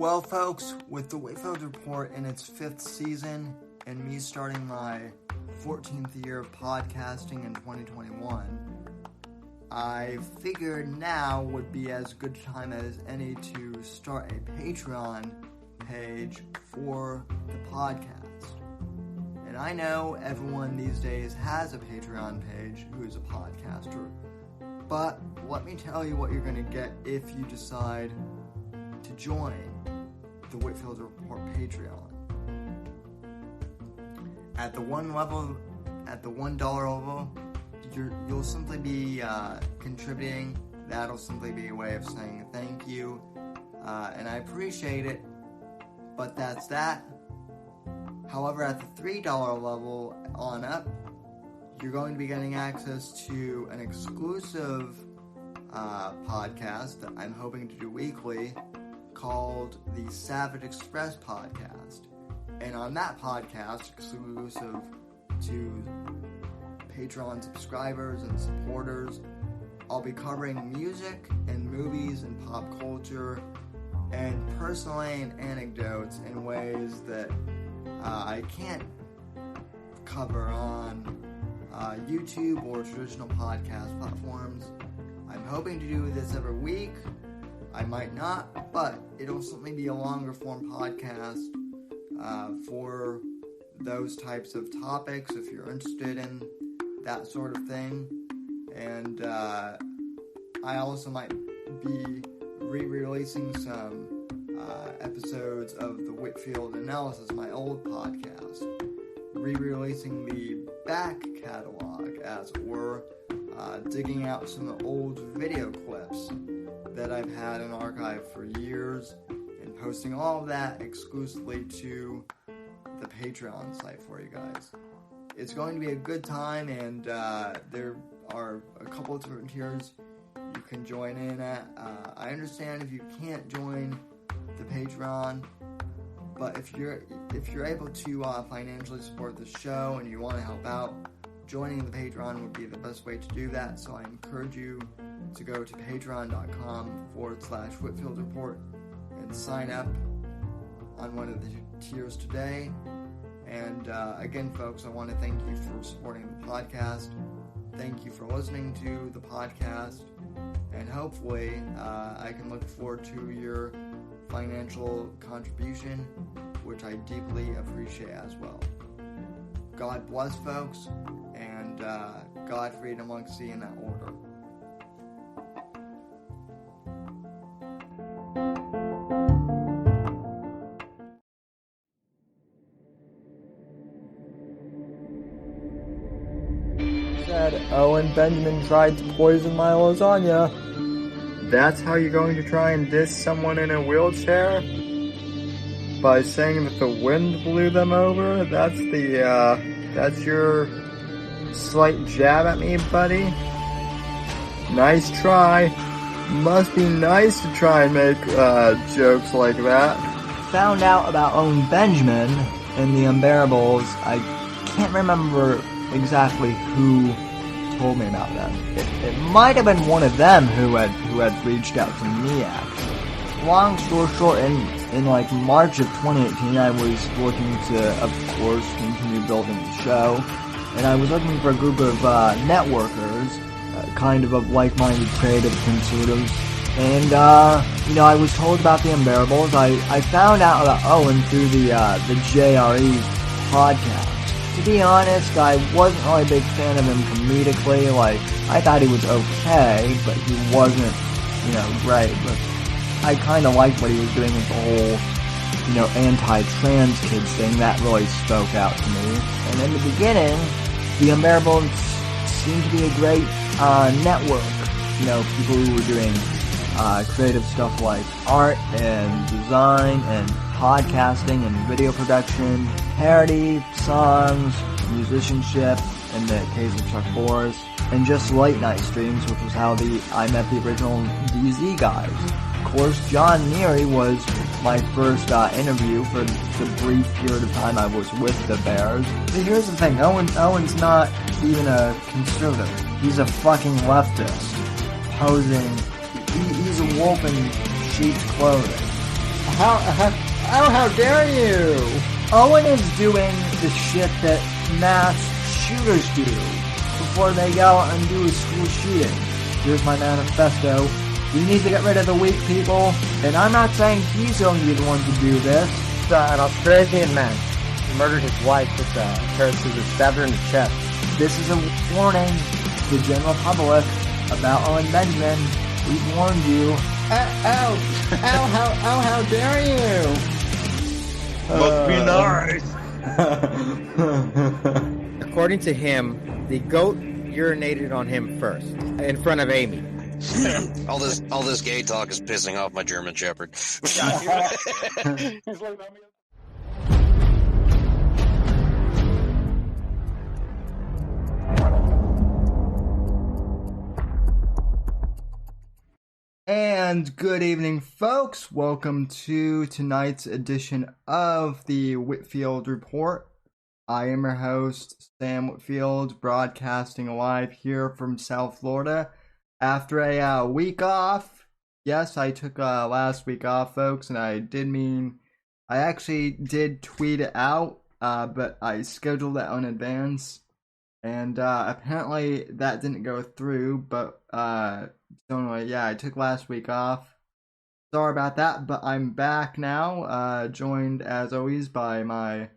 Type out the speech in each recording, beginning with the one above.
Well, folks, with the Whitfield Report in its 5th season, and me starting my 14th year of podcasting in 2021, I figured now would be as good a time as any to start a Patreon page for the podcast. And I know everyone these days has a Patreon page who is a podcaster, but let me tell you what you're going to get if you decide to join the Whitfield Report Patreon. At the $1 level, you'll simply be contributing. That'll simply be a way of saying thank you, and I appreciate it, but that's that. However, at the $3 level on up, you're going to be getting access to an exclusive podcast that I'm hoping to do weekly called the Savage Express Podcast. And on that podcast, exclusive to Patreon subscribers and supporters, I'll be covering music and movies and pop culture and personally and anecdotes in ways that I can't cover on YouTube or traditional podcast platforms. I'm hoping to do this every week. I might not, but it'll certainly be a longer form podcast for those types of topics if you're interested in that sort of thing. And I also might be re-releasing some episodes of the Whitfield Analysis, my old podcast, re-releasing the back catalog, as it were, digging out some old video clips that I've had in archive for years, and posting all of that exclusively to the Patreon site for you guys. It's going to be a good time, and there are a couple of different tiers you can join in at. I understand if you can't join the Patreon, but if you're able to financially support the show and you want to help out, joining the Patreon would be the best way to do that. So I encourage you to go to patreon.com/Whitfield Report and sign up on one of the tiers today. And again, folks, I want to thank you for supporting the podcast. Thank you for listening to the podcast. And hopefully, I can look forward to your financial contribution, which I deeply appreciate as well. God bless, folks, and God, freedom, legacy in that order. Said Owen Benjamin tried to poison my lasagna. That's how you're going to try and diss someone in a wheelchair? By saying that the wind blew them over? That's your slight jab at me, buddy? Nice try. Must be nice to try and make jokes like that. Found out about Owen Benjamin and the Unbearables. I can't remember exactly who told me about them. It might have been one of them who had reached out to me, actually. Long story short, in like March of 2018, I was looking to, of course, continue building the show, and I was looking for a group of networkers, kind of like-minded creative conservatives, and I was told about the Unbearables. I found out about Owen through the JRE podcast. To be honest, I wasn't really a big fan of him comedically. Like, I thought he was okay, but he wasn't, great. But I kind of liked what he was doing with the whole, anti-trans kids thing. That really spoke out to me. And in the beginning, the Unbearables seemed to be a great network. People who were doing creative stuff like art and design and podcasting and video production, parody, songs, musicianship, in the case of Chuck Forrest, and just late night streams, which was how I met the original DZ guys. Of course, John Neary was my first interview for the brief period of time I was with the Bears. But here's the thing, Owen's not even a conservative. He's a fucking leftist, posing. He's a wolf in sheep's clothing. how dare you? Owen is doing the shit that mass shooters do before they go out and do a school shooting. Here's my manifesto. We need to get rid of the weak people, and I'm not saying he's going to be the one to do this. An Australian man murdered his wife with a pair of scissors, stabbed her in the chest. This is a warning to the general public about Owen Benjamin. We've warned you. How dare you? Must be nice. According to him, the goat urinated on him first, in front of Amy. all this gay talk is pissing off my German Shepherd. And good evening, folks. Welcome to tonight's edition of the Whitfield Report. I am your host, Sam Whitfield, broadcasting live here from South Florida after a week off. Yes, I took last week off, folks, and I actually did tweet it out, but I scheduled it in advance, and apparently that didn't go through, but so anyway, yeah, I took last week off. Sorry about that, but I'm back now, joined as always by my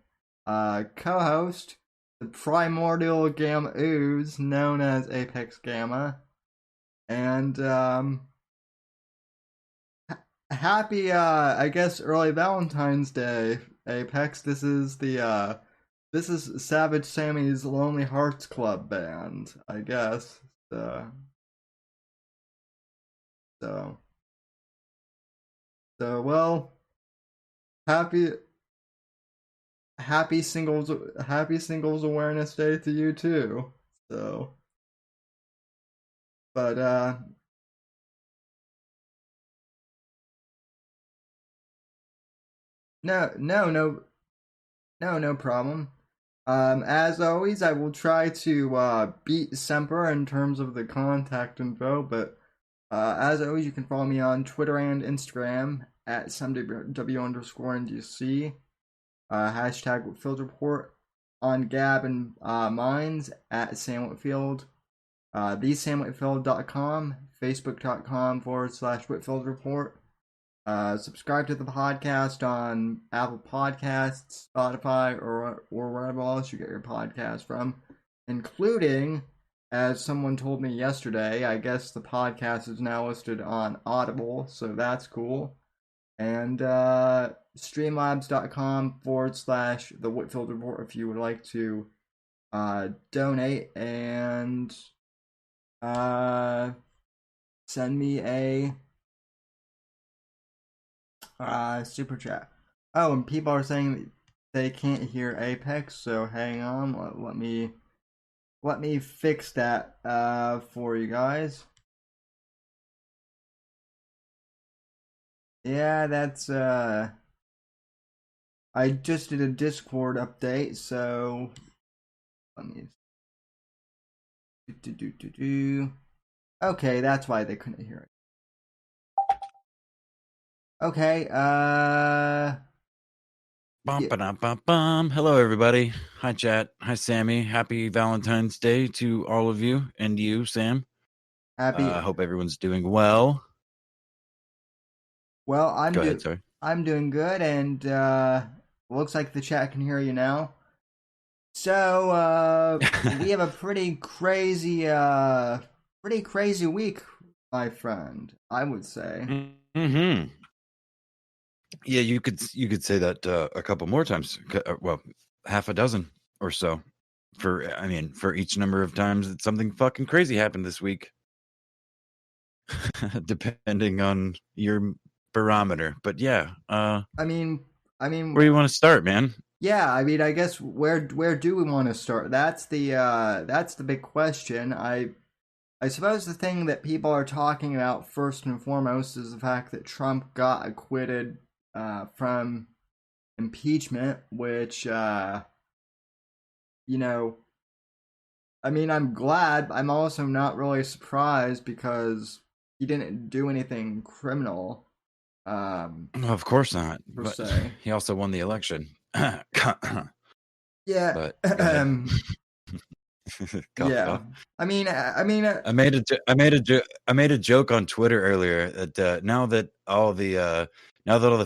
co-host, the primordial Gamma Ooze, known as Apex Gamma. And happy, I guess, early Valentine's Day, Apex. This is Savage Sammy's Lonely Hearts Club band, I guess. So well, happy singles awareness day to you too. So, but no problem. As always, I will try to beat Semper in terms of the contact info, but as always, you can follow me on Twitter and Instagram at SamW_NDC, hashtag Whitfield Report, on Gab and Minds at Sam Whitfield, thesamwhitfield.com, facebook.com/Whitfield Report. Subscribe to the podcast on Apple Podcasts, Spotify, or wherever else you get your podcast from, including, as someone told me yesterday, I guess the podcast is now listed on Audible, so that's cool. And streamlabs.com/The Whitfield Report if you would like to donate and send me a super chat. Oh, and people are saying they can't hear Apex, so hang on, let me fix that for you guys. Yeah, that's I just did a Discord update, so let me Okay, that's why they couldn't hear it. Okay, Bum. Hello, everybody. Hi, chat. Hi, Sammy. Happy Valentine's Day to all of you and you, Sam. I hope everyone's doing well. Well, Go ahead, sorry. I'm doing good, and looks like the chat can hear you now. So we have a pretty crazy week, my friend, I would say. Mm-hmm. Yeah, you could say that a couple more times. Well, half a dozen or so for each number of times that something fucking crazy happened this week. Depending on your barometer. But yeah, I mean where do you want to start, man? Yeah, I mean, I guess where do we want to start? That's the big question. I suppose the thing that people are talking about first and foremost is the fact that Trump got acquitted from impeachment, which I mean, I'm glad. I'm also not really surprised because he didn't do anything criminal. Of course not. per But se. he also won the election. Yeah. But go ahead. Cough, Yeah. cough. I mean, I made a joke on Twitter earlier that now that all the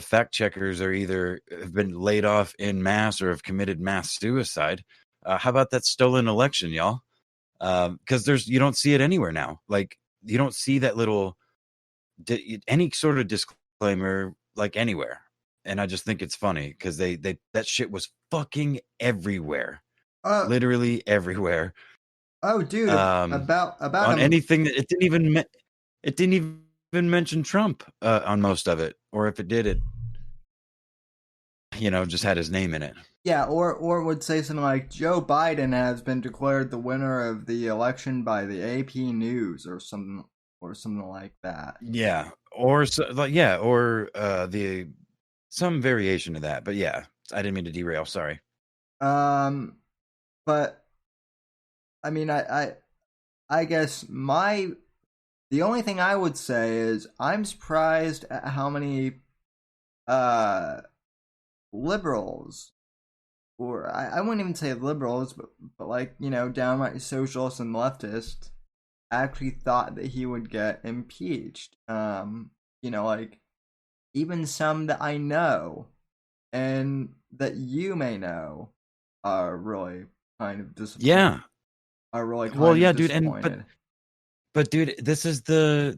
fact checkers are either have been laid off in mass or have committed mass suicide, how about that stolen election, y'all? Because you don't see it anywhere now. Like you don't see that little any sort of disclaimer like anywhere, and I just think it's funny because they that shit was fucking everywhere, uh, literally everywhere. oh, dude, about On anything that it didn't even mention Trump on most of it, or if it did, it just had his name in it. yeah, or would say something like Joe Biden has been declared the winner of the election by the AP News or something like that. Yeah, or the some variation of that. But yeah, I didn't mean to derail. Sorry. But I mean, I guess the only thing I would say is I'm surprised at how many liberals, or I wouldn't even say liberals, but like, downright socialists and leftists actually thought that he would get impeached. Like even some that I know and that you may know are really kind of disappointed. Yeah. Are really kind Well, of yeah, dude, disappointed. but dude, this is the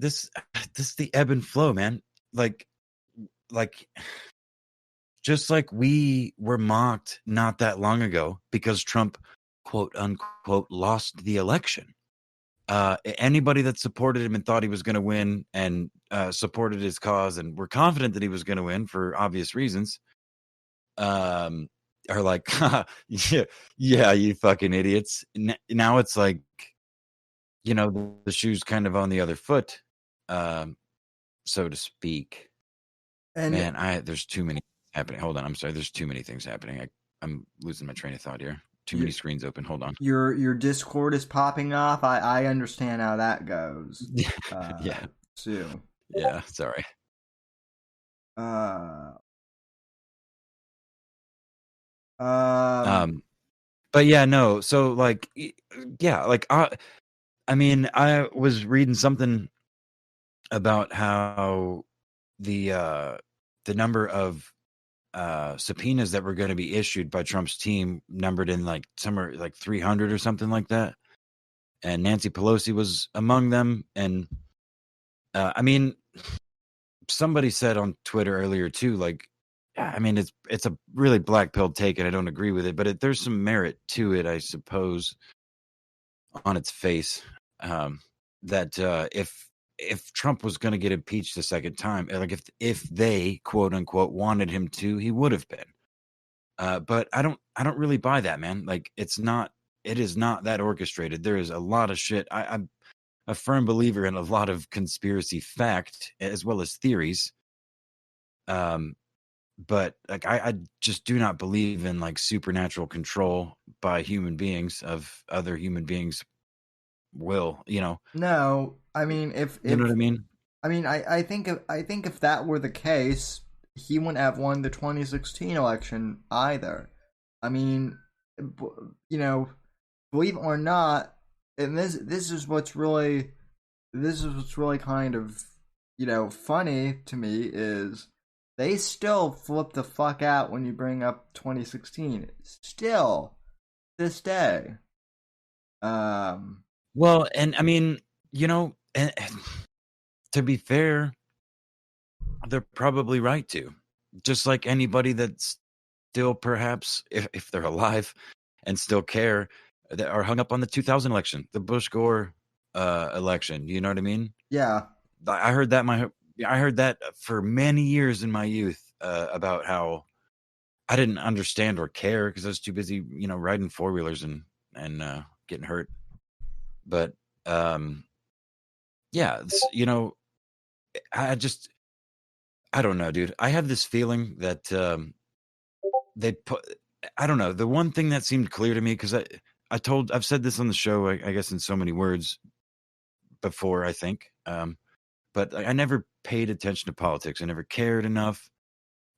ebb and flow, man. Like just like we were mocked not that long ago because Trump, quote unquote, lost the election. Anybody that supported him and thought he was going to win and supported his cause and were confident that he was going to win for obvious reasons, are like, yeah, you fucking idiots. Now it's like, the shoe's kind of on the other foot, so to speak. And Man, there's too many happening. Hold on, I'm sorry. There's too many things happening. I'm losing my train of thought here. Too many screens open. Hold on. your Discord is popping off. I understand how that goes. Yeah. Too. Yeah. Sorry. But yeah, no. So like, yeah, like I mean, I was reading something about how the number of subpoenas that were going to be issued by Trump's team numbered in like somewhere like 300 or something like that, and Nancy Pelosi was among them. And I mean, somebody said on Twitter earlier too, like, I mean, it's a really black pill take, and I don't agree with it, but there's some merit to it, I suppose, on its face. That if Trump was going to get impeached the second time, like if they quote unquote wanted him to, he would have been. But I don't really buy that, man. Like it is not that orchestrated. There is a lot of shit. I'm a firm believer in a lot of conspiracy fact as well as theories. But like I just do not believe in like supernatural control by human beings of other human beings' will. No, I mean if You know what I mean? I mean I think if that were the case, he wouldn't have won the 2016 election either. I mean, believe it or not, and this is what's really kind of funny to me is they still flip the fuck out when you bring up 2016. Still, this day. Well, and I mean, and to be fair, they're probably right to. Just like anybody that's still perhaps, if they're alive and still care, that are hung up on the 2000 election, the Bush Gore election. You know what I mean? Yeah. I heard that for many years in my youth about how I didn't understand or care because I was too busy, riding four-wheelers and getting hurt. But yeah, I don't know, dude. I have this feeling that I don't know. The one thing that seemed clear to me, because I've said this on the show, I guess in so many words before, I think. But I never paid attention to politics. I never cared enough.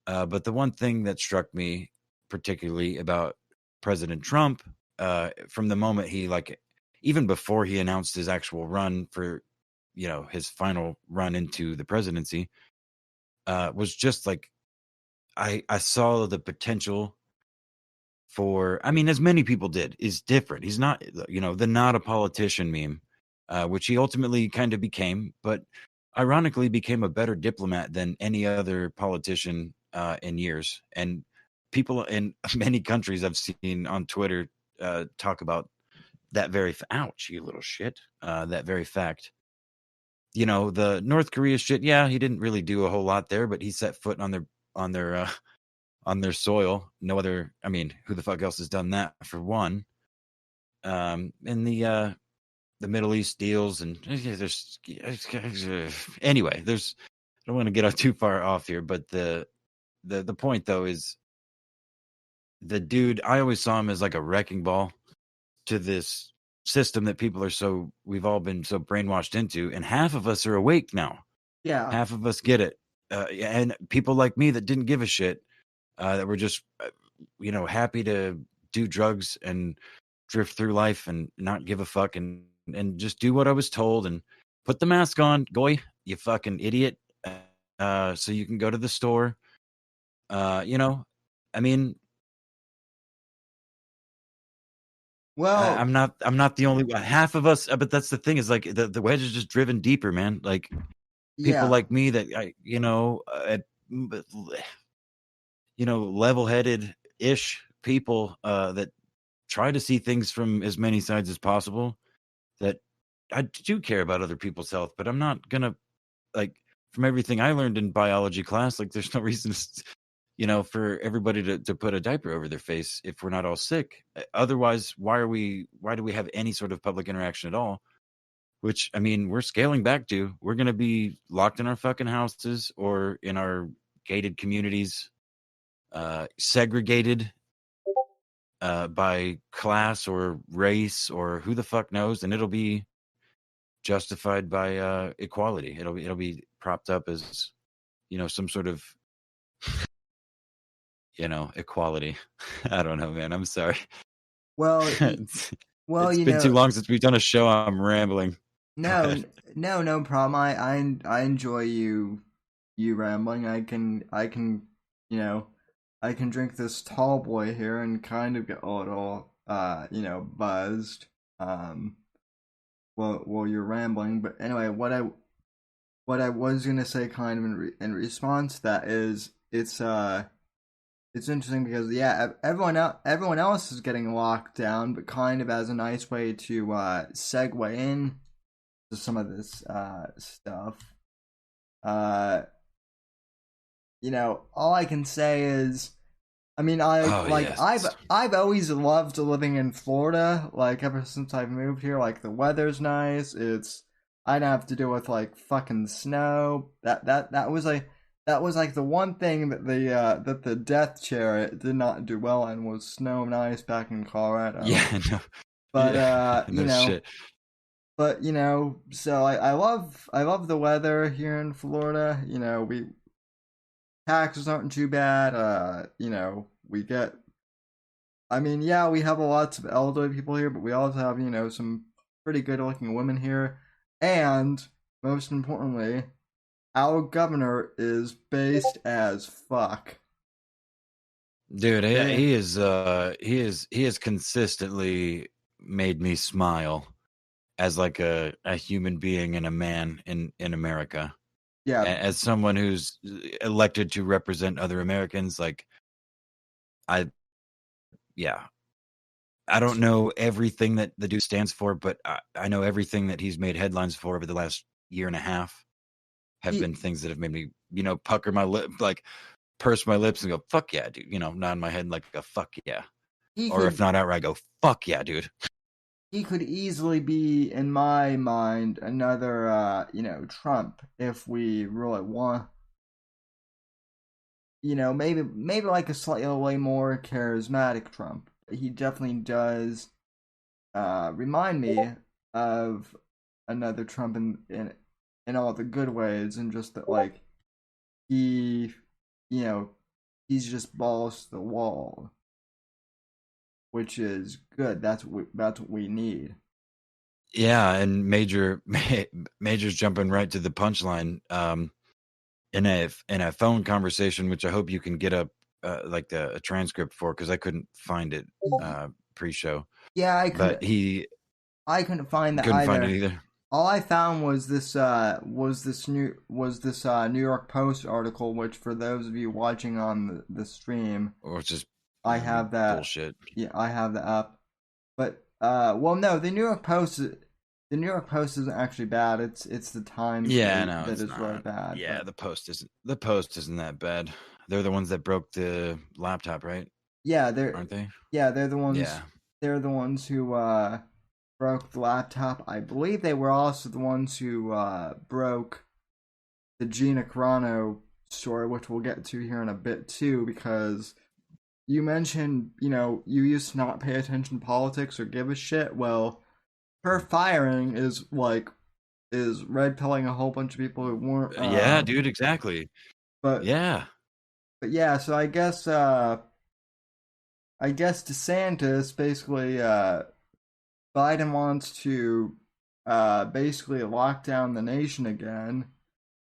But the one thing that struck me particularly about President Trump, from the moment he, like, even before he announced his actual run for, his final run into the presidency, was just like, I saw the potential for, I mean, as many people did, is different. He's not, the not a politician meme, which he ultimately kind of became, but ironically became a better diplomat than any other politician in years. And people in many countries I've seen on Twitter talk about that very, ouch, you little shit, that very fact. The North Korea shit, yeah, he didn't really do a whole lot there, but he set foot on their soil. No other, I mean, who the fuck else has done that, for one? And the Middle East deals, and there's anyway, I don't want to get too far off here, but the point though is the dude, I always saw him as like a wrecking ball to this system that we've all been so brainwashed into, and half of us are awake now. Yeah. Half of us get it. And people like me that didn't give a shit, that were just, happy to do drugs and drift through life and not give a fuck and just do what I was told and put the mask on, goy, you fucking idiot. So you can go to the store. I mean, Well, I'm not the only one. Half of us, but that's the thing, is like the wedge is just driven deeper, man. Like people yeah. like me that level-headed ish people that try to see things from as many sides as possible, that I do care about other people's health, but I'm not gonna, like, from everything I learned in biology class, like, there's no reason for everybody to put a diaper over their face if we're not all sick. Otherwise, why do we have any sort of public interaction at all? Which, I mean, we're scaling back to. We're going to be locked in our fucking houses or in our gated communities, segregated by class or race or who the fuck knows, and it'll be justified by equality. It'll be propped up as some sort of equality. I don't know, man. I'm sorry. Well, it's well, it's been too long since we've done a show. I'm rambling. no problem. I enjoy you rambling. I can I can drink this tall boy here and kind of get a little buzzed while you're rambling. But anyway, what I was gonna say, kind of in response to that, is it's interesting because everyone else is getting locked down, but kind of as a nice way to segue in to some of this stuff. All I can say is, I mean, Yes. I've always loved living in Florida. Like ever since I've moved here, like the weather's nice. I don't have to deal with like fucking snow. That was like the one thing that the death chair did not do well in, was snow and ice back in Colorado. Yeah, no. But no shit. But so I love the weather here in Florida. We taxes aren't too bad. We get. I mean, yeah, we have lots of elderly people here, but we also have some pretty good looking women here, and most importantly, our governor is based as fuck. Dude, Yeah. he has consistently made me smile as like a human being and a man in America. Yeah. As someone who's elected to represent other Americans, like I don't know everything that the dude stands for, but I know everything that he's made headlines for over the last year and a half have been things that have made me, pucker my lip, like purse my lips and go, fuck yeah, dude, nod my head like a fuck yeah. If not outright, go, fuck yeah, dude. He could easily be, in my mind, another, Trump, if we really want. Maybe like a slightly more charismatic Trump. He definitely does remind me of another Trump in all the good ways, and just that like he, you know, he's just balls to the wall, which is good. That's what we need. Yeah, and Major's jumping right to the punchline. In a phone conversation, which I hope you can get up like a transcript for, because I couldn't find it pre-show. Yeah, I couldn't find that find it either. All I found was this New York Post article, which for those of you watching on the stream, or it's just I have that bullshit. Yeah, I have the app, but well, no, the New York Post isn't actually bad. It's the Times that is really bad. Yeah, but the Post isn't that bad. They're the ones that broke the laptop, right? Yeah, aren't they? Yeah, they're the ones. Yeah. They're the ones who broke the laptop. I believe they were also the ones who broke the Gina Carano story, which we'll get to here in a bit too, because you mentioned, you used to not pay attention to politics or give a shit. Well, her firing is red pilling a whole bunch of people who weren't. Yeah, dude, exactly. But yeah, so I guess DeSantis basically Biden wants to basically lock down the nation again.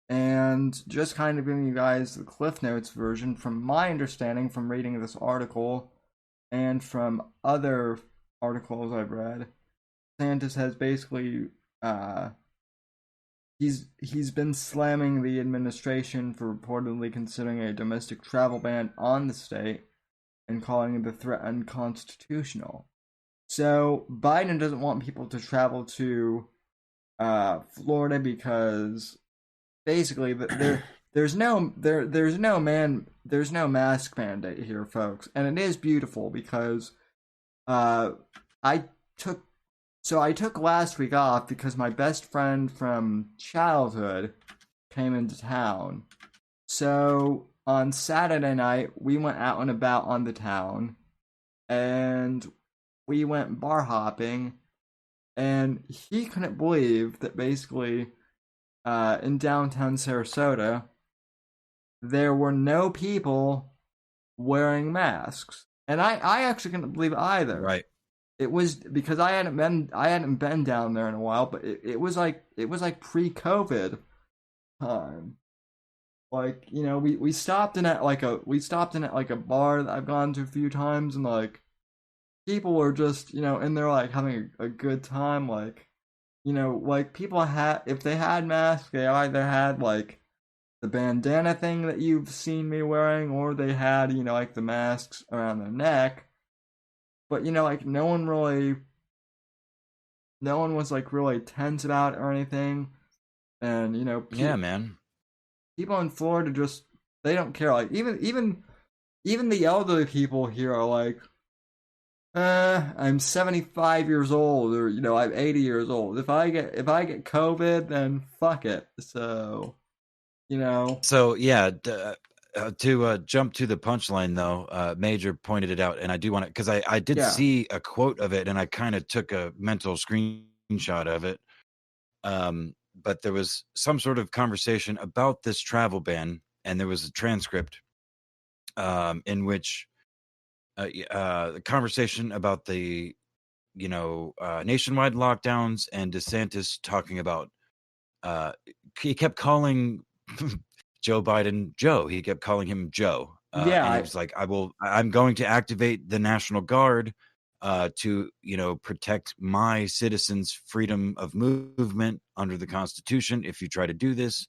And just kind of giving you guys the Cliff Notes version, from my understanding from reading this article and from other articles I've read, DeSantis has basically he's been slamming the administration for reportedly considering a domestic travel ban on the state and calling the threat unconstitutional. So Biden doesn't want people to travel to Florida because basically there's no mask mandate here, folks, and it is beautiful because I took last week off because my best friend from childhood came into town. So on Saturday night we went out and about on the town, and we went bar hopping, and he couldn't believe that basically in downtown Sarasota there were no people wearing masks, and I actually couldn't believe it either. Right. It was because I hadn't been down there in a while, but it was like pre-COVID time. Like, we stopped in at like a bar that I've gone to a few times, and like people were just in there like having a good time. Like, like people if they had masks, they either had like the bandana thing that you've seen me wearing, or they had like the masks around their neck. But like no one was like really tense about it or anything. And yeah, man, people in Florida just, they don't care. Like even the elderly people here are like, I'm 75 years old, or I'm 80 years old. If I get COVID, then fuck it. So So yeah, to jump to the punchline though, Major pointed it out, and I do want to, because I did see a quote of it, and I kind of took a mental screenshot of it. But there was some sort of conversation about this travel ban, and there was a transcript in which the conversation about the nationwide lockdowns, and DeSantis talking about he kept calling Joe Biden Joe. He kept calling him Joe. And he was like, I'm going to activate the National Guard to protect my citizens' freedom of movement under the Constitution. If you try to do this,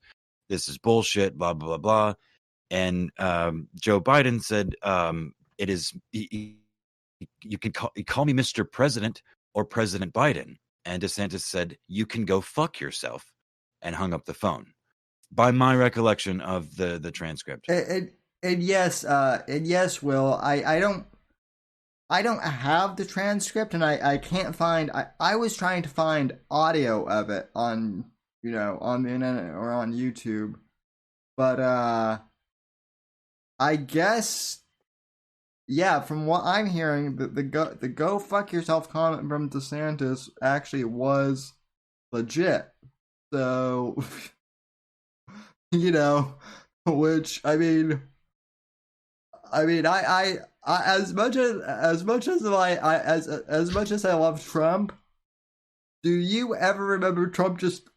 this is bullshit, blah blah blah blah. And Joe Biden said, it is, you can call me Mr. President or President Biden. And DeSantis said, you can go fuck yourself, and hung up the phone, by my recollection of the transcript. And yes, Will, I don't have the transcript, and I can't find. I was trying to find audio of it on on the internet or on YouTube, but I guess from what I'm hearing, the go fuck yourself comment from DeSantis actually was legit. So you know, which I as much as I love Trump, do you ever remember Trump just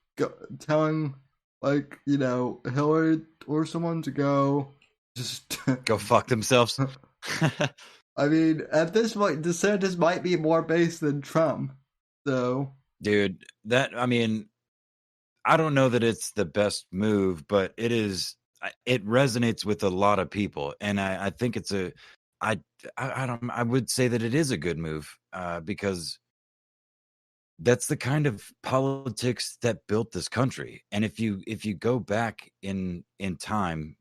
telling like Hillary or someone to go just Go fuck themselves. I mean, at this point, DeSantis might be more base than Trump. So, dude, I don't know that it's the best move, but it is. It resonates with a lot of people, and I think it's a. I would say that it is a good move because that's the kind of politics that built this country. And if you go back in time,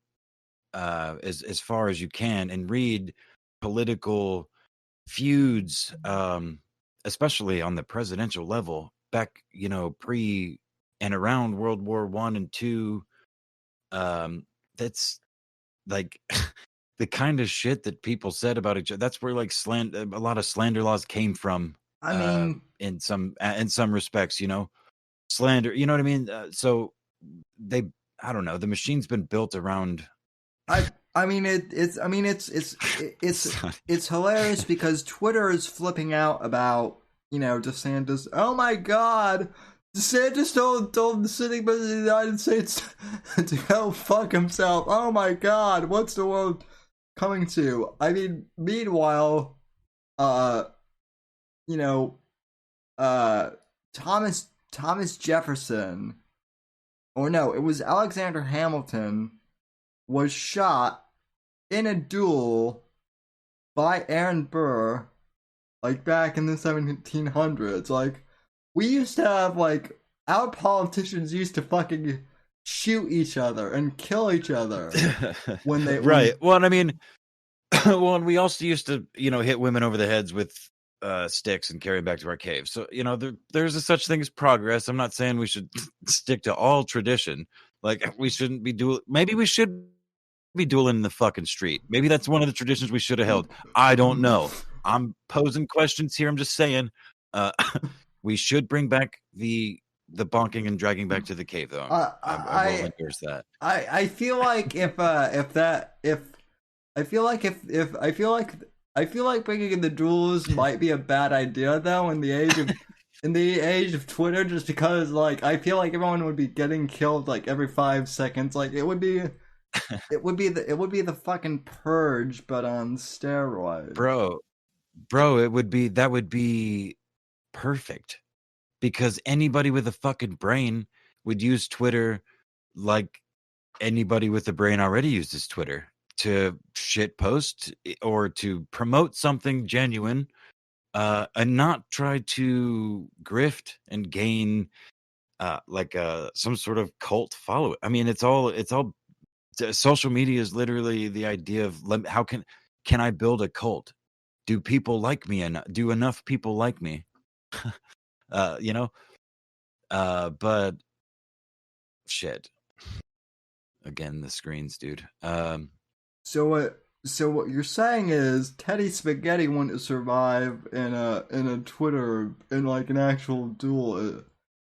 as far as you can, and read political feuds, especially on the presidential level, back pre and around World War I and II, that's like the kind of shit that people said about each other. That's where like a lot of slander laws came from. I mean, in some respects, slander. You know what I mean? So I don't know. The machine's been built around. It's hilarious because Twitter is flipping out about DeSantis. Oh my God, DeSantis told the sitting president of the United States to go fuck himself. Oh my God, what's the world coming to? I mean, meanwhile, Thomas Jefferson, or no, it was Alexander Hamilton, was shot in a duel by Aaron Burr, like back in the 1700s. Like, we used to have, like, our politicians used to fucking shoot each other and kill each other when they right. Well, I mean, well, we also used to hit women over the heads with sticks and carry them back to our caves. So there's a such thing as progress. I'm not saying we should stick to all tradition. Like, we shouldn't be maybe we should be dueling in the fucking street. Maybe that's one of the traditions we should have held. I don't know. I'm posing questions here. I'm just saying we should bring back the bonking and dragging back to the cave, though. I will endorse that. I feel like if bringing in the duels might be a bad idea, though, in the age of Twitter, just because like I feel like everyone would be getting killed like every 5 seconds. Like it would be the fucking purge, but on steroids. Bro, that would be perfect, because anybody with a fucking brain would use Twitter like anybody with a brain already uses Twitter, to shit post or to promote something genuine, and not try to grift and gain like some sort of cult follow. I mean, it's all social media is literally the idea of how can I build a cult? Do people like me, and do enough people like me? But shit. Again, the screens, dude. So what you're saying is Teddy Spaghetti wouldn't survive in a Twitter, in like an actual duel,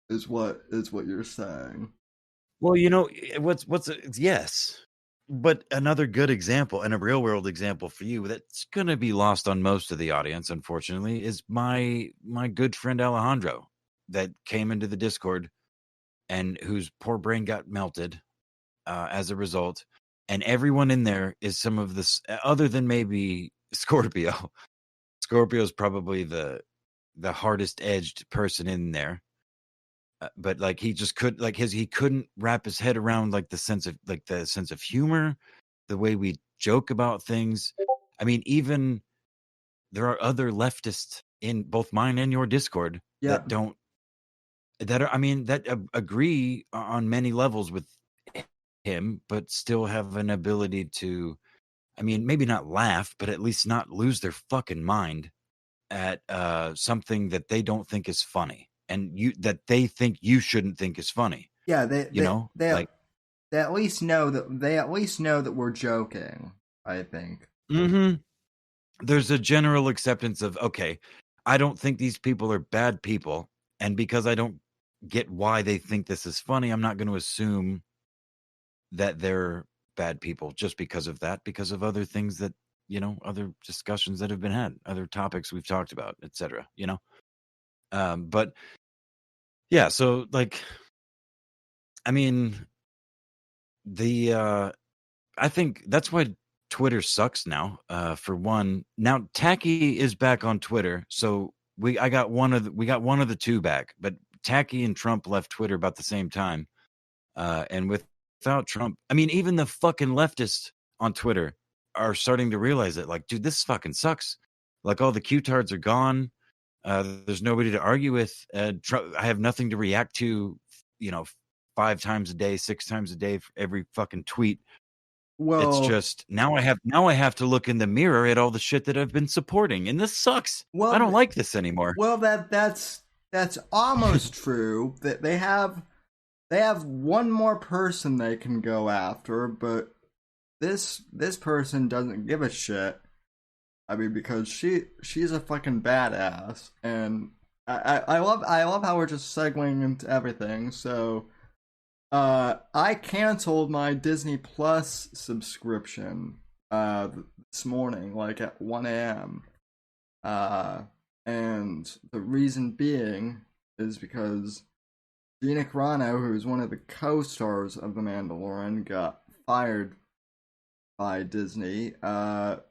is what you're saying. Well, yes. But another good example, and a real world example for you that's going to be lost on most of the audience, unfortunately, is my good friend Alejandro, that came into the Discord and whose poor brain got melted as a result. And everyone in there is some of this, other than maybe Scorpio. Scorpio's probably the hardest edged person in there. But like he just he couldn't wrap his head around like the sense of humor, the way we joke about things. I mean, even there are other leftists in both mine and your Discord that agree on many levels with him, but still have an ability to, I mean, maybe not laugh, but at least not lose their fucking mind at something that they don't think is funny, and that they think you shouldn't think is funny. Yeah, they at least know that we're joking, I think. Mm-hmm. There's a general acceptance of, okay, I don't think these people are bad people, and because I don't get why they think this is funny, I'm not going to assume that they're bad people just because of that, because of other things that, other discussions that have been had, other topics we've talked about, etc. But yeah, so like, I mean, I think that's why Twitter sucks now. For one, now Tacky is back on Twitter, so we got one of the two back, but Tacky and Trump left Twitter about the same time. And without Trump, I mean, even the fucking leftists on Twitter are starting to realize it. Like, dude, this fucking sucks. Like, all the Q-tards are gone. There's nobody to argue with. Trump, I have nothing to react to, 5 times a day, 6 times a day for every fucking tweet. Well, it's just now I have to look in the mirror at all the shit that I've been supporting, and this sucks. Well, I don't like this anymore. Well, that's almost true. That they have one more person they can go after, but this person doesn't give a shit. I mean, because she's a fucking badass, and I love how we're just segueing into everything. So, I canceled my Disney Plus subscription this morning, like at 1 a.m. And the reason being is because Gina Carano, who is one of the co-stars of The Mandalorian, got fired by Disney for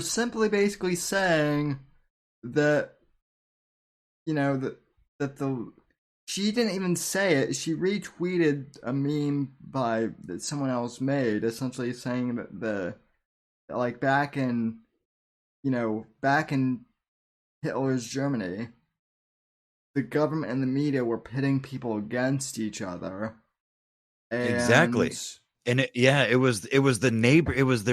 simply basically saying that, that she didn't even say it. She retweeted a meme that someone else made, essentially saying that like back in Hitler's Germany, the government and the media were pitting people against each other. And exactly. And it was their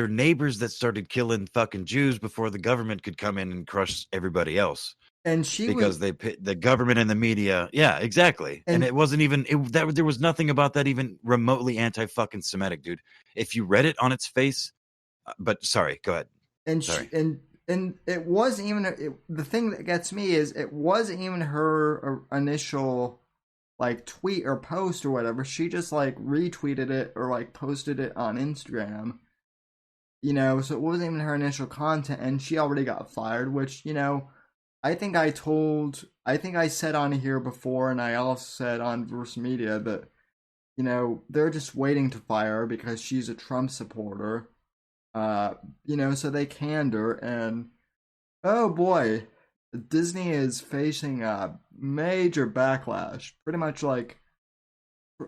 neighbors that started killing fucking Jews before the government could come in and crush everybody else. And they pit the government and the media. Yeah, exactly. And it wasn't even there was nothing about that even remotely anti-fucking Semitic, dude. If you read it on its face, but sorry, go ahead. And it wasn't even the thing that gets me is it wasn't even her initial like tweet or post or whatever. She just like retweeted it or like posted it on Instagram, so it wasn't even her initial content, and she already got fired, which, I think I said on here before, and I also said on Verse Media that, they're just waiting to fire her because she's a Trump supporter, so they canned her, and oh boy, Disney is facing a major backlash. Pretty much like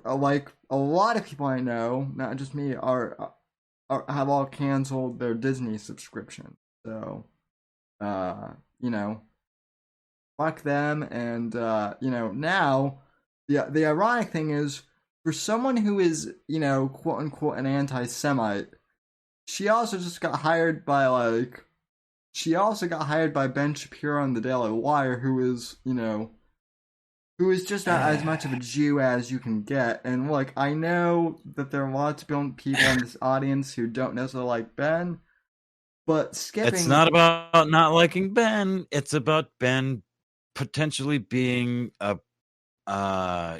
a lot of people I know, not just me, have all canceled their Disney subscription. So, fuck them. And now the ironic thing is, for someone who is, quote unquote an anti-Semite, she also got hired by Ben Shapiro on the Daily Wire, who is just as much of a Jew as you can get. And look, I know that there are lots of people in this audience who don't necessarily like Ben, but skipping... It's not about not liking Ben. It's about Ben potentially being of a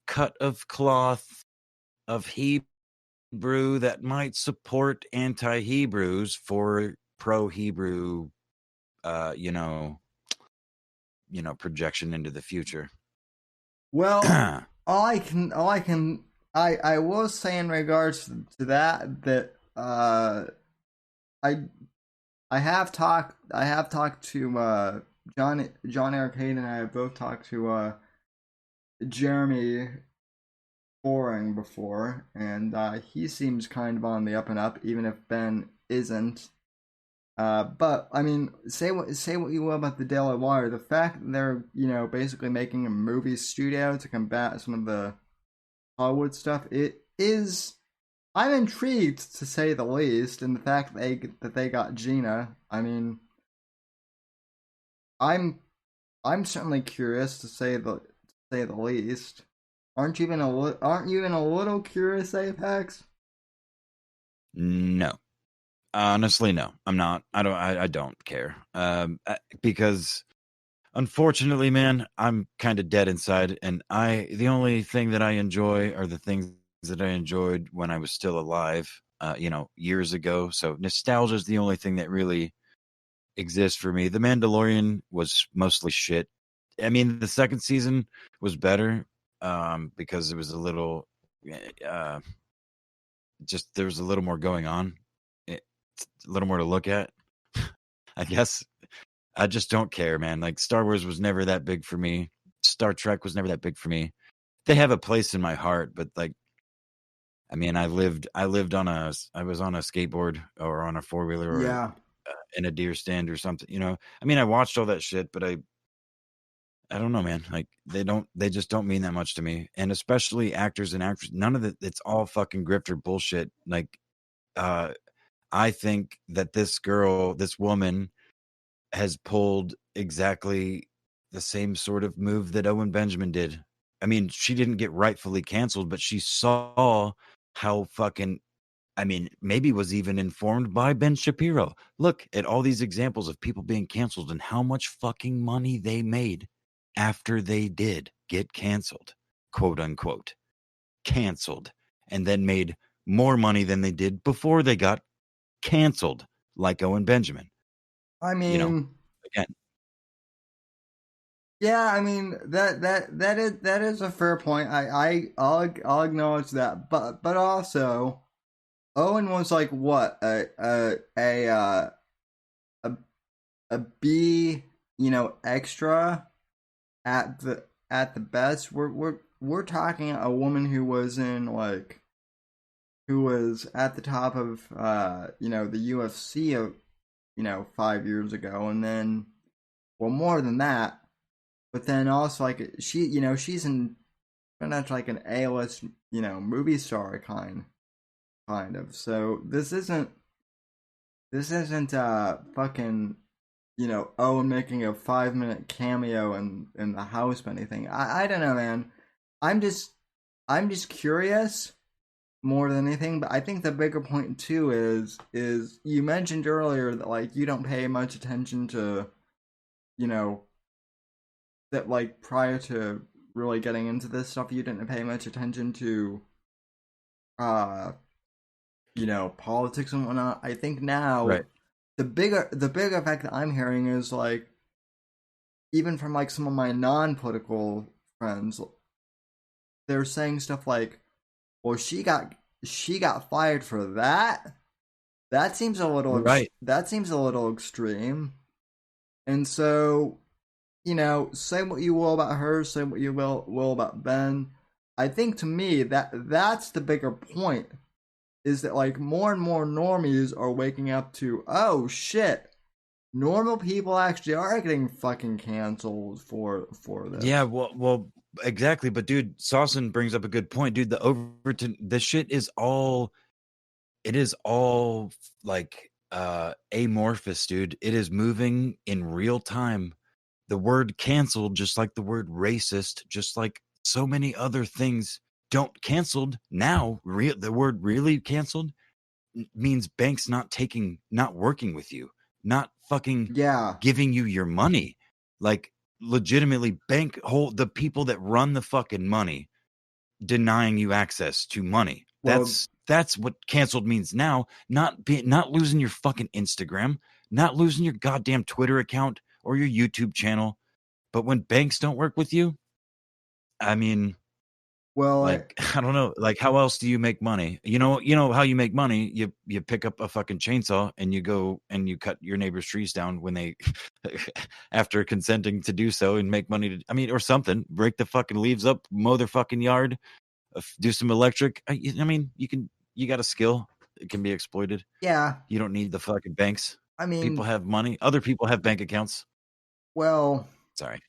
cut of cloth of Hebrew that might support anti-Hebrews for pro-Hebrew, projection into the future. Well, I will say in regards to that I have talked to John Eric Hayden, and I have both talked to Jeremy Boring before, and he seems kind of on the up and up, even if Ben isn't. But I mean, say what you will about the Daily Wire, the fact that they're basically making a movie studio to combat some of the Hollywood stuff, I'm intrigued, to say the least, and the fact that they got Gina. I mean, I'm certainly curious, to say the least. Aren't you even a little curious, Apex? No. Honestly, no, I'm not. I don't care. Because unfortunately, man, I'm kind of dead inside, and the only thing that I enjoy are the things that I enjoyed when I was still alive, years ago. So nostalgia is the only thing that really exists for me. The Mandalorian was mostly shit. I mean, the second season was better, because it was a little, uh, just there was a little more going on, a little more to look at. I guess I just don't care, man. Like Star Wars was never that big for me. Star Trek was never that big for me. They have a place in my heart, but like, I mean, I was on a skateboard or on a four-wheeler or Yeah. in a deer stand or something, I mean, I watched all that shit, but I don't know, man. Like they just don't mean that much to me. And especially actors and actresses, none of it's all fucking grifter bullshit. Like, uh, I think that this woman has pulled exactly the same sort of move that Owen Benjamin did. I mean, she didn't get rightfully canceled, but she saw how fucking, I mean, maybe was even informed by Ben Shapiro. Look at all these examples of people being canceled and how much fucking money they made after they did get canceled, quote unquote, canceled, and then made more money than they did before they got canceled, like Owen Benjamin. I You know, mean, again, yeah, I mean that is a fair point. I'll acknowledge that, but also Owen was like what a a B, extra at the best. We're talking a woman who was who was at the top of the UFC of 5 years ago, and then well more than that, but then also like she's in pretty much like an A-list movie star kind of. So this isn't fucking Owen making a 5 minute cameo in the house or anything. I don't know, man. I'm just curious more than anything, but I think the bigger point too is you mentioned earlier that like you don't pay much attention to you know that like prior to really getting into this stuff you didn't pay much attention to uh politics and whatnot. I think now right. the big effect that I'm hearing is like even from like some of my non-political friends, they're saying stuff like, well, she got fired for that. That seems a little Right. that seems a little extreme. And so, say what you will about her, say what you will about Ben. I think to me that's the bigger point is that like more and more normies are waking up to, oh shit, normal people actually are getting fucking canceled for Yeah, this. well, exactly. But dude, Sawson brings up a good point, dude. The Overton, the shit is all, it is all like amorphous, dude. It is moving in real time. The word canceled, just like the word racist, just like so many other things, don't canceled now. The word really canceled means banks not working with you, not fucking Yeah. giving you your money. Like legitimately the people that run the fucking money denying you access to money. Well, That's what canceled means now. Not losing your fucking Instagram, not losing your goddamn Twitter account or your YouTube channel. But when banks don't work with you, I mean, well, like, I don't know, like how else do you make money? You know how you make money? You pick up a fucking chainsaw and you go and you cut your neighbor's trees down when they after consenting to do so and make money I mean, or something, break the fucking leaves up, mow their fucking yard, do some electric. I mean, you got a skill. It can be exploited. yeah. You don't need the fucking banks. I People mean, have money. Other people have bank accounts. well, Sorry.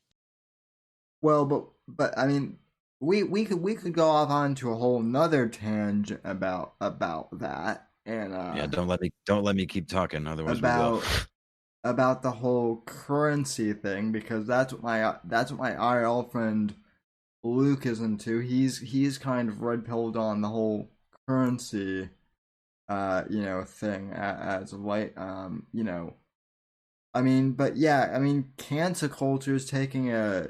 but I mean, we could go off onto a whole nother tangent about that and Yeah, don't let me keep talking. Otherwise, we will. about about the whole currency thing because that's what my IRL friend Luke is into. He's kind of red pilled on the whole currency thing as of late. I mean, but yeah, I mean, cancel culture is taking a,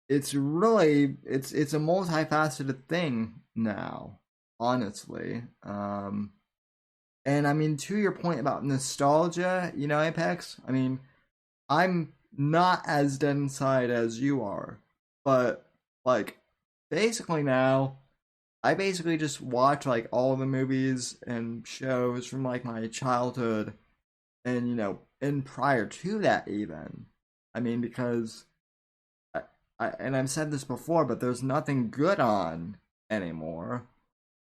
it's really it's a multifaceted thing now, honestly. And I mean, to your point about nostalgia, Apex, I mean, I'm not as dead inside as you are, but like basically now I basically just watch like all the movies and shows from like my childhood and and prior to that even. I mean, because and I've said this before, but there's nothing good on anymore.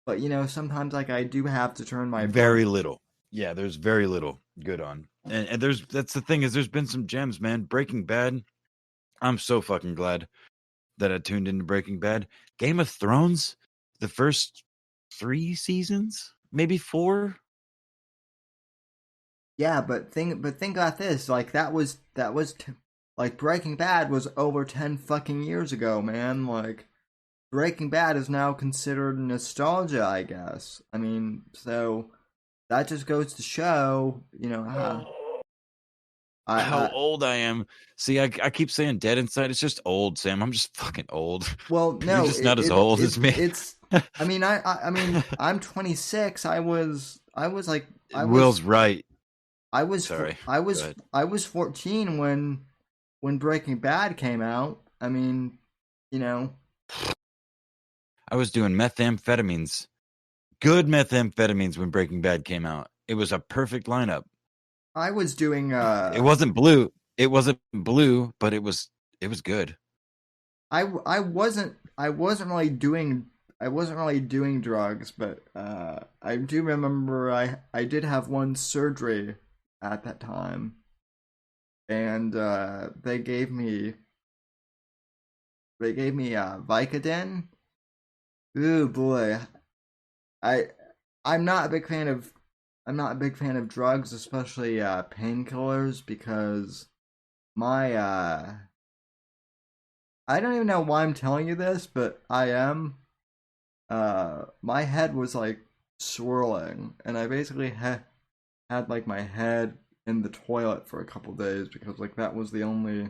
But sometimes like I do have to turn my Very little. Yeah, there's very little good on. And that's the thing, is there's been some gems, man. Breaking Bad. I'm so fucking glad that I tuned into Breaking Bad. Game of Thrones, the first 3 seasons, maybe 4. Yeah, but think about this. Like like Breaking Bad was over 10 fucking years ago, man. Like Breaking Bad is now considered nostalgia, I guess. I mean, so that just goes to show, How I old I am. See, I keep saying dead inside. It's just old, Sam. I'm just fucking old. well, You're no, just not as old as me. it's I mean, I mean, I'm 26. Will's right. I was Sorry. I Go was ahead. I was 14 when Breaking Bad came out. I mean, you know, I was doing methamphetamines. Good methamphetamines when Breaking Bad came out. It was a perfect lineup. I was doing It wasn't blue. It wasn't blue, but it was good. I wasn't really doing drugs, but I do remember I did have one surgery at that time, and they gave me Vicodin. Ooh boy, I I'm not a big fan of drugs, especially painkillers, because my I don't even know why I'm telling you this, but I am. My head was like swirling, and I basically had like my head in the toilet for a couple days because like that was the only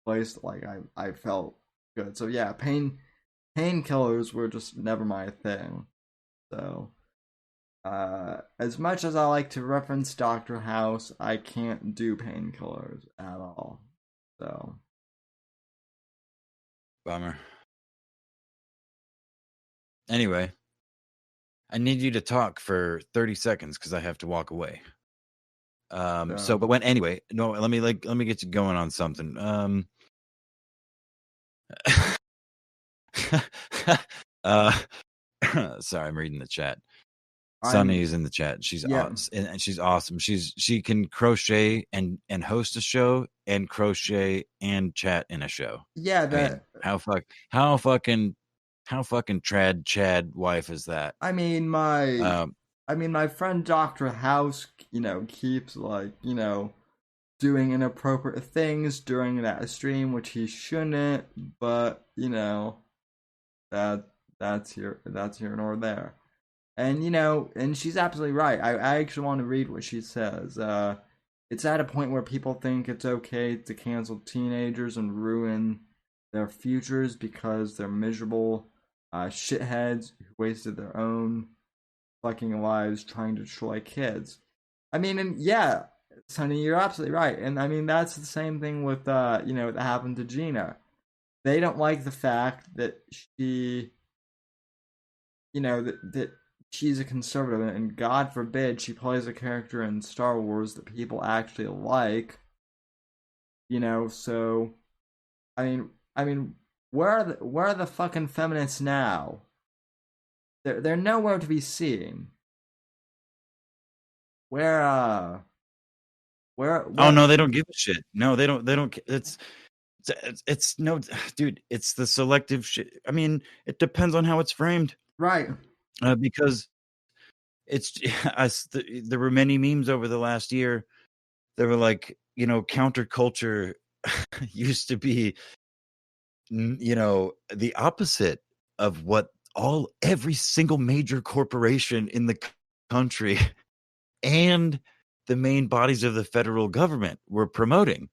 place that, like I felt good. So yeah, painkillers were just never my thing. So as much as I like to reference Doctor House, I can't do painkillers at all. So Bummer. Anyway, I need you to talk for 30 seconds because I have to walk away. so But anyway, no, let me get you going on something. uh sorry, I'm reading the chat. Sunny I'm is in the chat. She's yeah. and she's awesome. She can crochet and host a show and crochet and chat in a show. Yeah, I mean, how fucking trad Chad wife is that? I mean my Um, my friend Doctor House, keeps like, doing inappropriate things during that stream, which he shouldn't, but that that's here nor there. And and she's absolutely right. I actually want to read what she says. It's at a point where people think it's okay to cancel teenagers and ruin their futures because they're miserable shitheads who wasted their own fucking lives trying to destroy kids. I mean, and yeah, Sonny, you're absolutely right. And I mean, that's the same thing with that happened to Gina. They don't like the fact that she, that she's a conservative, and God forbid she plays a character in Star Wars that people actually like. So I mean, where are the fucking feminists now? They're nowhere to be seen. Where oh where no, they don't give a shit. No, they don't. It's no, dude. It's the selective shit. I mean, it depends on how it's framed. right. Because it's there were many memes over the last year. They were like, counterculture used to be, the opposite of what every single major corporation in the country and the main bodies of the federal government were promoting,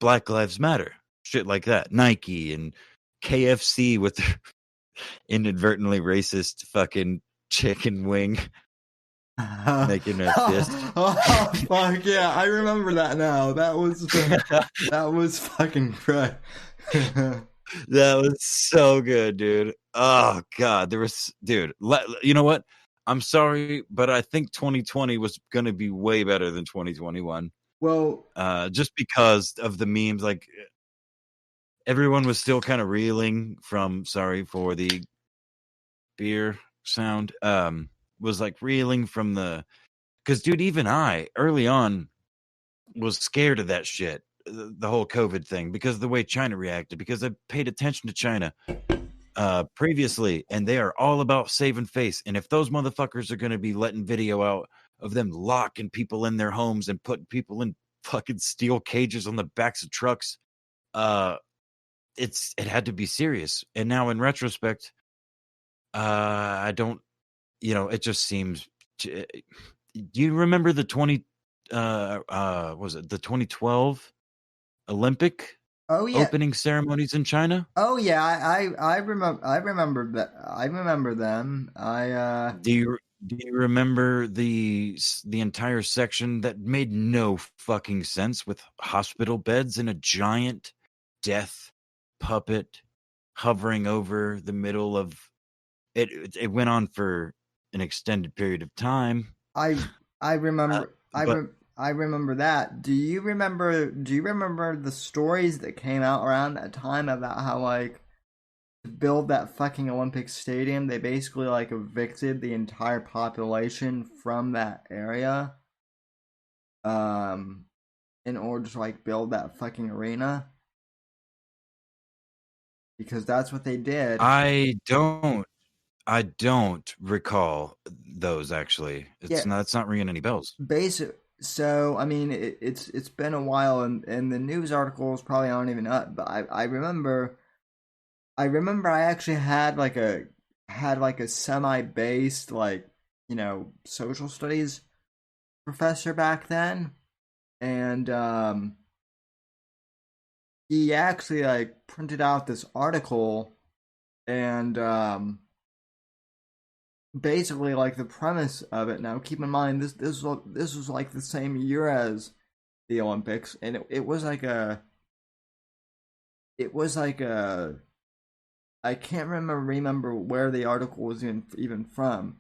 Black Lives Matter, shit like that. Nike and KFC with their inadvertently racist fucking chicken wing making a fist. Oh fuck yeah, I remember that now. That was fucking great. That was so good, dude. Oh god, dude. You know what? I'm sorry, but I think 2020 was going to be way better than 2021. Well, just because of the memes, like everyone was still kind of reeling from. Sorry for the beer sound. Was like reeling from because, dude, even I early on was scared of that shit, the whole COVID thing, because of the way China reacted. Because I paid attention to China previously, and they are all about saving face. And if those motherfuckers are going to be letting video out of them locking people in their homes and putting people in fucking steel cages on the backs of trucks, it had to be serious. And now in retrospect, I don't, it just seems. Do you remember the was it the 2012 Olympic opening ceremonies in China? Oh yeah, I remember that. I remember them. Do you remember the entire section that made no fucking sense, with hospital beds and a giant death puppet hovering over the middle of it? It went on for an extended period of time. I remember I remember that. Do you remember the stories that came out around that time about how, like, to build that fucking Olympic stadium, they basically like evicted the entire population from that area in order to like build that fucking arena? Because that's what they did. I don't recall those, actually. It's not ringing any bells. So I mean, it's been a while, and the news articles probably aren't even up. But I remember I actually had like a semi-based, like, social studies professor back then, and he actually like printed out this article, and basically like the premise of it. Now keep in mind, this was like the same year as the Olympics, and it was like a I can't remember where the article was even from,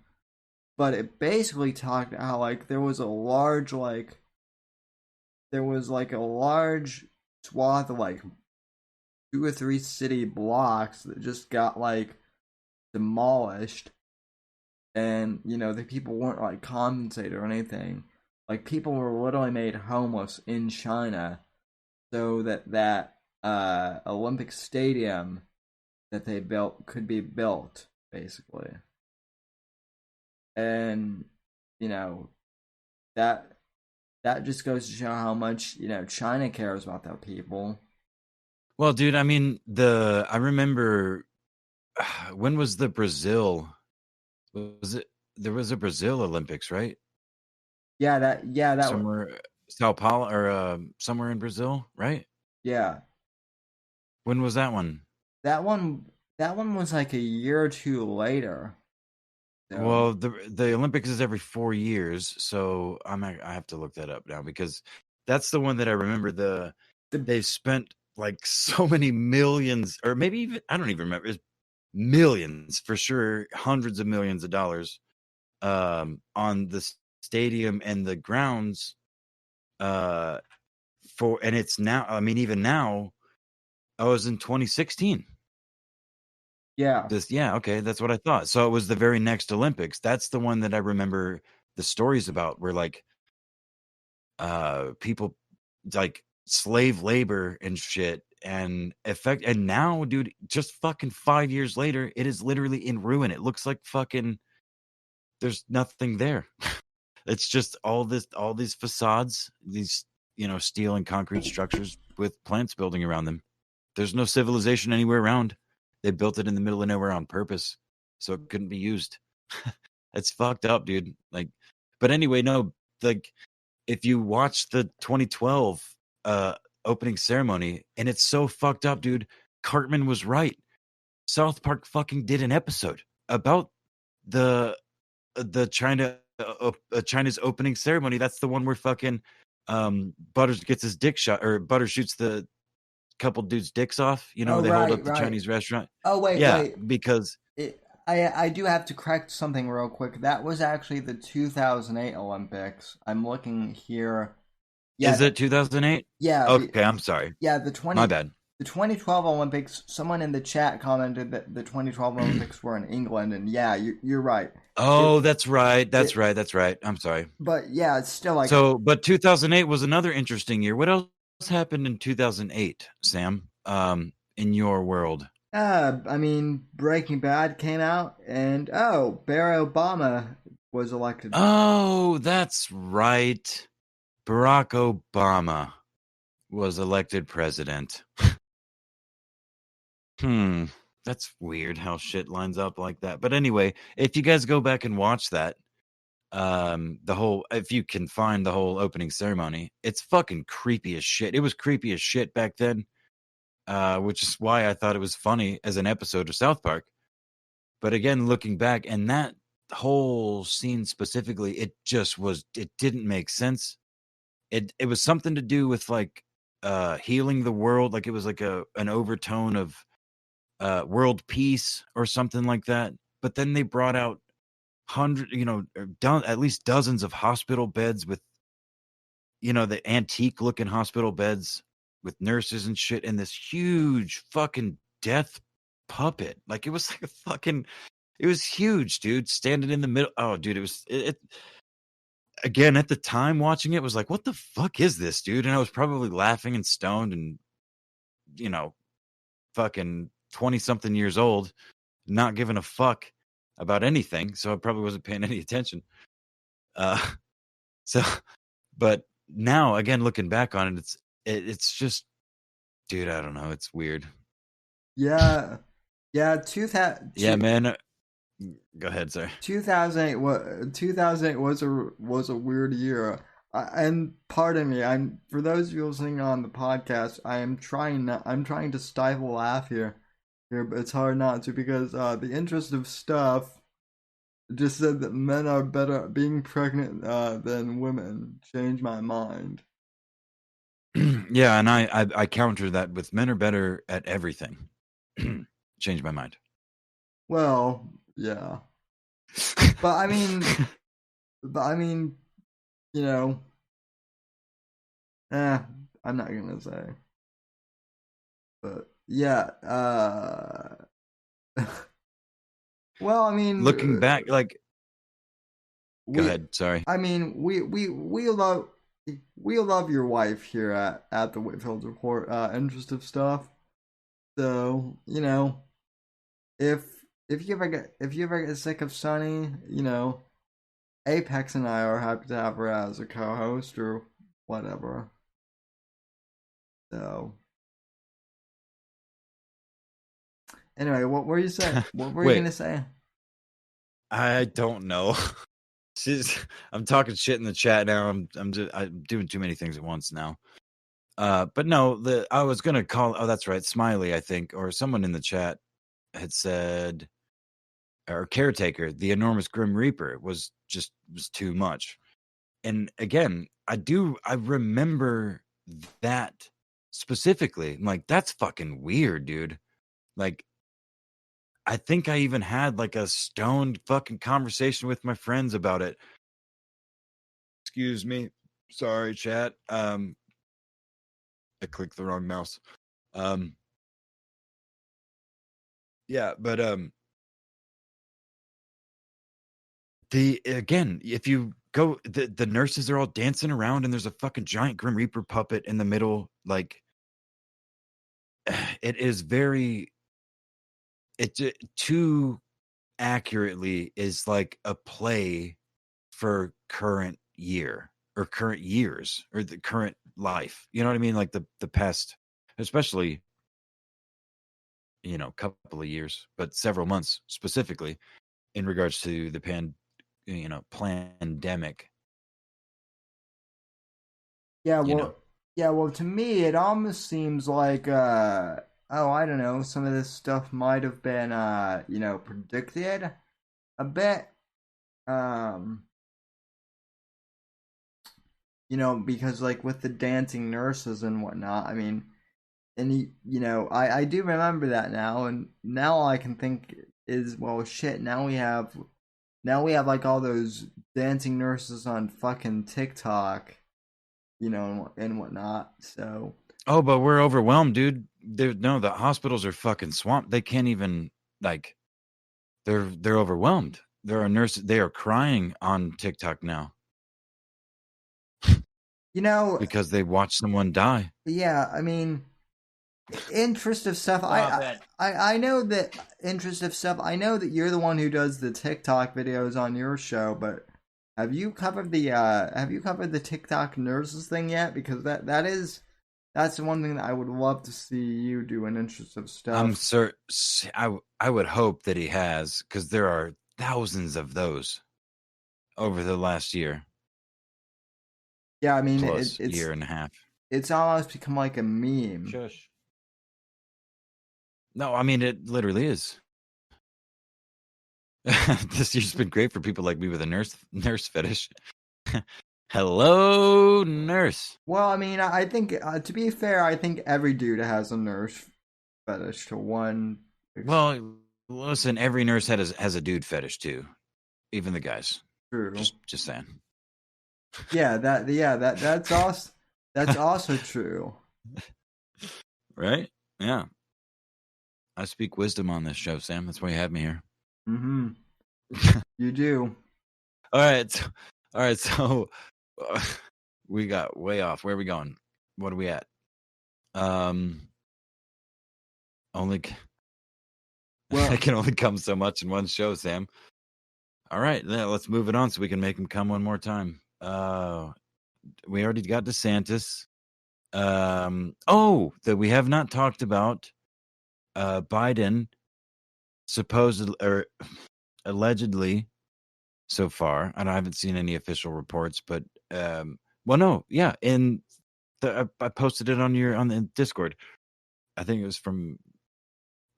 but it basically talked how like there was a large swath of like 2 or 3 city blocks that just got like demolished, and the people weren't like compensated or anything. Like, people were literally made homeless in China so that Olympic stadium that they built could be built, basically. And that just goes to show how much China cares about their people. Well, dude, I mean, I remember when was the Brazil? Was it there was a Brazil Olympics, right? Yeah, that somewhere Sao Paulo, or somewhere in Brazil, right? Yeah. When was that one? That one was like a year or two later. So. Well, the Olympics is every 4 years, so I have to look that up now, because that's the one that I remember. They've spent like so many millions, or maybe even, I don't even remember. It's millions for sure, hundreds of millions of dollars on the stadium and the grounds and it's now, I mean, even now, I was in 2016. Yeah. Okay, that's what I thought. So it was the very next Olympics. That's the one that I remember the stories about, where like people, like slave labor and shit, and now, dude, just fucking 5 years later, it is literally in ruin. It looks like fucking there's nothing there. It's just all these facades, these steel and concrete structures with plants building around them. There's no civilization anywhere around. They built it in the middle of nowhere on purpose, so it couldn't be used. It's fucked up, dude. Like, but anyway, no, like if you watch the 2012 opening ceremony, and it's so fucked up, dude. Cartman was right. South Park fucking did an episode about the China's opening ceremony. That's the one where fucking Butters gets his dick shot, or Butters shoots the couple dudes' dicks off. You know, Oh, they hold right, up the right. Chinese restaurant. Oh, wait, Yeah, wait. because I do have to correct something real quick. That was actually the 2008 Olympics. I'm looking here. Yeah, is it 2008? yeah, Okay, I'm sorry. yeah. My bad. The 2012 Olympics. Someone in the chat commented that the 2012 Olympics were in England, and yeah, you're right. Oh, It, that's right. That's it, right. That's right. I'm sorry. but yeah, it's still like So, but 2008 was another interesting year. What else happened in 2008, Sam? In your world? I mean, Breaking Bad came out, and Barack Obama was elected. Oh, that's right. Barack Obama was elected president. That's weird how shit lines up like that. But anyway, if you guys go back and watch that, if you can find the whole opening ceremony, it's fucking creepy as shit. It was creepy as shit back then, which is why I thought it was funny as an episode of South Park. But again, looking back, and that whole scene specifically, it didn't make sense. It was something to do with like healing the world, like it was like an overtone of world peace or something like that. But then they brought out at least dozens of hospital beds with, the antique looking hospital beds with nurses and shit, and this huge fucking death puppet. Like it was like it was huge, dude, standing in the middle. Oh, dude, it again, at the time watching it was like, what the fuck is this, dude? And I was probably laughing and stoned and, fucking 20 something years old, not giving a fuck about anything. So I probably wasn't paying any attention. So, but now again, looking back on it, it's just, dude, I don't know. It's weird. Yeah, yeah. Yeah, man. Go ahead, sir. 2008 was a weird year. And pardon me, I'm for those of you listening on the podcast, I'm trying to stifle a laugh here, but it's hard not to because the interest of stuff just said that men are better at being pregnant than women. Changed my mind. Yeah, and I counter that with men are better at everything. Changed my mind. Well, yeah. But I mean, I'm not gonna say. But yeah, well, I mean, looking back, like, go ahead. Sorry. I mean, we love your wife here at the Whitfield Report. Interest of stuff. So if you ever get sick of Sunny, Apex and I are happy to have her as a co-host or whatever. So anyway, what were you saying? What were you gonna say? I don't know. I'm talking shit in the chat now. I'm doing too many things at once now. But no, I was gonna call. Oh, that's right, Smiley, I think, or someone in the chat had said, or Caretaker, the enormous Grim Reaper was too much. And again, I remember that specifically. I'm like, that's fucking weird, dude. Like, I think I even had like a stoned fucking conversation with my friends about it. Excuse me. Sorry, chat. I clicked the wrong mouse. Yeah, but if you go, the nurses are all dancing around and there's a fucking giant Grim Reaper puppet in the middle. Like, it is too accurately is like a play for current year or current years or the current life. You know what I mean? Like the past, especially, couple of years, but several months specifically in regards to the pandemic. Yeah, You well, know. to me, it almost seems like, I don't know, some of this stuff might have been, predicted a bit. Um, because like with the dancing nurses and whatnot, I mean, and I do remember that now, and now all I can think is, well, shit. Now we have like all those dancing nurses on fucking TikTok, and whatnot. So Oh, but we're overwhelmed, dude. The hospitals are fucking swamped. They can't even like. They're overwhelmed. There are nurses. They are crying on TikTok now you know, because they watched someone die. yeah. I mean, interest of stuff. Stop it. I know that interest of stuff. I know that you're the one who does the TikTok videos on your show, but have you covered the TikTok nurses thing yet? Because that's the one thing that I would love to see you do in interest of stuff. I'm certain. I would hope that he has, because there are thousands of those over the last year. Yeah, I mean, Plus it's year and a half. It's almost become like a meme. Shush. No, I mean it literally is. This year's been great for people like me with a nurse fetish. Hello, nurse. Well, I mean, I think to be fair, I think every dude has a nurse fetish to one. Well, listen, every nurse has a dude fetish too, even the guys. True. Just saying. That's also true. Right? Yeah. I speak wisdom on this show, Sam. That's why you have me here. Mm-hmm. You do. All right. So we got way off. Where are we going? What are we at? Only Well, I can only come so much in one show, Sam. All right, let's move it on so we can make him come one more time. We already got DeSantis. That we have not talked about. Biden supposedly or allegedly so far, and I haven't seen any official reports, but in I posted it on the Discord. I think it was from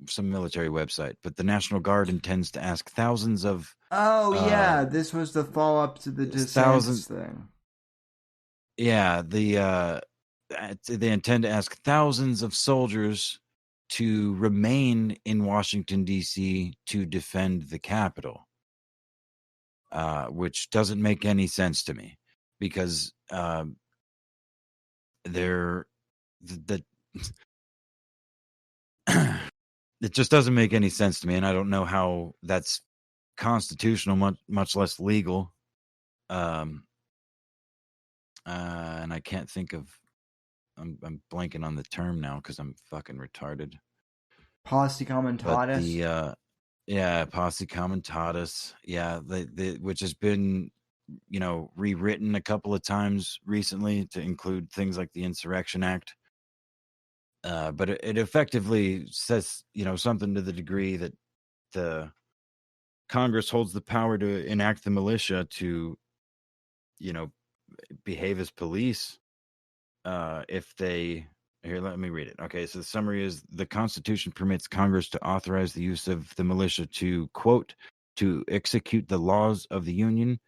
some military website, but the National Guard intends to ask thousands of this was the follow up to the thousands. DeSantis thing. Yeah, they intend to ask thousands of soldiers to remain in Washington, D.C. to defend the Capitol, which doesn't make any sense to me because it just doesn't make any sense to me, and I don't know how that's constitutional, much less legal. And I can't think of. I'm blanking on the term now because I'm fucking retarded. Posse comitatus. But posse comitatus. Yeah, which has been, rewritten a couple of times recently to include things like the Insurrection Act. But it effectively says, something to the degree that the Congress holds the power to enact the militia to, behave as police. If they Here, let me read it. Okay, so the summary is the Constitution permits Congress to authorize the use of the militia to, quote, to execute the laws of the Union,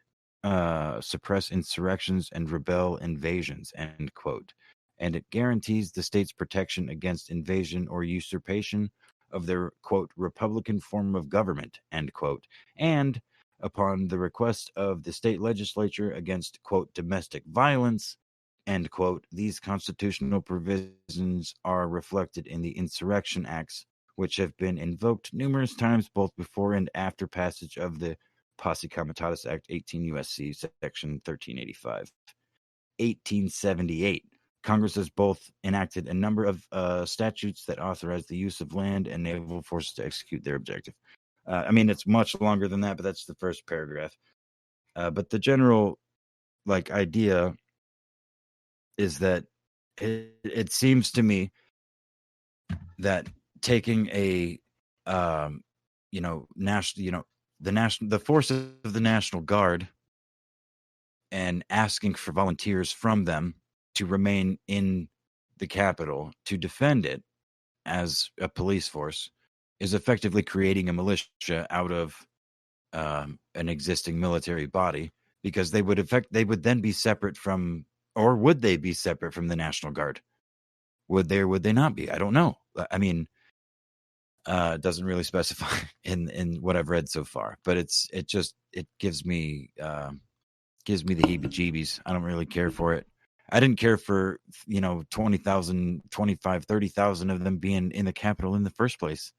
suppress insurrections, and rebel invasions, end quote. And it guarantees the state's protection against invasion or usurpation of their, quote, republican form of government, end quote. And upon the request of the state legislature against, quote, domestic violence, end quote, these constitutional provisions are reflected in the Insurrection Acts, which have been invoked numerous times both before and after passage of the Posse Comitatus Act 18 U.S.C. Section 1385. 1878. Congress has both enacted a number of statutes that authorize the use of land and naval forces to execute their objective. It's much longer than that, but that's the first paragraph. But the general idea is that it seems to me that taking a national, the forces of the National Guard and asking for volunteers from them to remain in the Capitol to defend it as a police force is effectively creating a militia out of an existing military body, because they would then be separate from, or would they be separate from the National Guard? Would they or would they not be? I don't know. I mean, it doesn't really specify in what I've read so far, but it gives me the heebie-jeebies. I don't really care for it. I didn't care for 20,000, 25, 30,000 of them being in the Capitol in the first place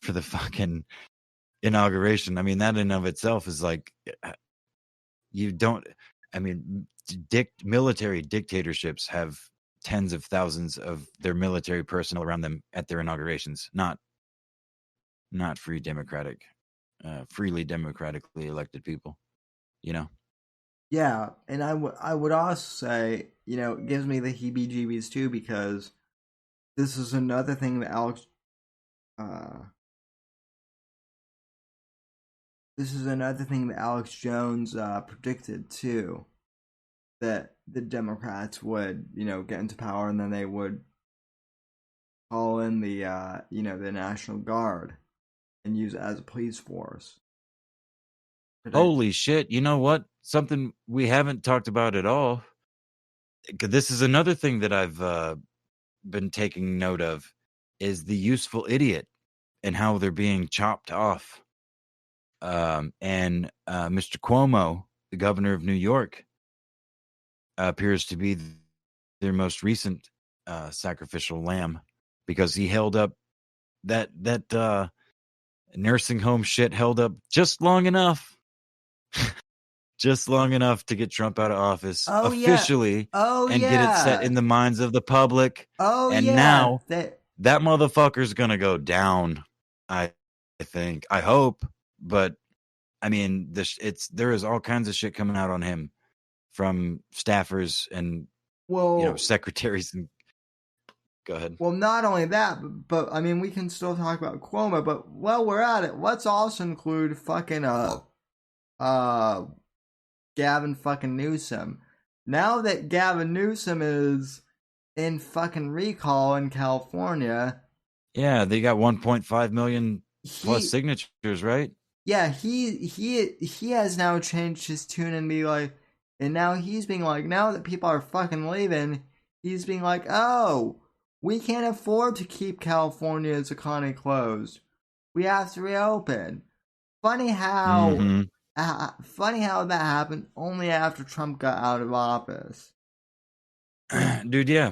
for the fucking inauguration. I mean, that in of itself is like, you don't. I mean, military dictatorships have tens of thousands of their military personnel around them at their inaugurations. Not freely democratically elected people. Yeah, and I would also say, it gives me the heebie-jeebies too, because this is another thing that Alex Jones predicted too, that the Democrats would, get into power, and then they would call in the the National Guard and use it as a police force. Holy shit! You know what? Something we haven't talked about at all. This is another thing that I've been taking note of, is the useful idiot and how they're being chopped off. And Mr. Cuomo, the governor of New York, appears to be their most recent sacrificial lamb, because he held up that nursing home shit, held up just long enough. Just long enough to get Trump out of office officially, get it set in the minds of the public. Now that motherfucker's gonna go down. I think. I hope, but I mean, there is all kinds of shit coming out on him from staffers and secretaries. And go ahead. Well, not only that, but I mean, we can still talk about Cuomo. But while we're at it, let's also include fucking Gavin fucking Newsom. Now that Gavin Newsom is in fucking recall in California. Yeah, they got 1.5 million plus signatures, right? Yeah, he has now changed his tune and be like, and now he's being like, now that people are fucking leaving, he's being like, oh, we can't afford to keep California's economy closed. We have to reopen. Funny how that happened only after Trump got out of office. Dude, yeah.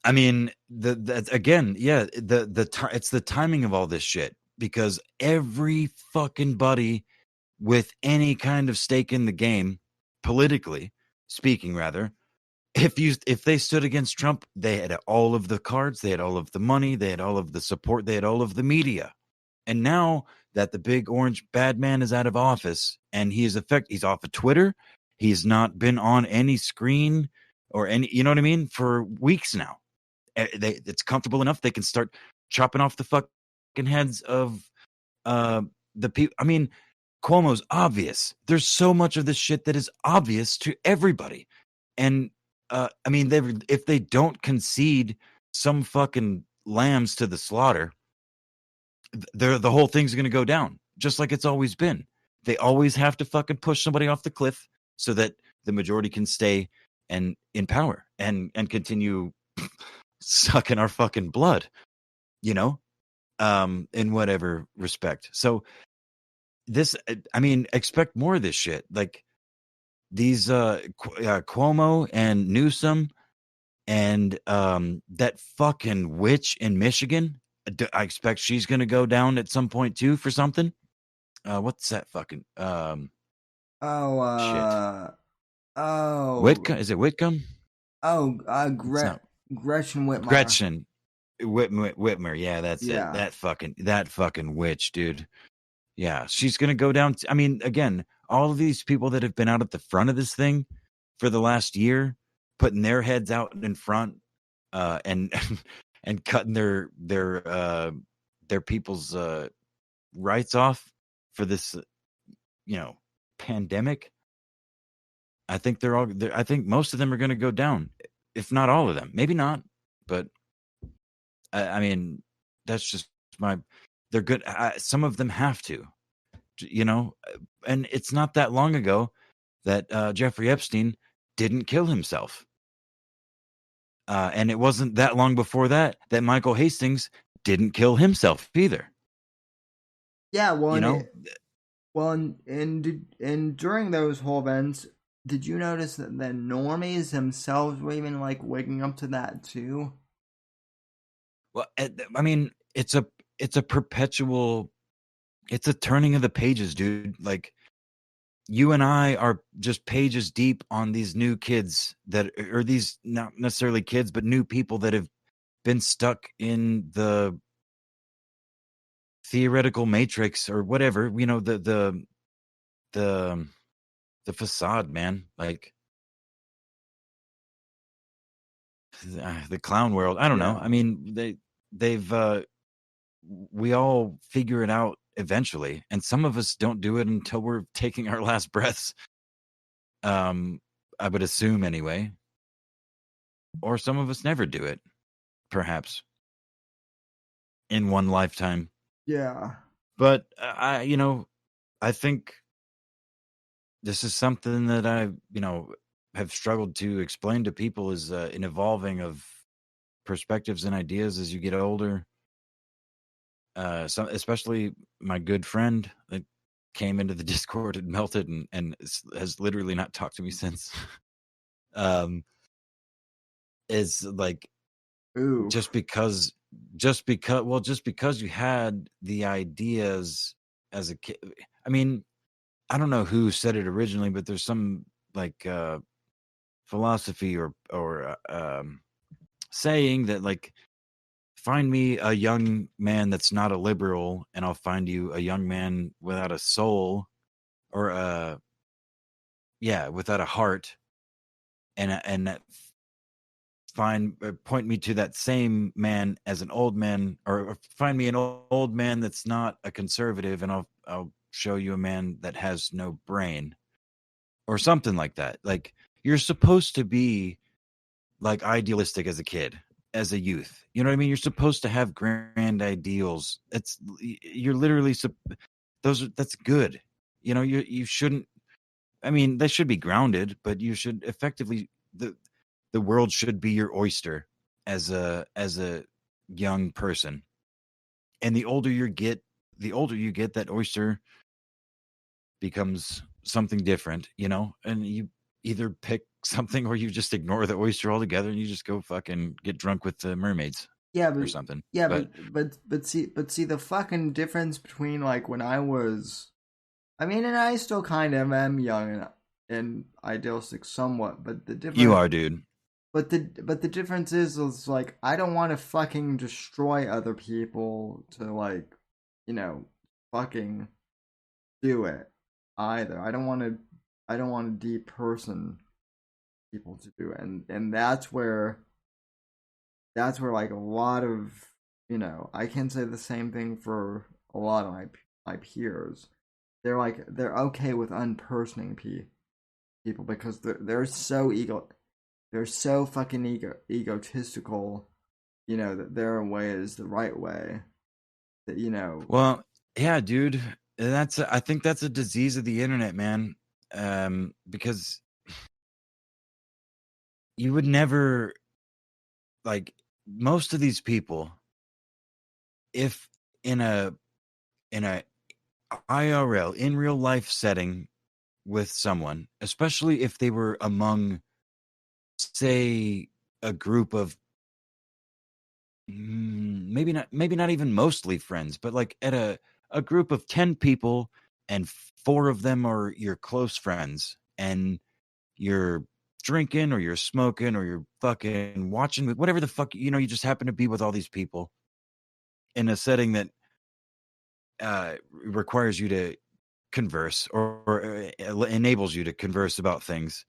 I mean, it's the timing of all this shit, because every fucking buddy with any kind of stake in the game, politically speaking, rather, if they stood against Trump, they had all of the cards, they had all of the money, they had all of the support, they had all of the media. And now that the big orange bad man is out of office and he's off of Twitter, he's not been on any screen or any, you know what I mean, for weeks now. It's comfortable enough they can start chopping off the fucking heads of the people. I mean, Cuomo's obvious. There's so much of this shit that is obvious to everybody. And I mean, if they don't concede some fucking lambs to the slaughter, the whole thing's going to go down, just like it's always been. They always have to fucking push somebody off the cliff so that the majority can stay and in power and continue sucking our fucking blood, in whatever respect. So this, I mean, expect more of this shit. Like these Cuomo and Newsom and that fucking witch in Michigan. I expect she's going to go down at some point too for something. What's that fucking shit? Whitcomb? Is it Whitcomb? Gretchen Whitmer. Gretchen Whitmer. Yeah, that's it. That fucking witch, dude. Yeah, she's going to go down. I mean, again, all of these people that have been out at the front of this thing for the last year, putting their heads out in front, and cutting their people's writes off for this, pandemic, I think I think most of them are going to go down, if not all of them. Maybe not, but I mean, that's just they're good. Some of them have to, and it's not that long ago that Jeffrey Epstein didn't kill himself. And it wasn't that long before that Michael Hastings didn't kill himself either. Yeah, well, You know? and during those whole events, did you notice that the normies themselves were even like waking up to that too? Well, I mean, it's a perpetual, it's a turning of the pages, dude. Like, you and I are just pages deep on these new kids or these not necessarily kids, but new people that have been stuck in the theoretical matrix or whatever, the facade, man. Like, the clown world. I don't know. Yeah. I mean, they've we all figure it out eventually, and some of us don't do it until we're taking our last breaths. I would assume anyway, or some of us never do it, perhaps in one lifetime. Yeah. But I think this is something that I have struggled to explain to people, is an evolving of perspectives and ideas as you get older. Especially my good friend that came into the Discord and melted and has literally not talked to me since. Is like, Ooh. just because you had the ideas as a kid. I mean, I don't know who said it originally, but there's some like philosophy or saying that, like, find me a young man that's not a liberal, and I'll find you a young man without a soul, or without a heart, and that point me to that same man as an old man, or find me an old man that's not a conservative, and I'll show you a man that has no brain, or something like that. Like, you're supposed to be like idealistic as a kid, as a youth. You know what I mean? You're supposed to have grand ideals. You're literally that's good. You shouldn't. I mean, they should be grounded, but you should effectively the world should be your oyster as a young person. And the older you get, that oyster becomes something different, and you either pick something or you just ignore the oyster altogether and you just go fucking get drunk with the mermaids. Yeah, or something. Yeah, but see the fucking difference between like when I was, I mean, and I still kind of am young and idealistic somewhat, but the difference You are, dude. But the difference is like, I don't want to fucking destroy other people to, like, fucking do it either. I don't want to deperson people to do it, and that's where like a lot of, I can say the same thing for a lot of my peers. They're okay with unpersoning people because they're so they're so fucking egotistical, that their way is the right way. That. Well, yeah, dude. I think that's a disease of the internet, man. Because you would never, like, most of these people, if in a IRL, in real life setting with someone, especially if they were among, say, a group of maybe not even mostly friends, but like at a group of 10 people, and 4 of them are your close friends, and you're drinking or you're smoking or you're fucking watching whatever the fuck, you just happen to be with all these people in a setting that requires you to converse, or enables you to converse about things.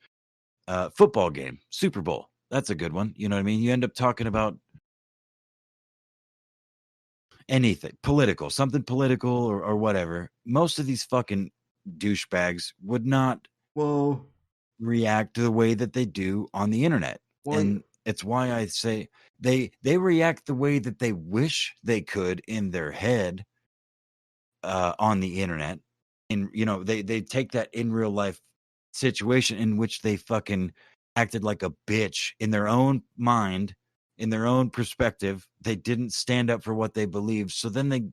Football game, Super Bowl, that's a good one. You know what I mean? You end up talking about anything political, something political or whatever, most of these fucking douchebags would not Well, react the way that they do on the internet. well, And it's why I say they react the way that they wish they could in their head on the internet. And they take that in real life situation in which they fucking acted like a bitch in their own mind, in their own perspective. They didn't stand up for what they believed, so then they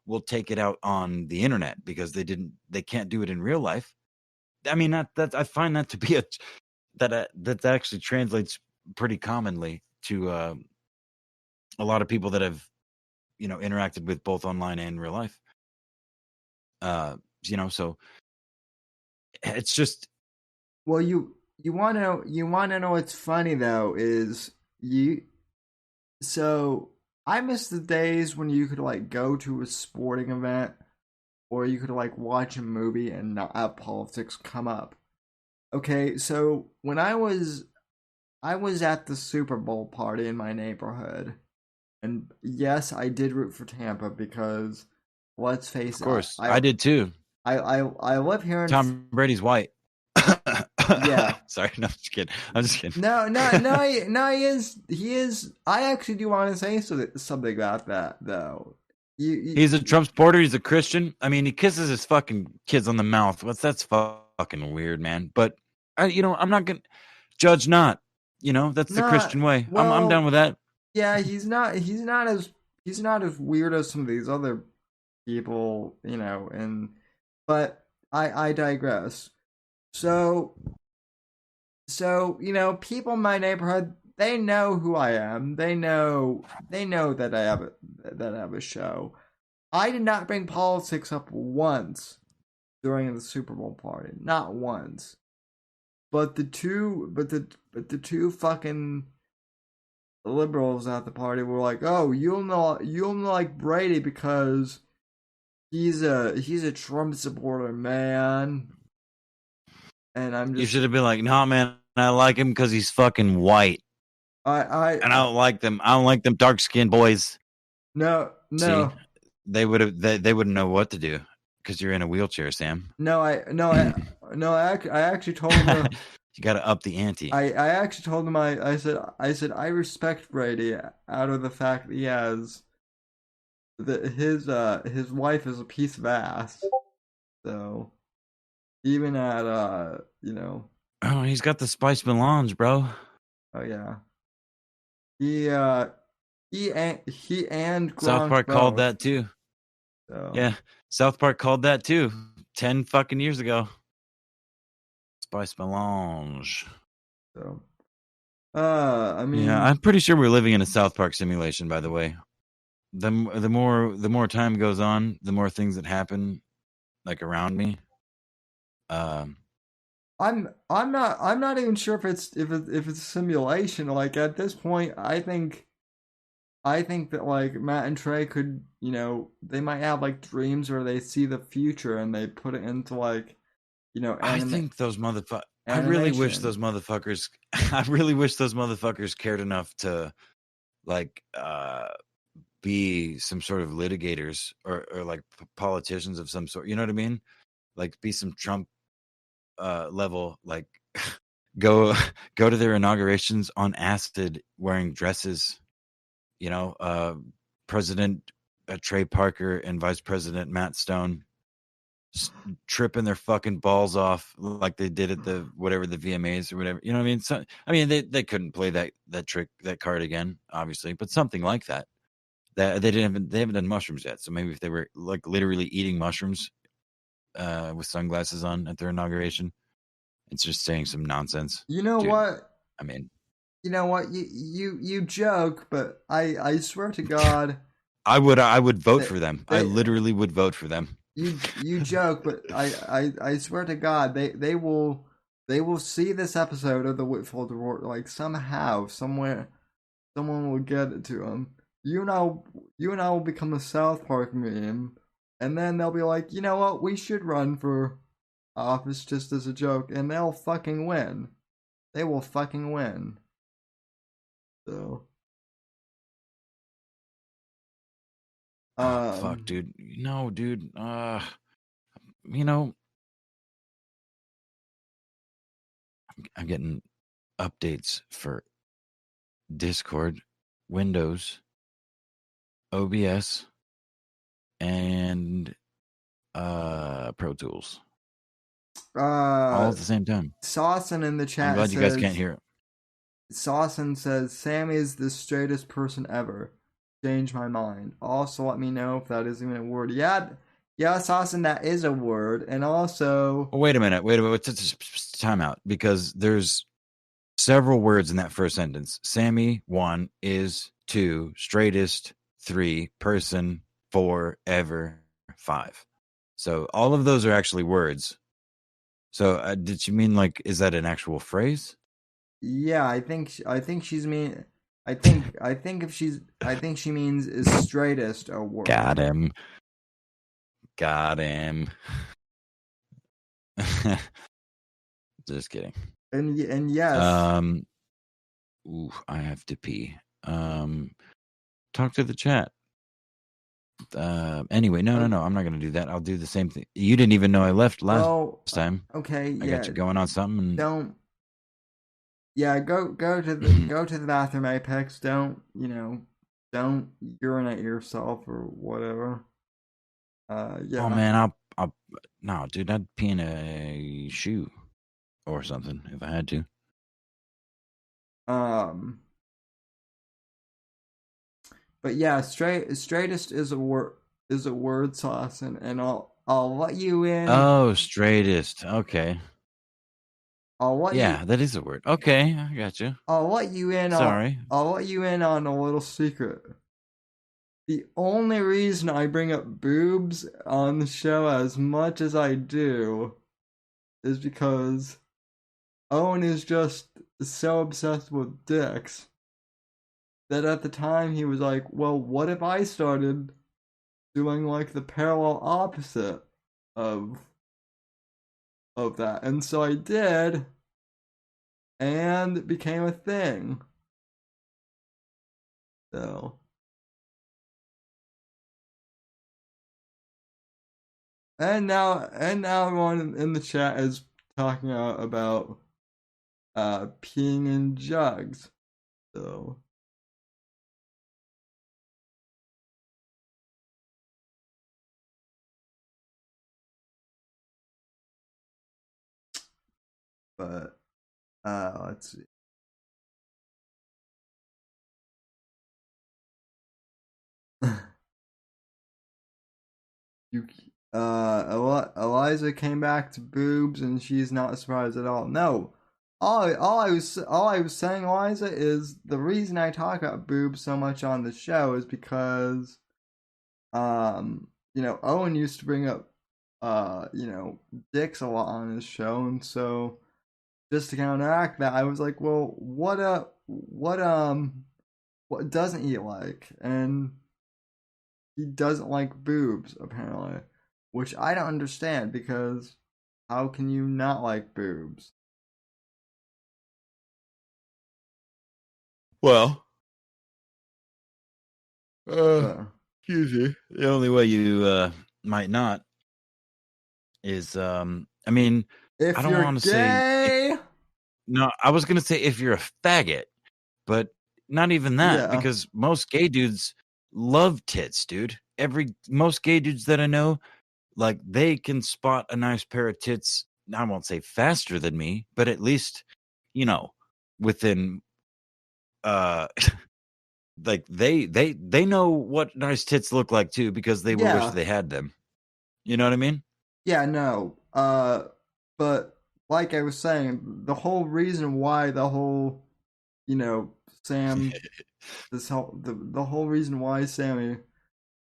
will take it out on the internet because they can't do it in real life. I mean, that I find that to be that actually translates pretty commonly to a lot of people that have interacted with both online and real life. So it's just, well, you want to know what's funny though is so I miss the days when you could like go to a sporting event or you could like watch a movie and not have politics come up. Okay, so when I was at the Super Bowl party in my neighborhood, and yes, I did root for Tampa because let's face of course, I did too. I live here in Tom Brady's white. Yeah. Sorry, no, I'm just kidding. No, he is. I actually do want to say something about that though. He's a Trump supporter. He's a Christian. I mean, he kisses his fucking kids on the mouth. That's fucking weird, man. But I'm not gonna judge. Not, that's the Christian way. Well, I'm down with that. Yeah, he's not as weird as some of these other people, but I digress. So people in my neighborhood, they know who I am. They know that I have a show. I did not bring politics up once during the Super Bowl party, not once. But the two fucking liberals at the party were like, "Oh, you'll not like Brady because he's a Trump supporter, man." And I'm just, you should have been like, "No, man, I like him because he's fucking white." I don't like them. I don't like them dark skinned boys. No. See, they would have. They wouldn't know what to do because you're in a wheelchair, Sam. I actually told him. You got to up the ante. I actually told him I said I respect Brady out of the fact that he has his wife is a piece of ass. So even at Oh, he's got the spice melange, bro. Oh yeah. He and Gronk South Park both. called that too. So. Yeah, South Park called that too 10 fucking years ago. Spice melange. So, I mean, yeah, I'm pretty sure we're living in a South Park simulation. By the way, the more time goes on, the more things that happen, like around me. I'm not even sure if it's a simulation. Like at this point, I think that like Matt and Trey could, they might have like dreams where they see the future and they put it into like, I think those motherfuckers. I really wish those motherfuckers. I really wish those motherfuckers cared enough to, like, be some sort of litigators or like politicians of some sort. You know what I mean? Like, be some Trump level. Like, go to their inaugurations on acid, wearing dresses. President Trey Parker and Vice President Matt Stone tripping their fucking balls off like they did at the VMAs or whatever. You know what I mean? So, I mean, they couldn't play that trick, that card again, obviously, but something like that. That they haven't done mushrooms yet. So maybe if they were like literally eating mushrooms with sunglasses on at their inauguration, it's just saying some nonsense. You know what? I mean, you know what? You joke, but I swear to God, I would vote for them. I literally would vote for them. You joke, but I swear to God, they will see this episode of the Whitfield Report, like somehow, somewhere, someone will get it to them. You and I will become a South Park meme, and then they'll be like, you know what, we should run for office just as a joke, and they'll fucking win. They will fucking win. So. Fuck, dude. No, dude. You know, I'm getting updates for Discord, Windows, OBS, and Pro Tools all at the same time. Sawson in the chat I'm glad says, you guys can't hear it. Sawson says, Sammy is the straightest person ever. Change my mind. Also, let me know if that is even a word. Yeah, Sawson, that is a word. And also... Oh, wait a minute. Time out. Because there's several words in that first sentence. Sammy, 1, is 2, straightest, 3, person, 4, ever, 5. So all of those are actually words. So did you mean like, is that an actual phrase? Yeah, I think she's mean. I think she means is straightest a word. Got him. Just kidding. And yes. I have to pee. Talk to the chat. Anyway, no. I'm not gonna do that. I'll do the same thing. You didn't even know I left last time. Okay, I got you going on something. And... Don't. Yeah, go to the bathroom, Apex. Don't urinate yourself or whatever. Yeah. Oh man, I'll no, dude. I'd pee in a shoe or something if I had to. But yeah, straightest is a word sauce, and I'll let you in. Oh, straightest. Okay. Yeah, that is a word. Okay, I got you. I'll let you in. Sorry. I'll let you in on a little secret. The only reason I bring up boobs on the show as much as I do is because Owen is just so obsessed with dicks that at the time he was like, well, what if I started doing like the parallel opposite of that? And so I did, and it became a thing. So and now everyone in the chat is talking about peeing in jugs. So but let's see. Eliza came back to boobs and she's not surprised at all. No. All I was saying, Eliza, is the reason I talk about boobs so much on the show is because Owen used to bring up dicks a lot on his show, and so just to counteract that, I was like, well, what doesn't he like? And he doesn't like boobs, apparently, which I don't understand, because how can you not like boobs? Well, excuse me. The only way you might not is I mean, if I don't you're want to gay. No, I was gonna say if you're a faggot, but not even that, because most gay dudes love tits, dude. Most gay dudes that I know, like, they can spot a nice pair of tits. I won't say faster than me, but at least, within like they know what nice tits look like too, because they will wish they had them. You know what I mean? Yeah, no. But like I was saying, the whole reason why the whole, Sam, the whole reason why Sammy,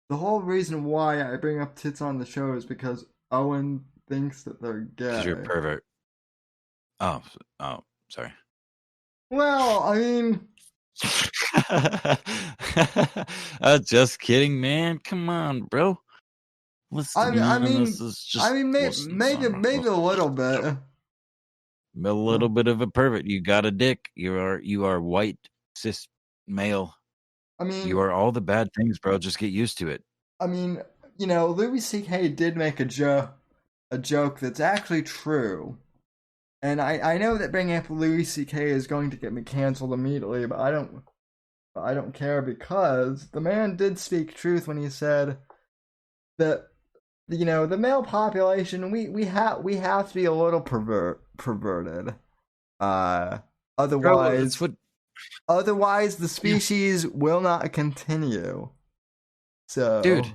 the whole reason why I bring up tits on the show is because Owen thinks that they're gay. Because you're a pervert. Oh, sorry. Well, I mean, just kidding, man. Come on, bro. Maybe a little bit. A little bit of a pervert. You got a dick. You are white, cis male. I mean, you are all the bad things, bro. Just get used to it. I mean, Louis C.K. did make a joke that's actually true. And I know that bringing up Louis C.K. is going to get me canceled immediately, but I don't care because the man did speak truth when he said that the male population we have to be a little perverted. Uh, Bro, that's otherwise what, otherwise the yeah, species will not continue. dude. So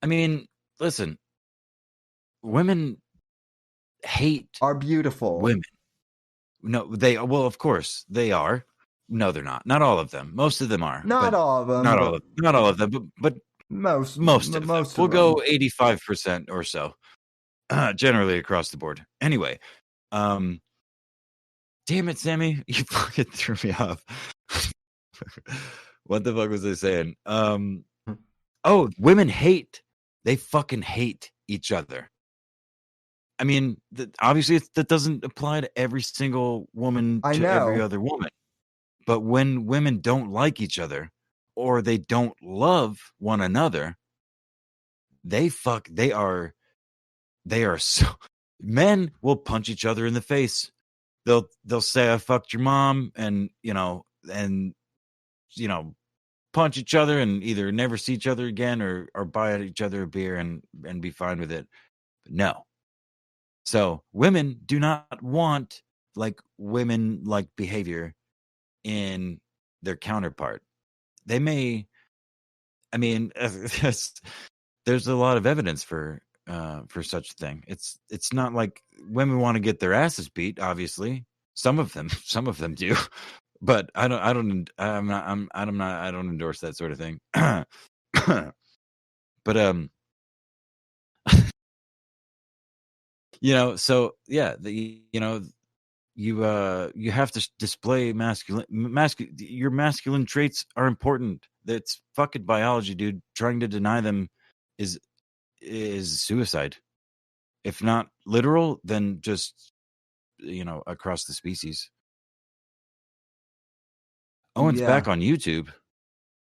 I mean, listen, women hate are beautiful. women. No, well, of course they are. No, they're not. Not all of them. Most of them are, Not but all of them, but not all of them, but most of them. most We'll of them. go 85% or so, generally across the board. Anyway, um, damn it, Sammy, you fucking threw me off. What the fuck was I saying? Oh, women hate. They fucking hate each other. I mean, obviously that doesn't apply to every single woman I to every know. other woman. But when women don't like each other or they don't love one another, they are so men will punch each other in the face. They'll say I fucked your mom and and you know punch each other and either never see each other again or buy each other a beer and be fine with it. But no. So women do not want women like behavior in their counterpart. They may, I mean, there's a lot of evidence for such a thing. It's not like women want to get their asses beat. Obviously, some of them do, but I don't endorse that sort of thing. But so yeah, you have to display your masculine traits are important. That's fucking biology, dude. Trying to deny them is suicide. If not literal, then just across the species. Owen's Yeah. back on YouTube.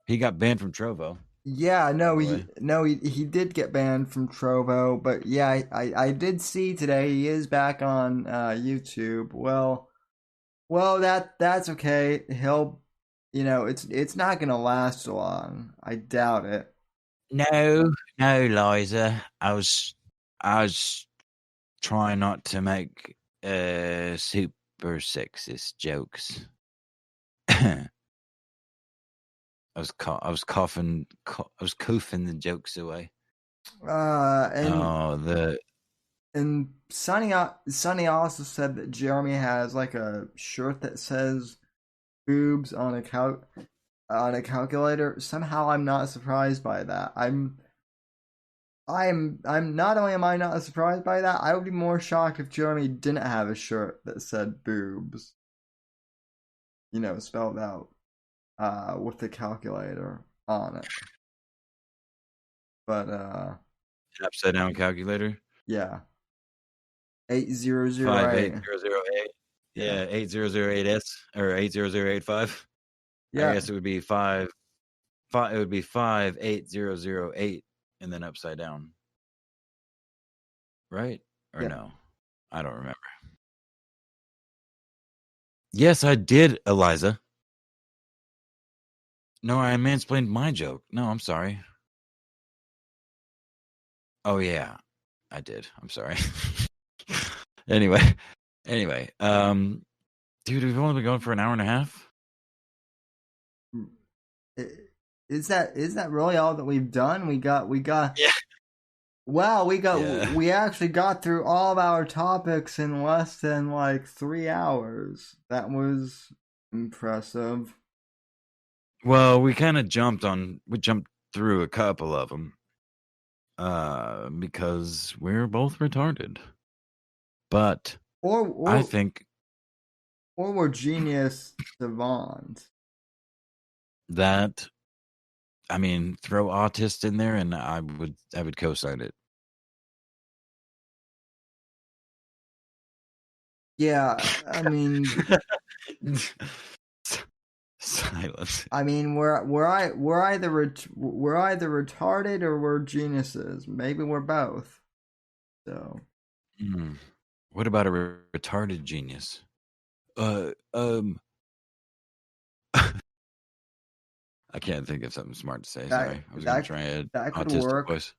He got banned from Trovo, Yeah, by no, the way. he did get banned from Trovo, but yeah, I did see today he is back on YouTube. Well, that's okay. He'll, it's not gonna last long. I doubt it. No, no, Liza. I was trying not to make super sexist jokes. I was coughing the jokes away. And Oh, the Sonny also said that Jeremy has like a shirt that says boobs on a calculator. Somehow I'm not surprised by that. I'm not only am I not surprised by that, I would be more shocked if Jeremy didn't have a shirt that said boobs, spelled out with the calculator on it. But upside down calculator. yeah. 8008. 58008. Yeah. Yeah, 8008S or 80085. I Yeah. guess it would be five. It would be 58008 and then upside down, right? Or Yeah. no? I don't remember. Yes, I did, Eliza. No, I mansplained my joke. No, I'm sorry. Oh yeah, I did. I'm sorry. anyway, dude, we've only been going for an hour and a half. Is that really all that we've done? Yeah. Wow, Yeah. we actually got through all of our topics in less than like 3 hours. That was impressive. Well, we jumped through a couple of them because we're both retarded. But I think or we're genius savants. that throw autist in there and I would co-sign it. Yeah, I mean, Silence. I mean, we're either retarded or we're geniuses. Maybe we're both. So. What about a retarded genius? I can't think of something smart to say. Sorry, I was going to try an could autistic work. voice.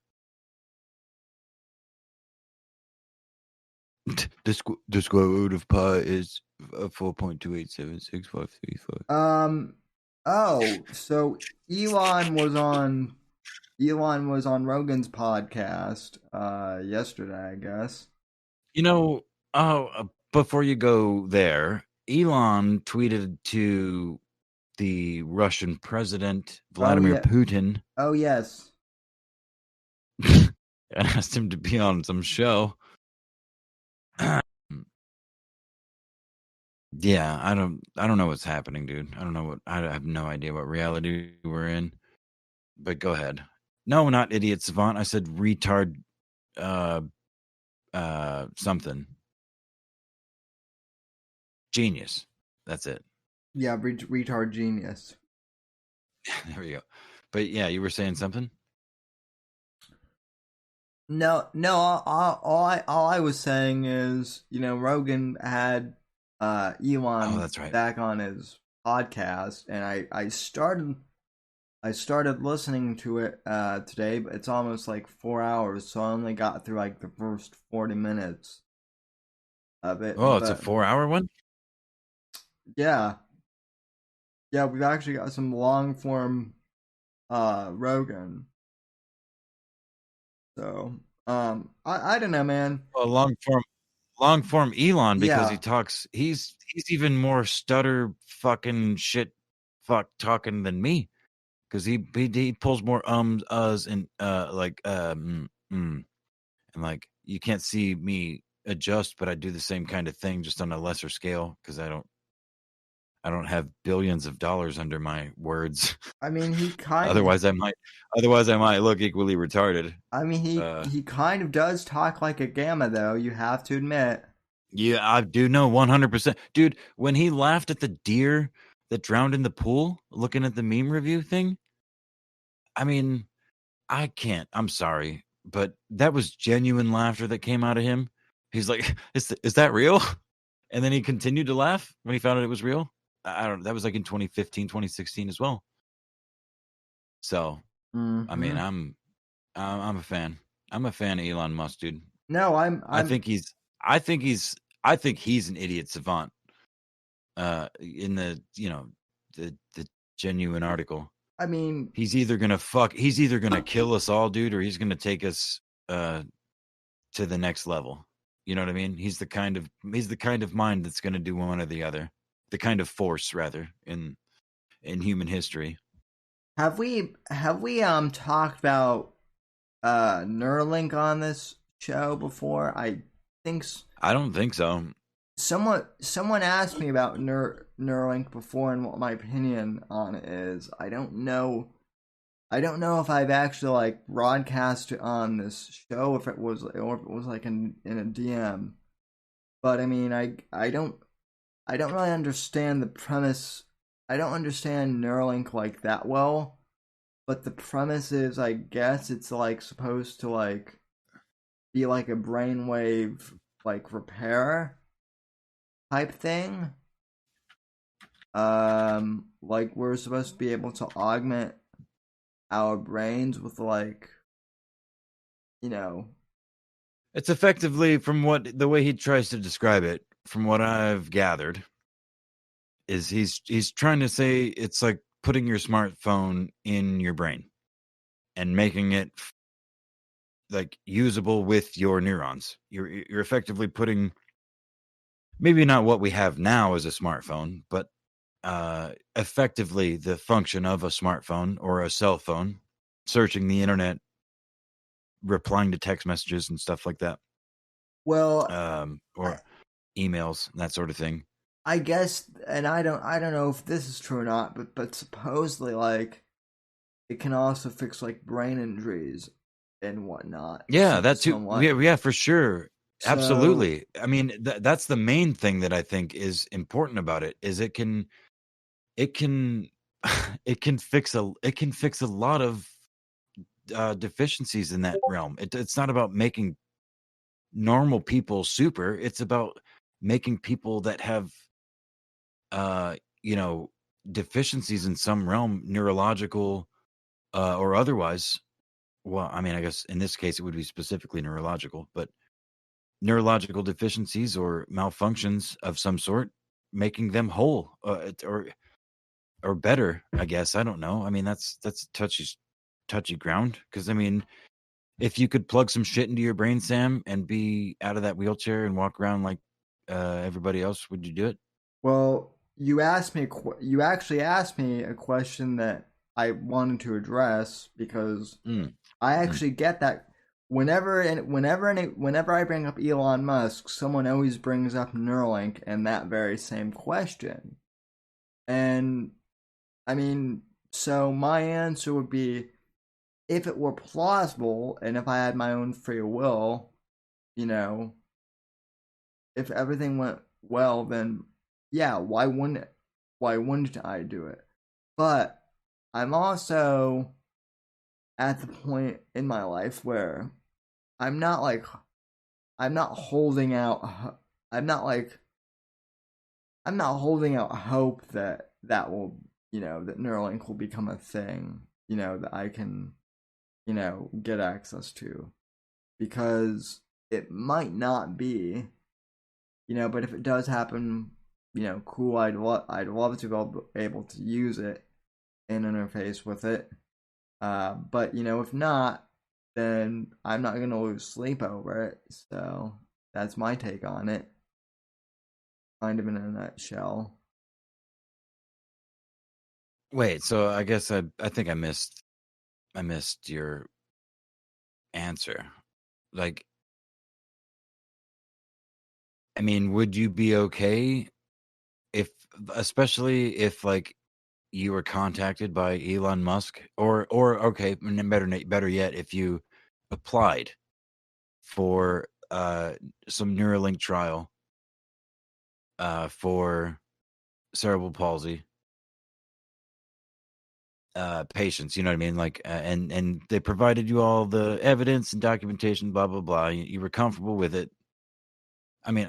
The square root of pi is 4.2876535. Oh, so Elon was on Rogan's podcast yesterday, I guess. Before you go there, Elon tweeted to the Russian president Vladimir Putin. Oh yes. And asked him to be on some show. Yeah, I don't know what's happening, dude. I have no idea what reality we're in. But go ahead. No, not idiot savant. I said retard something. Genius. That's it. Yeah, retard genius. There we go. But yeah, you were saying something? No. All I was saying is, Rogan had Elon back on his podcast, and I started listening to it today, but it's almost like 4 hours, so I only got through like the first 40 minutes of it. Oh, it's a 4-hour one? Yeah. Yeah, we've actually got some long form Rogan. So, I don't know, man. Well, long form Elon, because he talks. He's even more stutter fucking shit fuck talking than me, because he pulls more uhs, and and like you can't see me adjust, but I do the same kind of thing, just on a lesser scale, because I don't have billions of dollars under my words. I mean, he kind otherwise I might look equally retarded. I mean, he kind of does talk like a gamma, though, you have to admit. Yeah, I do know 100%. Dude, when he laughed at the deer that drowned in the pool, looking at the meme review thing, I mean, I can't. I'm sorry, but that was genuine laughter that came out of him. He's like, is that real? And then he continued to laugh when he found out it was real. I don't know. That was like in 2015, 2016 as well. So, I mean, I'm a fan. I'm a fan of Elon Musk, dude. No, I think he's an idiot savant. In the the genuine article. I mean, he's either gonna kill us all, dude, or he's gonna take us to the next level. You know what I mean? He's the kind of mind that's gonna do one or the other. The kind of force, rather, in human history. Have we talked about Neuralink on this show before? I don't think so. Someone asked me about Neuralink before, and what my opinion on it is. I don't know if I've actually like broadcast it on this show, or if it was like in a DM. But I mean, I don't really understand the premise. I don't understand Neuralink like that well. But the premise is, I guess it's like supposed to like be like a brainwave like repair type thing. Like we're supposed to be able to augment our brains with like, it's effectively, from the way he tries to describe it, from what I've gathered, is he's trying to say it's like putting your smartphone in your brain and making it like usable with your neurons. You're effectively putting, maybe not what we have now as a smartphone, but effectively the function of a smartphone or a cell phone, searching the internet, replying to text messages and stuff like that. Well, or emails, that sort of thing. I guess, and I don't know if this is true or not, but supposedly like it can also fix like brain injuries and whatnot. Yeah, that too. Yeah, for sure. Absolutely. I mean, that's the main thing that I think is important about it, is it can it can it can fix a lot of deficiencies in that realm. It's not about making normal people super. It's about making people that have you know, deficiencies in some realm, neurological or otherwise. Well, I mean, I guess in this case it would be specifically neurological, but neurological deficiencies or malfunctions of some sort, making them whole or better. I guess I don't know. I mean, that's touchy ground because I mean, if you could plug some shit into your brain, Sam, and be out of that wheelchair and walk around like everybody else, would you do it? Well, you asked me. You actually asked me a question that I wanted to address because Mm, I mm. actually get that. Whenever I bring up Elon Musk, someone always brings up Neuralink and that very same question. And I mean, so my answer would be, if it were plausible and if I had my own free will, you know, if everything went well, then yeah, why wouldn't it? Why wouldn't I do it? But I'm also at the point in my life where I'm not like I'm not holding out I'm not like I'm not holding out hope that that will, that Neuralink will become a thing, that I can, get access to, because it might not be, but if it does happen, cool. I'd love to be able to use it and interface with it. But if not, then I'm not gonna lose sleep over it. So that's my take on it, kind of in a nutshell. Wait, so I guess I think I missed your answer. Like, I mean, would you be okay if, especially if like you were contacted by Elon Musk, or okay, better yet, if you applied for some Neuralink trial for cerebral palsy patients, you know what I mean? Like, and they provided you all the evidence and documentation, blah blah blah. You were comfortable with it. I mean,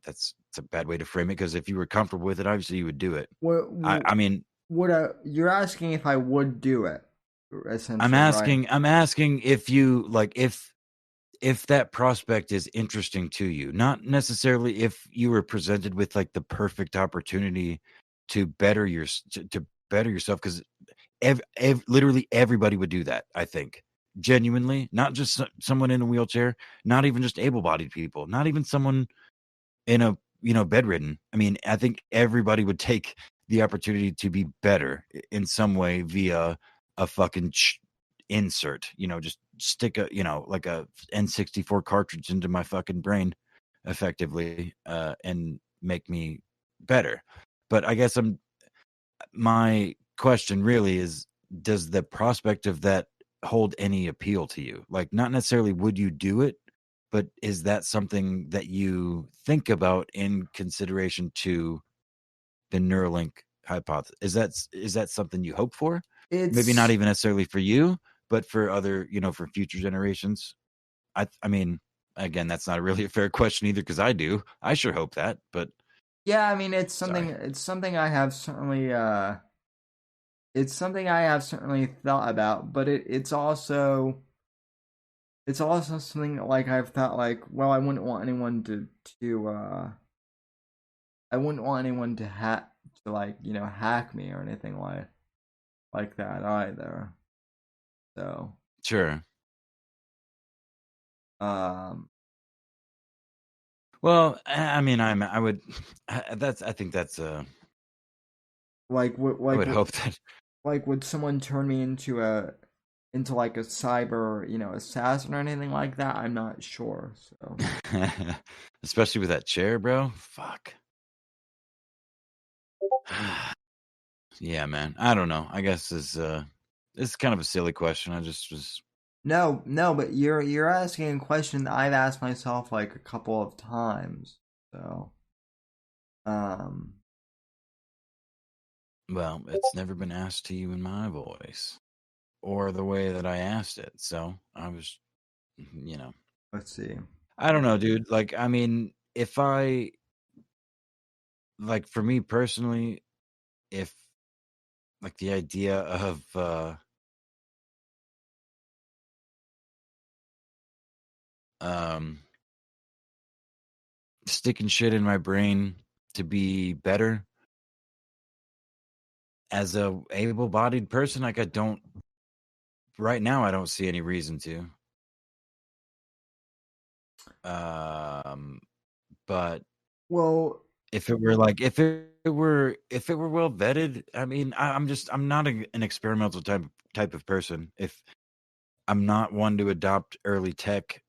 that's a bad way to frame it, because if you were comfortable with it, obviously you would do it. What I mean, you're asking if I would do it, I'm essentially, right? asking I'm asking if you like if that prospect is interesting to you, not necessarily if you were presented with like the perfect opportunity to to better yourself, because literally everybody would do that. I think genuinely, not just someone in a wheelchair, not even just able-bodied people, not even someone in a bedridden. I mean, I think everybody would take the opportunity to be better in some way via a fucking insert. Just stick a like a N64 cartridge into my fucking brain, effectively, and make me better. But I guess my question really is, does the prospect of that hold any appeal to you? Like, not necessarily would you do it, but is that something that you think about in consideration to the Neuralink hypothesis? Is that something you hope for? Maybe not It's even necessarily for you, but for other, for future generations. I mean, again, that's not really a fair question either, because I sure hope that, but Yeah, I mean, it's something. sorry. It's something I have certainly. It's something I have certainly thought about, but it's also something like I've thought like, well, I wouldn't want anyone to I wouldn't want anyone to like, hack me or anything like that either. So, Sure. um, Well, I mean, I would. I think that's like what I like would what hope that. like would someone turn me into like a cyber, assassin or anything like that? I'm not sure. So, Especially with that chair, bro. Fuck. Yeah, man. I don't know. I guess it's kind of a silly question. I just was. no, no, but you're asking a question that I've asked myself like a couple of times. So, um, Well, it's never been asked to you in my voice or the way that I asked it. So I was, Let's see. I don't know, dude. Like, I mean, if I, like, for me personally, if, like, the idea of, sticking shit in my brain to be better as a able-bodied person, like, right now, I don't see any reason to. But Well, if it were well vetted, I mean, I'm not an experimental type of person. If I'm not one to adopt early tech,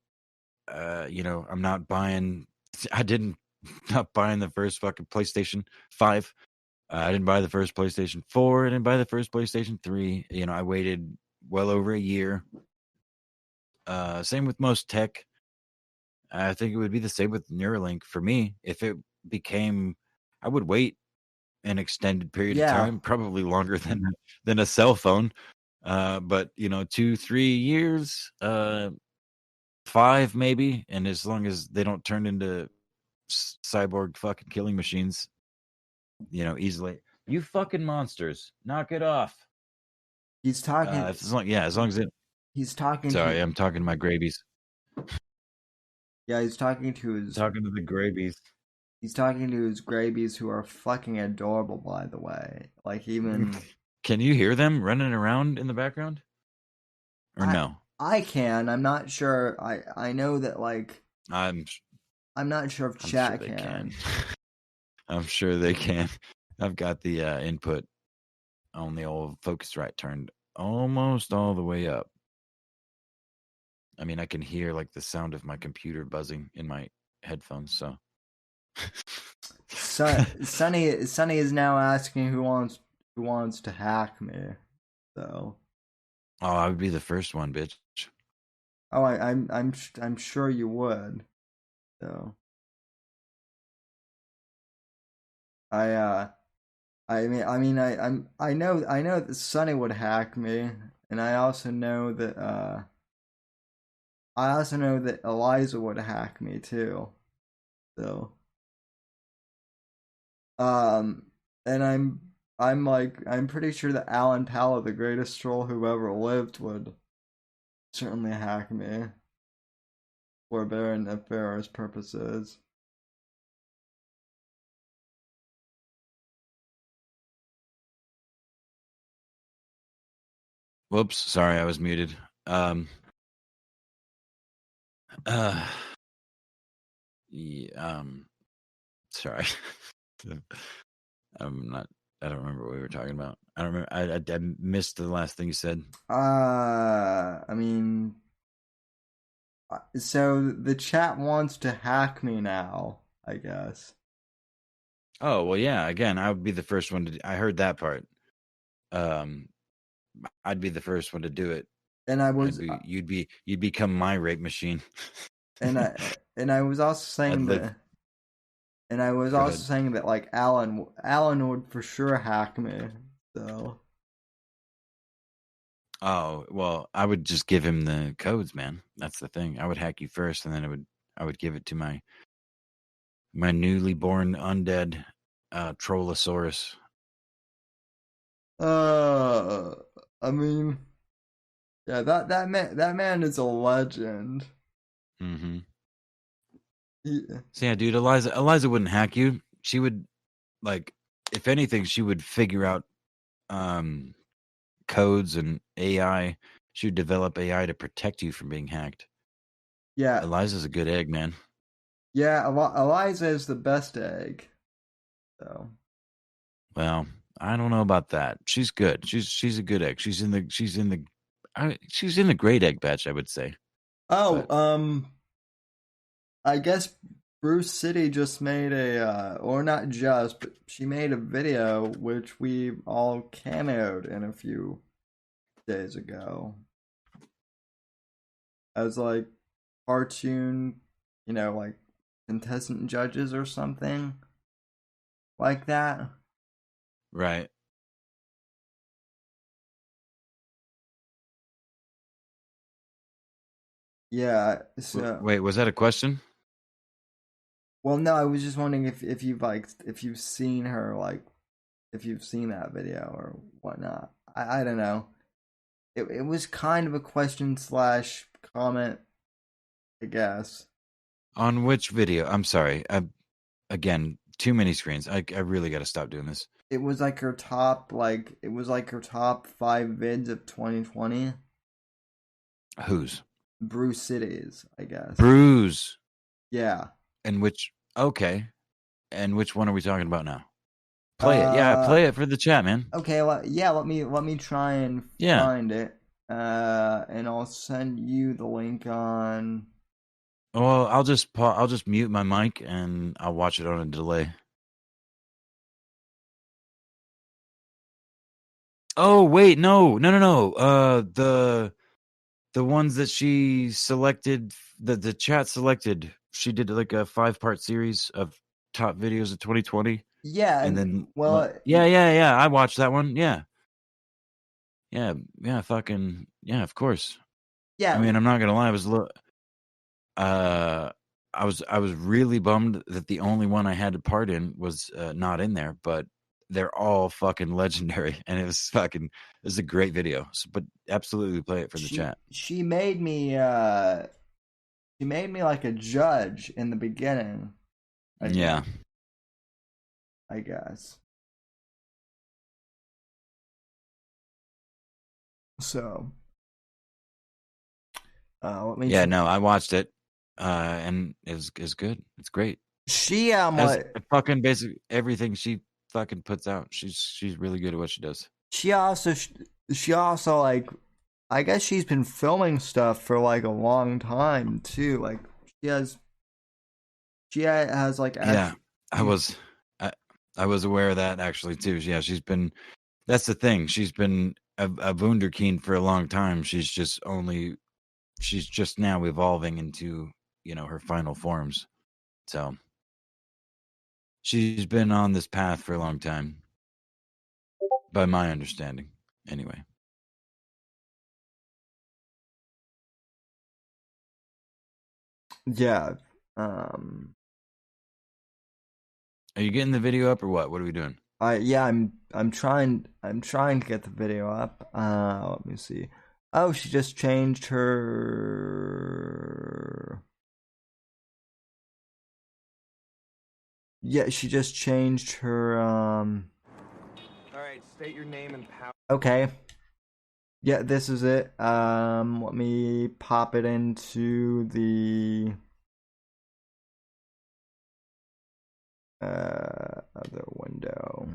I'm not buying. I didn't not buying the first fucking PlayStation 5. I didn't buy the first PlayStation 4. I didn't buy the first PlayStation 3. I waited well over a year. Same with most tech. I think it would be the same with Neuralink for me. If it became, I would wait an extended period of yeah, time, probably longer than a cell phone. But 2-3 years, 5 maybe, and as long as they don't turn into cyborg fucking killing machines, easily. You fucking monsters, knock it off. he's talking. As long as it. He's talking Sorry, to. I'm talking to my grabies. Yeah, he's talking to I'm his. talking to the grabies. He's talking to his grabies, who are fucking adorable, by the way. Like, even Can you hear them running around in the background? Or no? I can. I'm not sure. I know that, like, I'm I'm not sure if I'm sure chat they can. can. I'm sure they can. I've got the input on the old Focusrite turned almost all the way up. I mean, I can hear like the sound of my computer buzzing in my headphones. So, Sunny is now asking who wants to hack me. So, oh, I would be the first one, bitch. oh, I'm sure you would. So, I I know that Sunny would hack me, and I also know that Eliza would hack me too. So, and I'm pretty sure that Alan Powell, the greatest troll who ever lived, would certainly hack me for very nefarious purposes. Whoops, sorry, I was muted. Yeah, sorry. I'm not. I don't remember what we were talking about. I don't remember. I missed the last thing you said. I mean, so the chat wants to hack me now, I guess. Oh well, yeah. Again, I would be the first one to. I heard that part. I'd be the first one to do it. And I was, You'd become my rape machine. and I was also saying that, and I was Go also ahead. saying that, like, Alan would for sure hack me. So, Oh well, I would just give him the codes, man. That's the thing. I would hack you first, and then I would give it to my newly born undead Trollosaurus. I mean, yeah, that man is a legend. Mm-hmm. Yeah. So yeah, dude, Eliza wouldn't hack you. She would, like, if anything, she would figure out codes and AI. She would develop AI to protect you from being hacked. Yeah, Eliza's a good egg, man. yeah. Eliza is the best egg. So, Well, I don't know about that. She's good. She's a good egg. She's in the great egg batch, I would say. oh, But I guess Bruce City just made or not just, but she made a video which we all cameoed in a few days ago as, like, cartoon, like contestant judges or something like that. right. Yeah. So, Wait, was that a question? well, no, I was just wondering if you've if you've seen her, like, if you've seen that video or whatnot. I don't know. It was kind of a question slash comment, I guess. On which video? I'm sorry. Again, too many screens. I really got to stop doing this. It was like her top, like, it was like her top 5 vids of 2020. Whose? Bruce Cities, I guess. Bruise. Yeah. And which? Okay. And which one are we talking about now? Play it. Yeah, play it for the chat, man. Okay. Yeah. Let me try and find it. And I'll send you the link on. Well, I'll just mute my mic and I'll watch it on a delay. Oh wait, no. The ones that she selected, the chat selected. She did like a 5-part series of top videos of 2020. Yeah. And then, well, yeah. I watched that one. Yeah. Fucking yeah. Of course. yeah. I mean, I'm not gonna lie. I was really bummed that the only one I had a part in was not in there, but they're all fucking legendary, and it was a great video. So, but absolutely play it for the chat. She made me. She made me like a judge in the beginning. Yeah. I guess. So. Let me. Yeah. No, I watched it, and it's good. It's great. She fucking basically everything she fucking puts out. She's really good at what she does. She also like, I guess she's been filming stuff for like a long time too. Like she has like Yeah, I was aware of that actually too. Yeah, that's the thing. She's been a wunderkind for a long time. She's just now evolving into, her final forms. So she's been on this path for a long time, by my understanding. Anyway. Yeah. Are you getting the video up or what? What are we doing? I'm trying to get the video up. Let me see. Oh, she just changed her. Yeah, she just changed her. All right, state your name and power. Okay. Yeah, this is it. Let me pop it into the other window.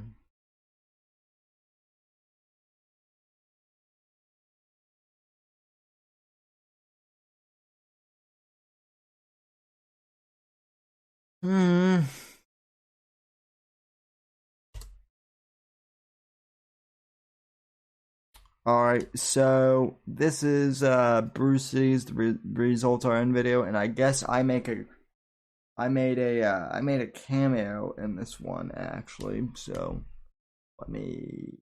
All right, so this is Bruce City's results are in video, and I guess I made a cameo in this one actually. So let me.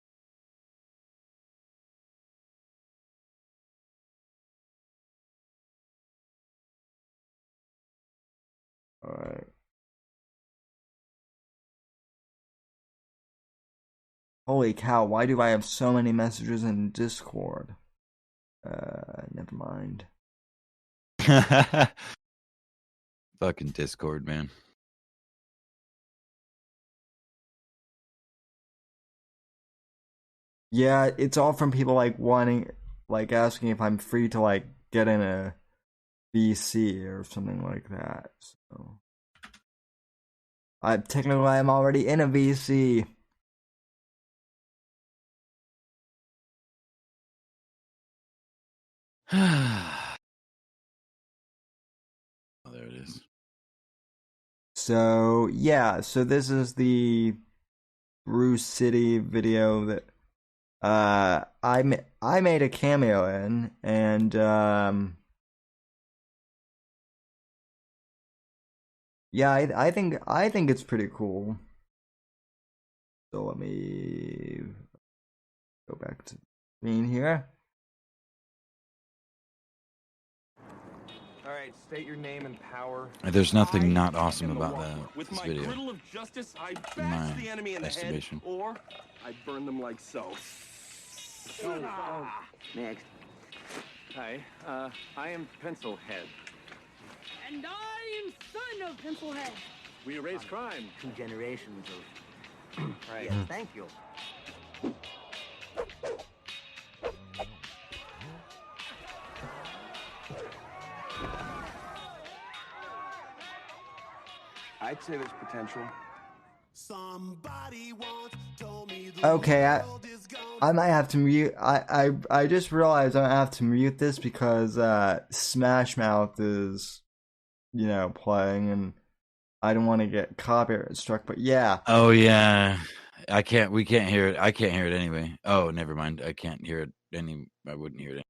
All right. Holy cow! Why do I have so many messages in Discord? Never mind. Fucking Discord, man. Yeah, it's all from people like asking if I'm free to like get in a VC or something like that. So, I'm already in a VC. Oh, there it is. So yeah, so this is the Bruce City video that I made a cameo in, and yeah, I think it's pretty cool. So let me go back to the screen here. All right, state your name and power. There's nothing I not awesome am the about one. that With this my video. griddle of justice, I In my bash the enemy in the head, estimation. or I burn them like so. Next. Hi, I am Pencilhead. And I am son of Pencilhead. We erase crime. 2 generations of... Right. Yes, thank you. I'd say there's potential. Okay, I might have to mute. I just realized I might have to mute this because Smash Mouth is, playing, and I don't want to get copyright struck. But yeah. Oh yeah, we can't hear it. I can't hear it anyway. Oh, never mind. I can't hear it I wouldn't hear it.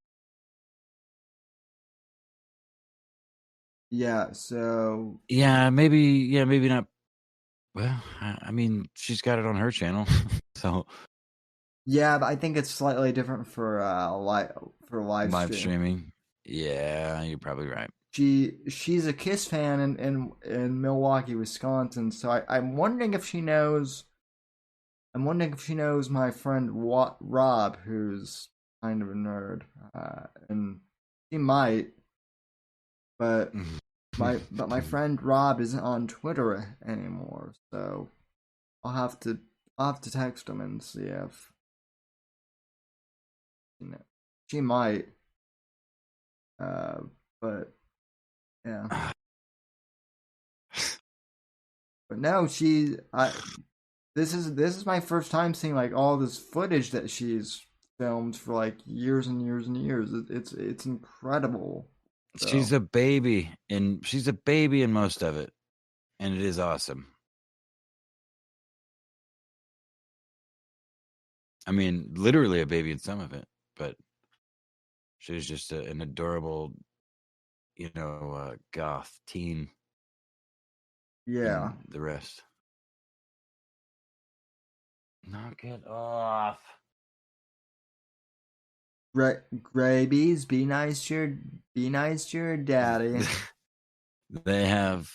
Yeah. So. Yeah, maybe not. Well, I mean, she's got it on her channel, so. Yeah, but I think it's slightly different for live streaming. Yeah, you're probably right. She's a Kiss fan in Milwaukee, Wisconsin. So I'm wondering if she knows. I'm wondering if she knows my friend Rob, who's kind of a nerd, and she might. But my friend Rob isn't on Twitter anymore, so I'll have to text him and see if she might. But yeah. But no, this is my first time seeing like all this footage that she's filmed for like years and years and years. It's incredible. So. She's a baby in most of it, and it is awesome. I mean, literally a baby in some of it, but she's just an adorable, goth teen. Yeah. The rest. Knock it off. Grabies, be nice to your daddy. They have.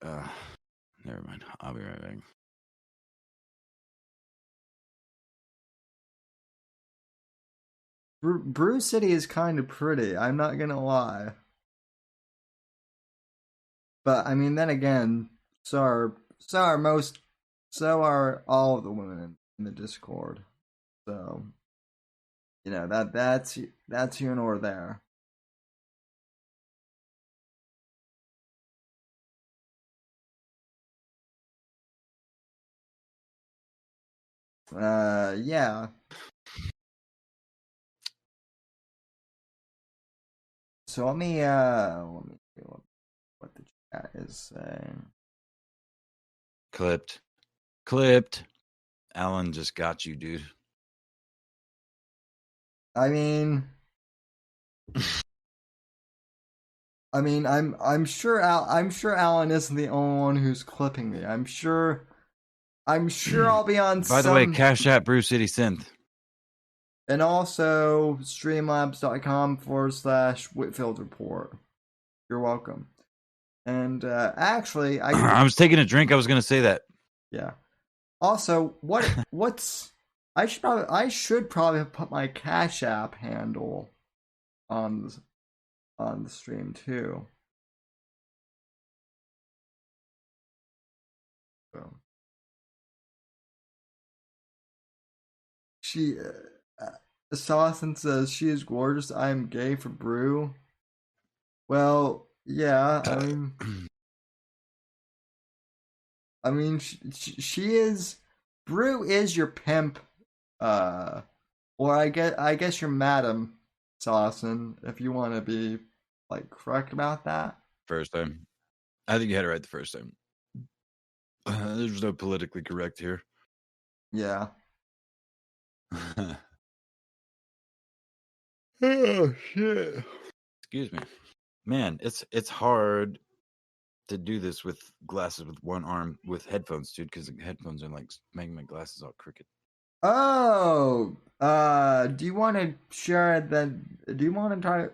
Never mind. I'll be right back. Brew City is kind of pretty. I'm not gonna lie. But I mean, then again, so are all of the women in the Discord. So, that's here nor there. Yeah. So let me see what the chat is saying. Clipped. Alan just got you, dude. I mean, I'm sure Alan isn't the only one who's clipping me. I'm sure I'll be on. By the way, Cash App Brew City Synth. And also streamlabs.com/Whitfield Report. You're welcome. And actually, I was taking a drink. I was going to say that. Yeah. Also, I should probably put my Cash App handle on the stream too. So. Assassin says she is gorgeous. I am gay for Brew. Well, yeah. I mean, she is. Brew is your pimp, or I guess your madam, Assassin. If you want to be like correct about that. First time, I think you had it right the first time. There's no politically correct here. Yeah. Oh shit! Excuse me, man. It's hard to do this with glasses with one arm with headphones, dude. Because the headphones are like making my glasses all crooked. Oh, do you want to share that? Do you want to try?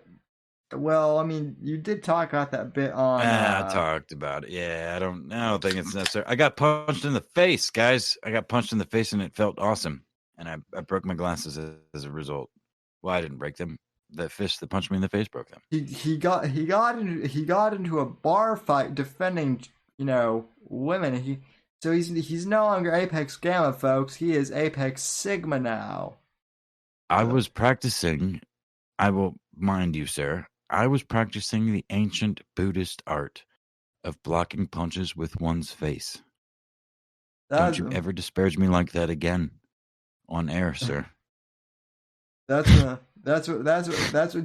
Well, I mean, you did talk about that bit on. I talked about it. Yeah, I don't think it's necessary. I got punched in the face, guys. I got punched in the face, and it felt awesome. And I broke my glasses as a result. Well, I didn't break them. The fist that punched me in the face broke them. He got into a bar fight defending, women. He's no longer Apex Gamma, folks. He is Apex Sigma now. I was practicing. I will mind you, sir. I was practicing the ancient Buddhist art of blocking punches with one's face. Don't you ever disparage me like that again on air, sir. That's what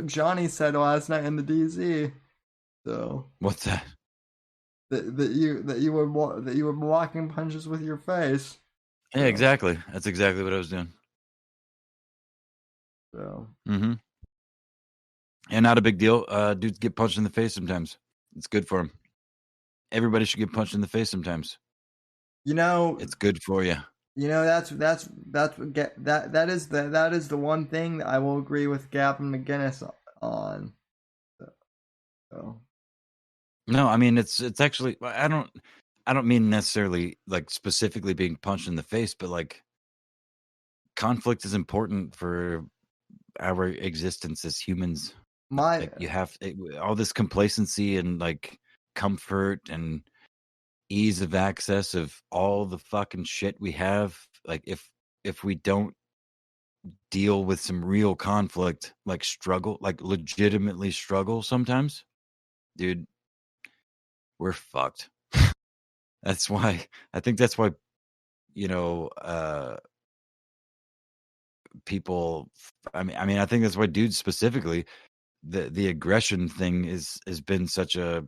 Johnny said last night in the DZ. So what's that? That you were blocking punches with your face. Yeah, exactly. That's exactly what I was doing. So. Mm-hmm. And not a big deal. Dudes get punched in the face sometimes. It's good for them. Everybody should get punched in the face sometimes. It's good for you. That is the one thing that I will agree with Gap and McGinnis on. So. No, I mean it's actually I don't mean necessarily like specifically being punched in the face, but like conflict is important for our existence as humans. You have all this complacency and like comfort and ease of access of all the fucking shit we have. Like if we don't deal with some real conflict, like struggle, like legitimately struggle sometimes, dude, we're fucked. That's why I think that's why people I mean I think that's why dudes specifically the aggression thing has been such a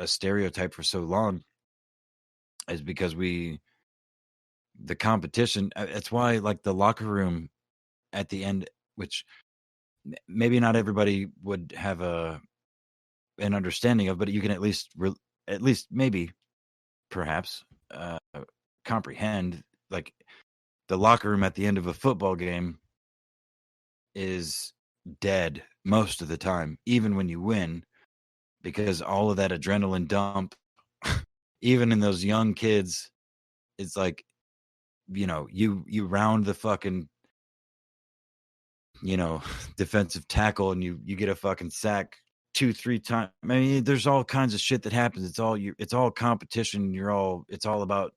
stereotype for so long, is because the competition. It's why like the locker room at the end, which maybe not everybody would have an understanding of, but you can at least maybe perhaps comprehend, like the locker room at the end of a football game is dead most of the time, even when you win, because all of that adrenaline dump, even in those young kids, it's like, you round the fucking, defensive tackle and you get a fucking sack 2-3 times. I mean, there's all kinds of shit that happens. It's all competition. It's all about,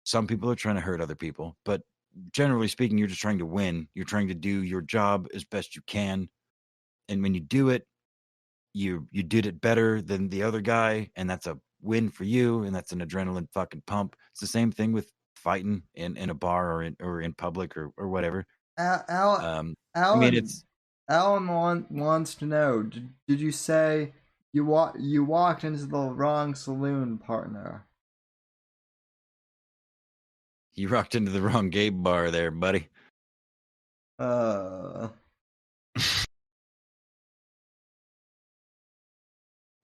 some people are trying to hurt other people, but generally speaking, you're just trying to win. You're trying to do your job as best you can. And when you do it, you did it better than the other guy, and that's a win for you, and that's an adrenaline fucking pump. It's the same thing with fighting in a bar or in public or whatever. Alan wants to know, did you say you walked into the wrong saloon, partner? You rocked into the wrong gay bar there, buddy.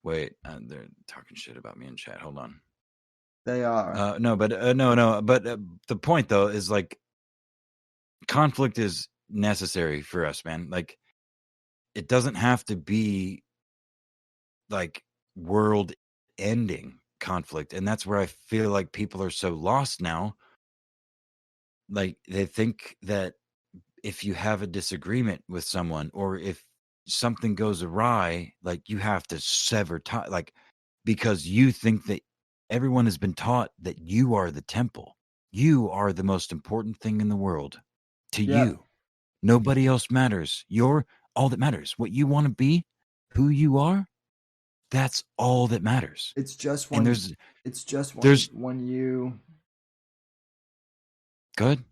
Wait, they're talking shit about me in chat. Hold on. They are. No. But the point though is like conflict is necessary for us, man. Like it doesn't have to be like world ending conflict, and that's where I feel like people are so lost now. Like they think that if you have a disagreement with someone, or if something goes awry, like you have to sever tie, like because you think that everyone has been taught that you are the temple, you are the most important thing in the world to you. Nobody else matters. You're all that matters. What you want to be, who you are, that's all that matters. It's just when when you. Good.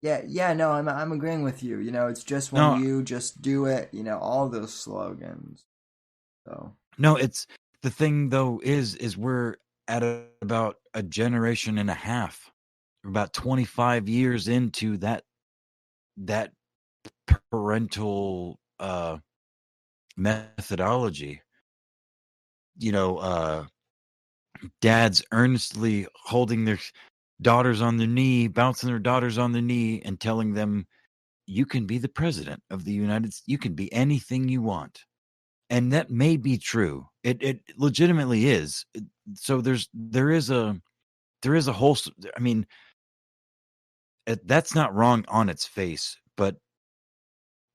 Yeah, no, I'm agreeing with you. It's just when you just do it, all those slogans. So. No, it's the thing though is we're at about a generation and a half, about 25 years into that parental methodology. Dads earnestly holding their daughters on their knee, bouncing their daughters on their knee and telling them you can be the president of the United States. You can be anything you want. And that may be true. It legitimately is. So there is a whole, I mean, that's not wrong on its face, but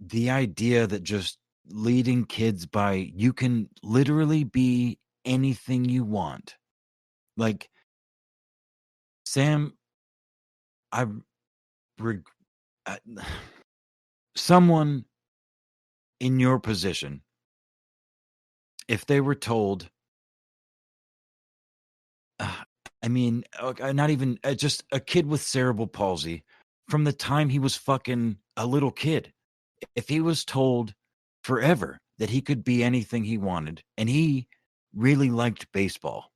the idea that just leading kids by, you can literally be anything you want. Like, Sam, I someone in your position, if they were told, I mean, not even just a kid with cerebral palsy from the time he was fucking a little kid, if he was told forever that he could be anything he wanted, and he really liked baseball.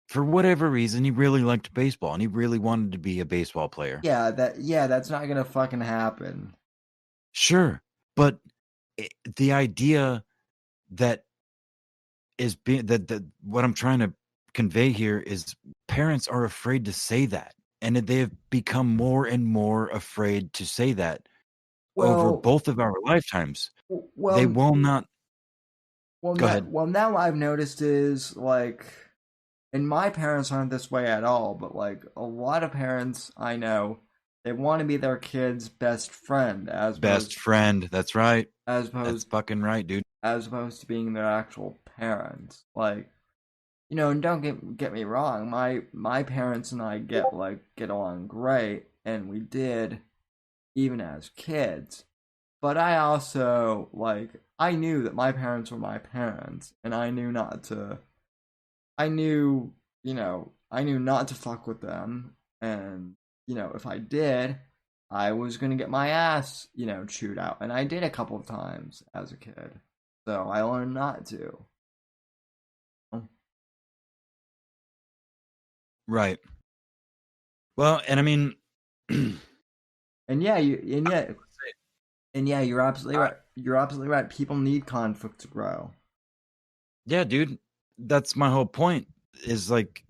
For whatever reason, he really liked baseball and he really wanted to be a baseball player. Yeah, that's not gonna fucking happen. Sure, but the idea that is being that what I'm trying to convey here is parents are afraid to say that, and they have become more and more afraid to say that over Well, both of our lifetimes. well, They will not. well, Go ahead. Well, now what I've noticed is like, and my parents aren't this way at all, but like a lot of parents I know, they want to be their kid's best friend Best friend. That's right. That's That's fucking right, dude. As opposed to being their actual parents. Like, you know, and don't get me wrong, my parents and I get along great, and we did even as kids. But I also I knew that my parents were my parents, and I knew not to fuck with them, and if I did, I was gonna get my ass, chewed out, and I did a couple of times as a kid. So I learned not to. Right. Well, and I mean, and yeah, you're absolutely right. You're absolutely right. People need conflict to grow. Yeah, dude. That's my whole point. Is like,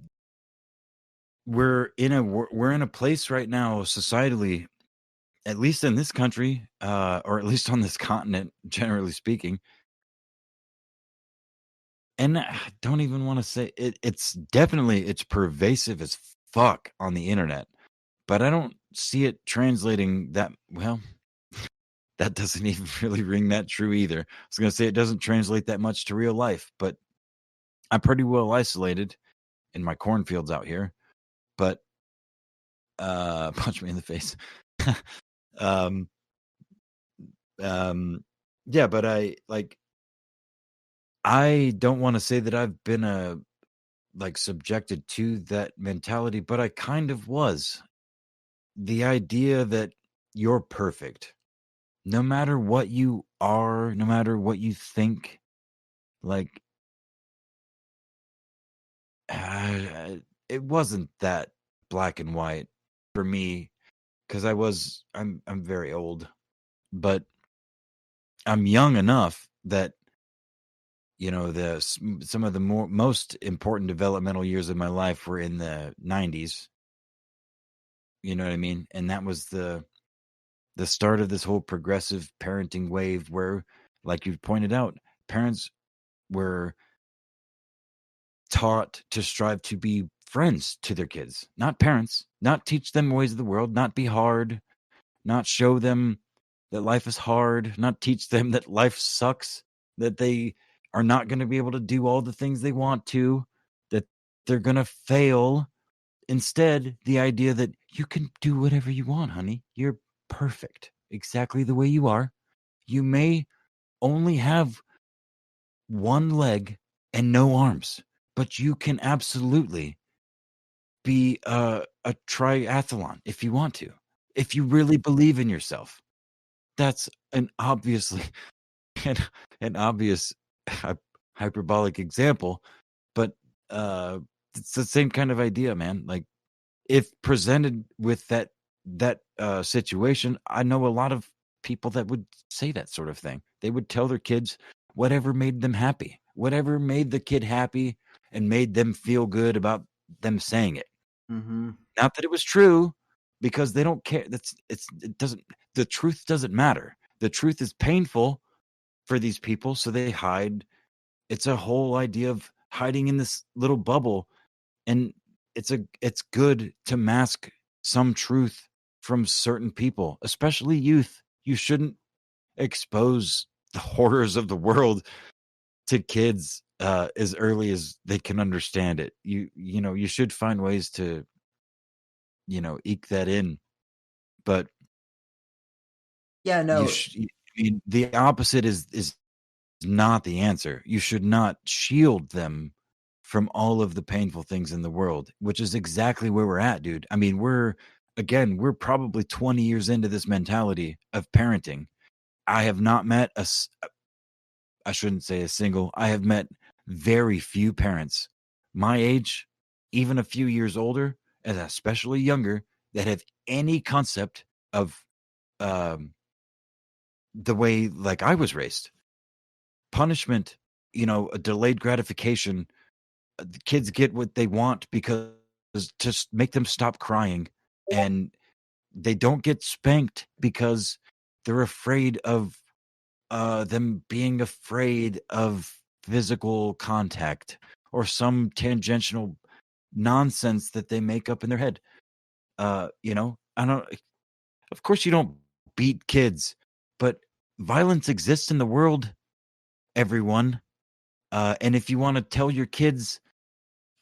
we're in a place right now societally, at least in this country, or at least on this continent, generally speaking. And I don't even want to say it. It's pervasive as fuck on the internet, but I don't see it translating that well. That doesn't even really ring that true either. I was going to say it doesn't translate that much to real life, but I'm pretty well isolated in my cornfields out here. But punch me in the face. um, yeah, but I don't want to say that I've been subjected to that mentality, but I kind of was. The idea that you're perfect, no matter what you are, no matter what you think, like, it wasn't that black and white for me, because I'm very old, but I'm young enough that some of the most important developmental years of my life were in the 90s. You know what I mean? And that was the start of this whole progressive parenting wave where, like you pointed out, parents were taught to strive to be friends to their kids, not parents, not teach them ways of the world, not be hard, not show them that life is hard, not teach them that life sucks, that they are not going to be able to do all the things they want to, that they're going to fail. Instead, the idea that you can do whatever you want, honey. You're perfect exactly the way you are. You may only have one leg and no arms, but you can absolutely be a triathlon if you want to, if you really believe in yourself. That's an obvious hyperbolic example, but it's the same kind of idea, man. Like, if presented with that situation, I know a lot of people that would say that sort of thing. They would tell their kids whatever made them happy, whatever made the kid happy and made them feel good about them saying it. Mm-hmm. Not that it was true, because they don't care. The truth doesn't matter. The truth is painful for these people, so they hide. It's a whole idea of hiding in this little bubble, and it's good to mask some truth from certain people, especially youth. You shouldn't expose the horrors of the world to kids as early as they can understand it. You should find ways to eke that in, but Yeah, no. I mean, the opposite is not the answer. You should not shield them from all of the painful things in the world, which is exactly where we're at, dude. I mean, we're probably 20 years into this mentality of parenting. I have not met I shouldn't say a single. I have met very few parents my age, even a few years older, and especially younger, that have any concept of the way like I was raised. Punishment, a delayed gratification. The kids get what they want because to make them stop crying, and they don't get spanked because they're afraid of them being afraid of physical contact or some tangential nonsense that they make up in their head. I don't. Of course, you don't beat kids, but violence exists in the world. Everyone, and if you want to tell your kids,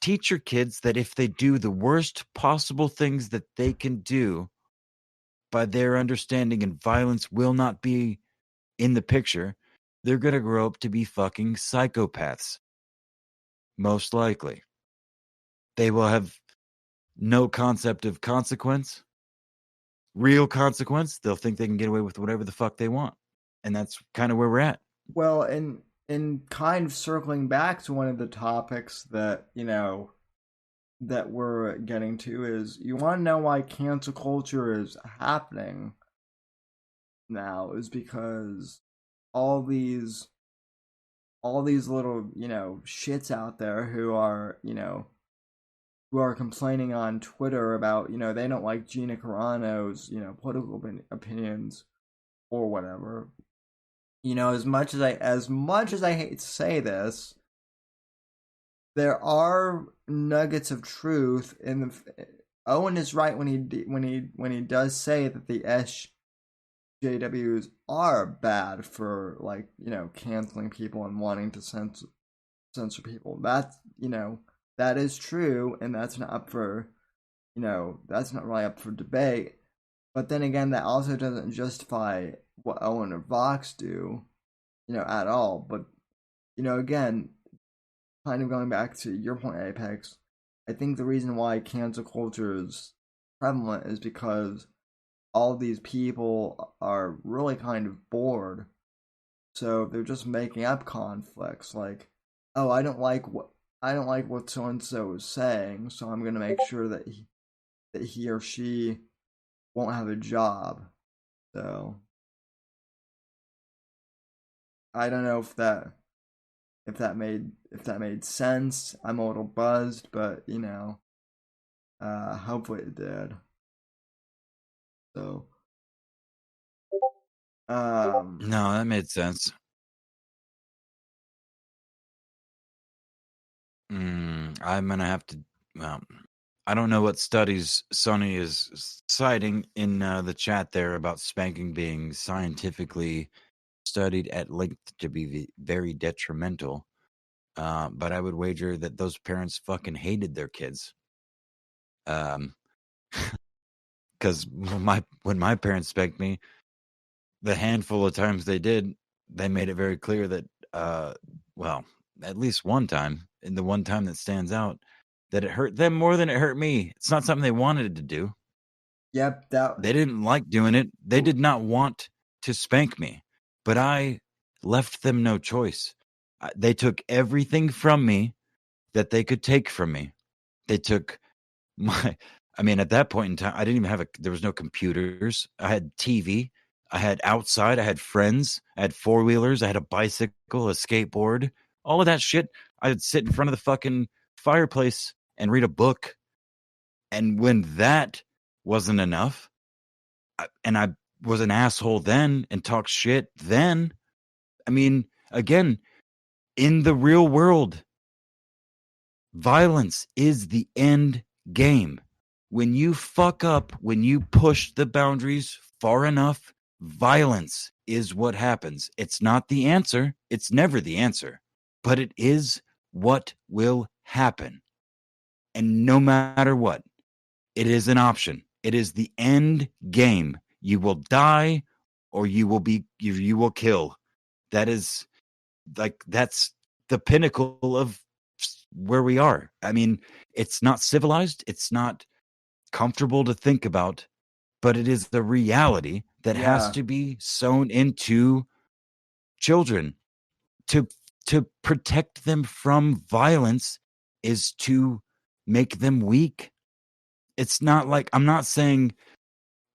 teach your kids that if they do the worst possible things that they can do, by their understanding, and violence will not be in the picture, they're going to grow up to be fucking psychopaths. Most likely. They will have no concept of consequence, real consequence. They'll think they can get away with whatever the fuck they want. And that's kind of where we're at. Well, and kind of circling back to one of the topics that, that we're getting to is, you want to know why cancel culture is happening now is because all these little, shits out there who are complaining on Twitter about, they don't like Gina Carano's, political opinions or whatever. As much as I hate to say this, there are nuggets of truth in the. Owen is right when he does say that the SJWs are bad for canceling people and wanting to censor people. That's that is true, and that's not up for that's not really up for debate. But then again, that also doesn't justify what Owen or Vox do, at all. But again, kind of going back to your point, Apex, I think the reason why cancel culture is prevalent is because all these people are really kind of bored, so they're just making up conflicts. Like, oh, I don't like what so and so is saying, so I'm gonna make sure that he or she won't have a job. So I don't know if that made sense. I'm a little buzzed, but hopefully it did. So no, that made sense. I'm gonna have to. Well, I don't know what studies Sonny is citing in the chat there about spanking being scientifically studied at length to be very detrimental. But I would wager that those parents fucking hated their kids. Because when my parents spanked me, the handful of times they did, they made it very clear that, well, at least one time, and the one time that stands out, that it hurt them more than it hurt me. It's not something they wanted to do. Yep, they didn't like doing it. They did not want to spank me, but I left them no choice. They took everything from me that they could take from me. They took at that point in time, I didn't even there was no computers. I had TV. I had outside. I had friends. I had four-wheelers. I had a bicycle, a skateboard, all of that shit. I'd sit in front of the fucking fireplace and read a book. And when that wasn't enough, and I was an asshole then and talked shit then. I mean, again, in the real world, violence is the end game. When you fuck up, when you push the boundaries far enough, violence is what happens. It's not the answer. It's never the answer, but it is what will happen. And no matter what, it is an option. It is the end game. You will die or you will kill. That is that's the pinnacle of where we are. I mean, it's not civilized. It's not comfortable to think about, but it is the reality that has to be sown into children. To protect them from violence is to make them weak. It's not like, I'm not saying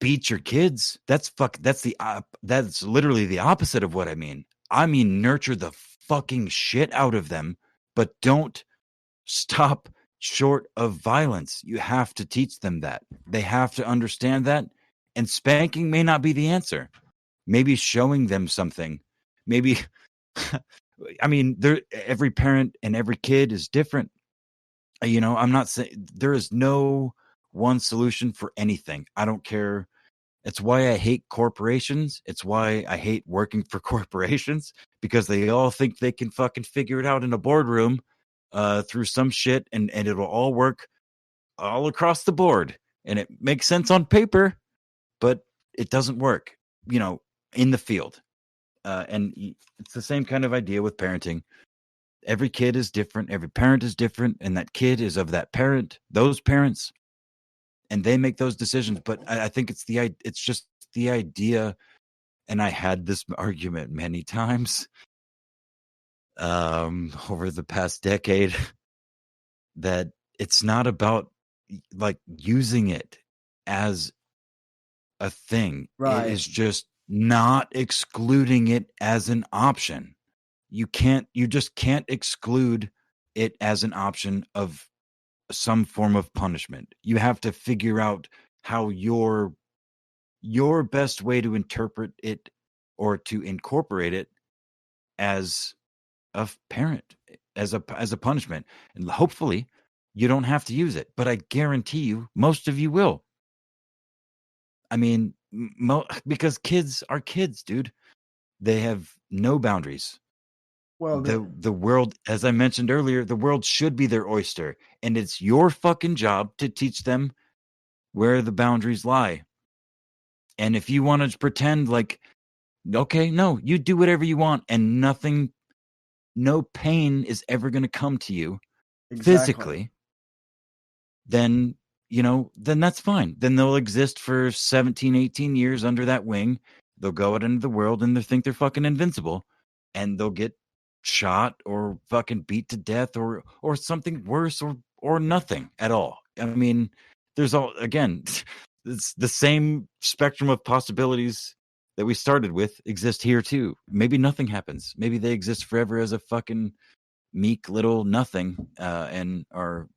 beat your kids. That's literally the opposite of what I mean. I mean, nurture the fucking shit out of them, but don't stop short of violence. You have to teach them that. They have to understand that. And spanking may not be the answer. Maybe showing them something. Maybe, I mean, every parent and every kid is different. You know, I'm not saying there is no one solution for anything. I don't care. It's why I hate corporations. It's why I hate working for corporations, because they all think they can fucking figure it out in a boardroom through some shit, and it'll all work all across the board. And it makes sense on paper, but it doesn't work, you know, in the field. And it's the same kind of idea with parenting. Every kid is different. Every parent is different. And that kid is of that parent, those parents, and they make those decisions. But I think it's just the idea. And I had this argument many times over the past decade, that it's not about like using it as a thing. Right. It is just not excluding it as an option. You just can't exclude it as an option of some form of punishment. You have to figure out how your best way to interpret it or to incorporate it as a parent, as a punishment. And hopefully you don't have to use it, but I guarantee you most of you will. I mean, because kids are kids, dude. They have no boundaries. Well, The world, as I mentioned earlier, the world should be their oyster, and it's your fucking job to teach them where the boundaries lie. And if you want to pretend like, okay, no, you do whatever you want, and no pain is ever going to come to you physically, then, then that's fine. Then they'll exist for 17, 18 years under that wing. They'll go out into the world and they think they're fucking invincible, and they'll get shot or fucking beat to death or something worse or nothing at all. I mean, there's again, it's the same spectrum of possibilities that we started with exist here too. Maybe nothing happens. Maybe they exist forever as a fucking meek little nothing, and are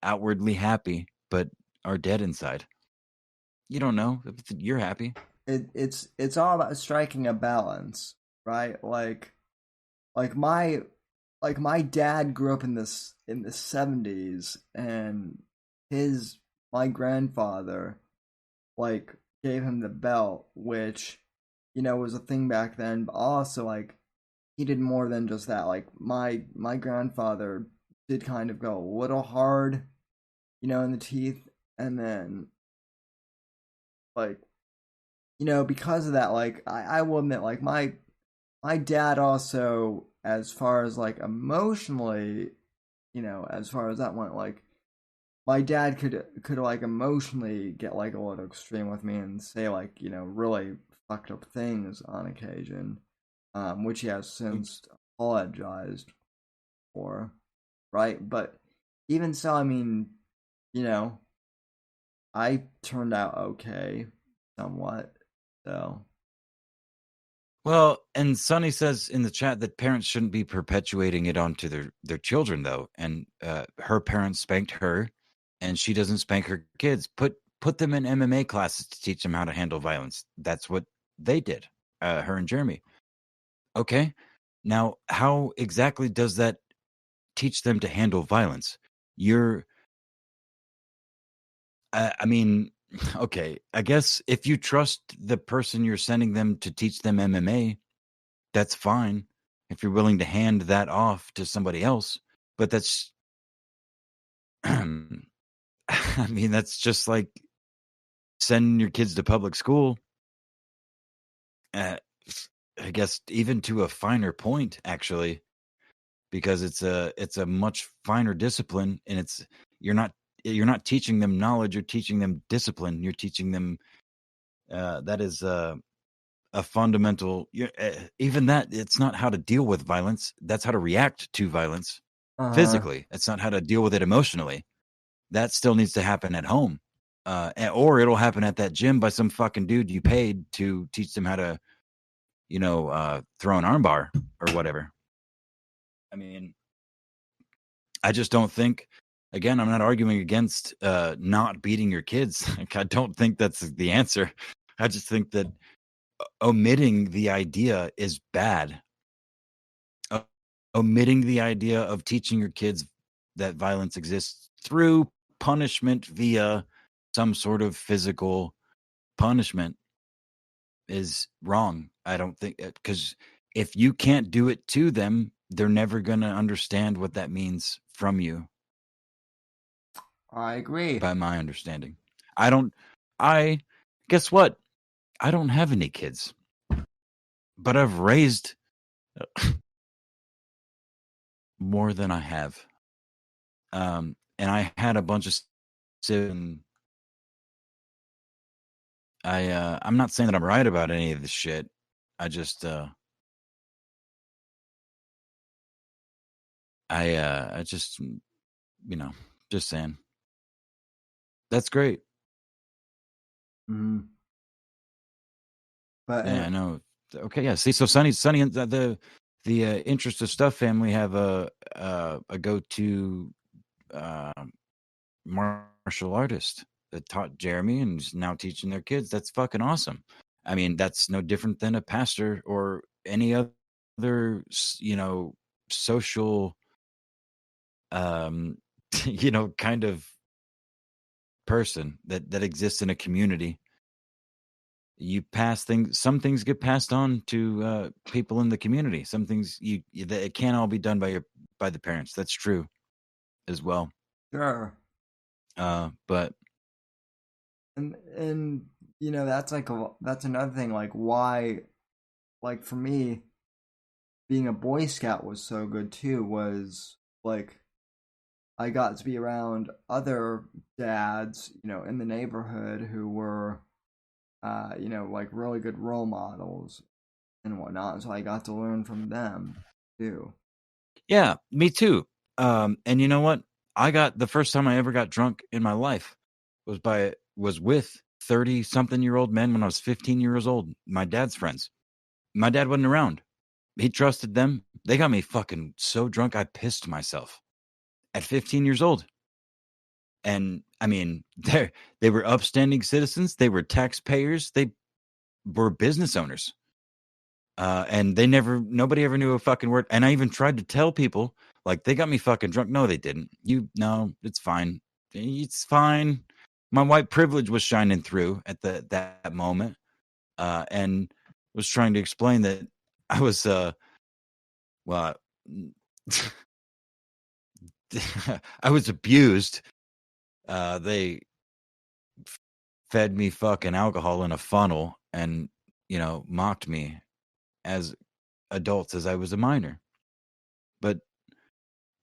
outwardly happy, but are dead inside. You don't know. You're happy. It's all about striking a balance, right? Like my dad grew up in the 70s, and my grandfather like gave him the belt, which was a thing back then, but also like he did more than just that. Like my grandfather did kind of go a little hard, in the teeth, and then like because of that, like I will admit, like my dad also, as far as like emotionally, as far as that went, like my dad could like emotionally get like a little extreme with me and say like really fucked up things on occasion, which he has since apologized for, right? But even so, I mean, I turned out okay, somewhat. So, well, and Sonny says in the chat that parents shouldn't be perpetuating it onto their children, though. And her parents spanked her, and she doesn't spank her kids. Put put them in MMA classes to teach them how to handle violence. That's what they did, her and Jeremy. Okay. Now, how exactly does that teach them to handle violence? I mean, okay, I guess if you trust the person you're sending them to teach them MMA, that's fine. If you're willing to hand that off to somebody else, but that's, I mean, that's just like sending your kids to public school. I guess even to a finer point, actually, because it's a much finer discipline, and you're not teaching them knowledge, you're teaching them discipline, you're teaching them that is a fundamental. Even that, it's not how to deal with violence, that's how to react to violence physically. It's not how to deal with it emotionally. That still needs to happen at home, or it'll happen at that gym by some fucking dude you paid to teach them how to throw an armbar or whatever. I mean, I just don't think, again, I'm not arguing against not beating your kids. Like, I don't think that's the answer. I just think that omitting the idea is bad. Omitting the idea of teaching your kids that violence exists through punishment via some sort of physical punishment is wrong. I don't think, because if you can't do it to them, they're never going to understand what that means from you. I agree. By my understanding, guess what? I don't have any kids, but I've raised more than I have. And I had a bunch of siblings. I'm not saying that I'm right about any of this shit. I just I just just saying. That's great. Mm-hmm. But Yeah, I know. Okay, yeah. See, so Sonny, and the Interest of Stuff family have a go-to martial artist that taught Jeremy and is now teaching their kids. That's fucking awesome. I mean, that's no different than a pastor or any other, social, kind of person that exists in a community. You pass things. Some things get passed on to people in the community. Some things that it can't all be done by the parents. That's true, as well. sure. But And that's another thing. Like, why? Like, for me, being a Boy Scout was so good too. Was like I got to be around other dads, in the neighborhood who were, like really good role models and whatnot. So I got to learn from them too. yeah, me too. And you know what? I got the first time I ever got drunk in my life was with 30-something-year-old men when I was 15 years old. My dad's friends. My dad wasn't around. He trusted them. They got me fucking so drunk I pissed myself at 15 years old. And I mean, they were upstanding citizens. They were taxpayers. They were business owners. And nobody ever knew a fucking word. And I even tried to tell people, like, they got me fucking drunk. No, they didn't. No, it's fine. It's fine. My white privilege was shining through at that moment. And was trying to explain that I was, well, I was abused. They fed me fucking alcohol in a funnel and, mocked me as adults as I was a minor. But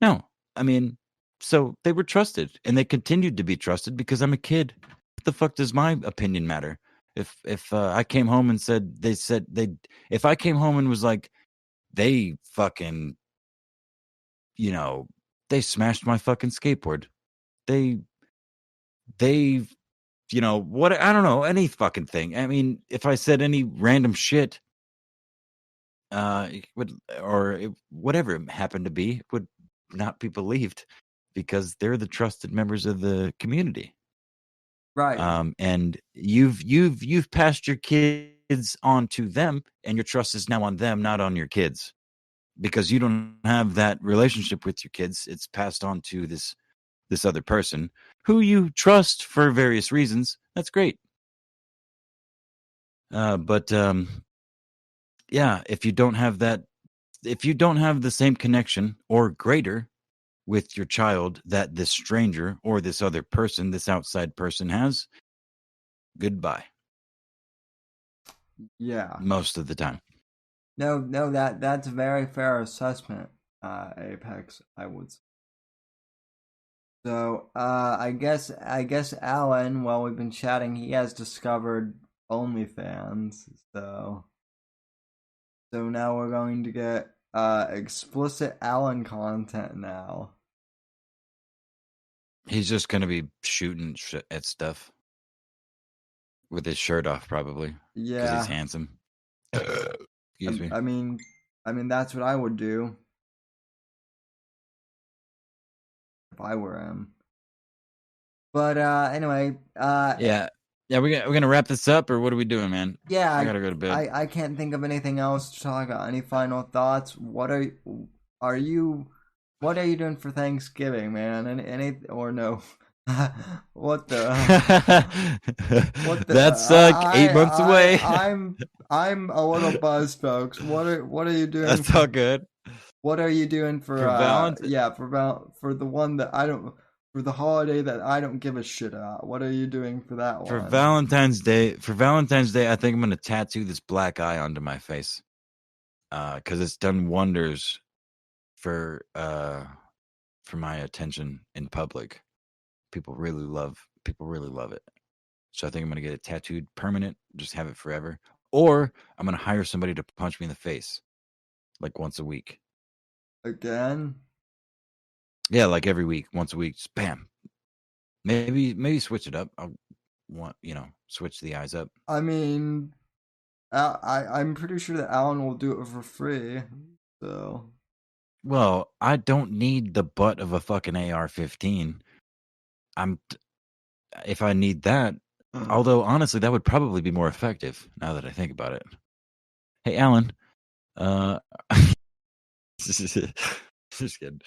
no, I mean, so they were trusted and they continued to be trusted because I'm a kid. What the fuck does my opinion matter? If I came home and if I came home and was like, they fucking, they smashed my fucking skateboard. They, what, I don't know, any fucking thing. I mean, if I said any random shit, whatever it happened to be, would not be believed because they're the trusted members of the community. Right. And you've passed your kids on to them, and your trust is now on them, not on your kids, because you don't have that relationship with your kids. It's passed on to this other person who you trust for various reasons. That's great. But yeah, if you don't have the same connection or greater with your child that this stranger or this other person, this outside person has, goodbye. Yeah. Most of the time. No, that's a very fair assessment, Apex, I would say. So, I guess Alan, while we've been chatting, he has discovered OnlyFans, so now we're going to get explicit Alan content now. He's just gonna be shooting at stuff with his shirt off, probably. Yeah, because he's handsome. Excuse me. I mean, that's what I would do if I were him. But anyway, Yeah. We're gonna wrap this up, or what are we doing, man? yeah, I gotta go to bed. I can't think of anything else to talk about. Any final thoughts? What are you doing for Thanksgiving, man? Any or no? What the? What the? That's 8 months away. I'm a little buzzed, folks. What are you doing? That's all good. What are you doing for Valentine's? Yeah, for the one that I don't, for the holiday that I don't give a shit about. What are you doing for that one? For Valentine's Day, I think I'm gonna tattoo this black eye onto my face, because it's done wonders for my attention in public. People really love it. So I think I'm gonna get it tattooed permanent, just have it forever, or I'm gonna hire somebody to punch me in the face, like once a week. Again? Yeah, like every week, once a week, just bam. Maybe switch it up. I'll switch the eyes up. I mean, I'm pretty sure that Alan will do it for free. So. Well, I don't need the butt of a fucking AR-15. If I need that, although honestly, that would probably be more effective now that I think about it. Hey, Alan. Just kidding.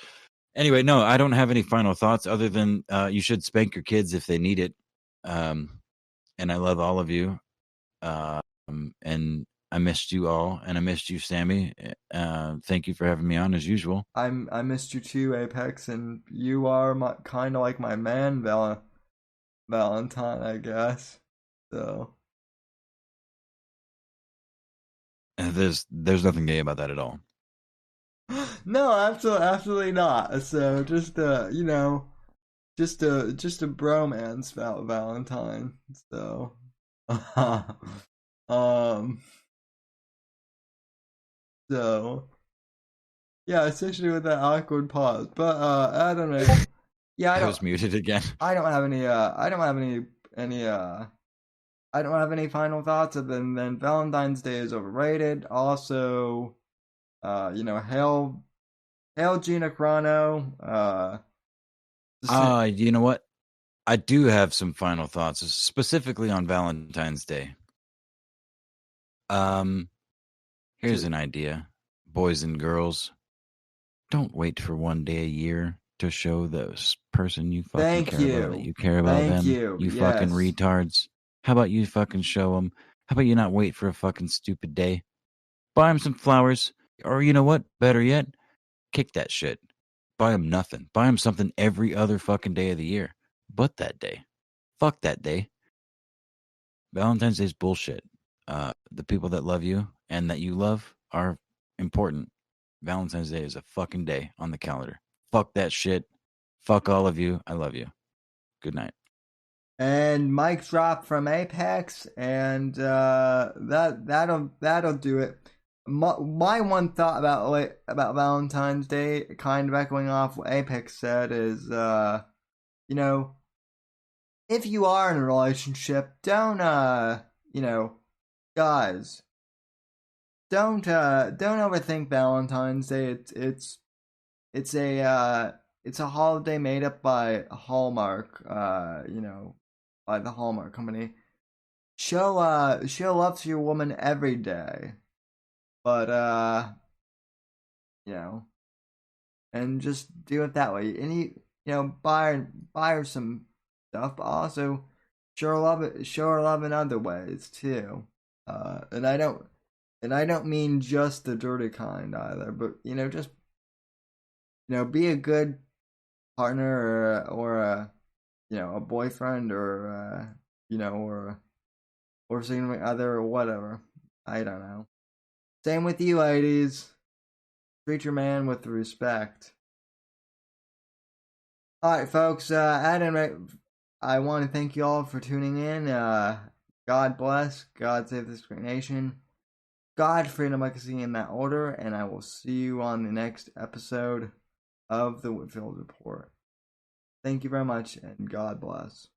Anyway, no, I don't have any final thoughts other than you should spank your kids if they need it. And I love all of you. And I missed you all, and I missed you, Sammy. Thank you for having me on as usual. I missed you too, Apex, and you are kind of like my man, Valentine, I guess. So. And there's nothing gay about that at all. No, absolutely not. So just just a bromance about Valentine. So, so yeah, especially with that awkward pause. But I don't know. Yeah, I was muted again. I don't have any final thoughts other than Valentine's Day is overrated. Also, hail Gina Carano. You know what? I do have some final thoughts, specifically on Valentine's Day. Here's an idea, boys and girls. Don't wait for one day a year to show the person you fucking care about that you care about them. You fucking retards. How about you fucking show them? How about you not wait for a fucking stupid day? Buy them some flowers, or you know what? Better yet, kick that shit. Buy them nothing. Buy them something every other fucking day of the year. But that day. Fuck that day. Valentine's Day's bullshit. The people that love you and that you love are important. Valentine's Day is a fucking day on the calendar. Fuck that shit. Fuck all of you. I love you. Good night. And mic drop from Apex, and that'll do it. My one thought about Valentine's Day, kind of echoing off what Apex said, is if you are in a relationship, don't guys, don't overthink Valentine's Day. It's a holiday made up by Hallmark, by the Hallmark Company. Show love to your woman every day. But you know, and just do it that way. And you know, buy her some stuff, but also show her love in other ways too. And I don't mean just the dirty kind either, but you know, just be a good partner or a a boyfriend or or significant other or whatever. I don't know. Same with you, ladies. Treat your man with respect. Alright, folks, at any rate, I want to thank you all for tuning in. God bless, God save this great nation. God, freedom, legacy in that order, and I will see you on the next episode of the Whitfield Report. Thank you very much, and God bless.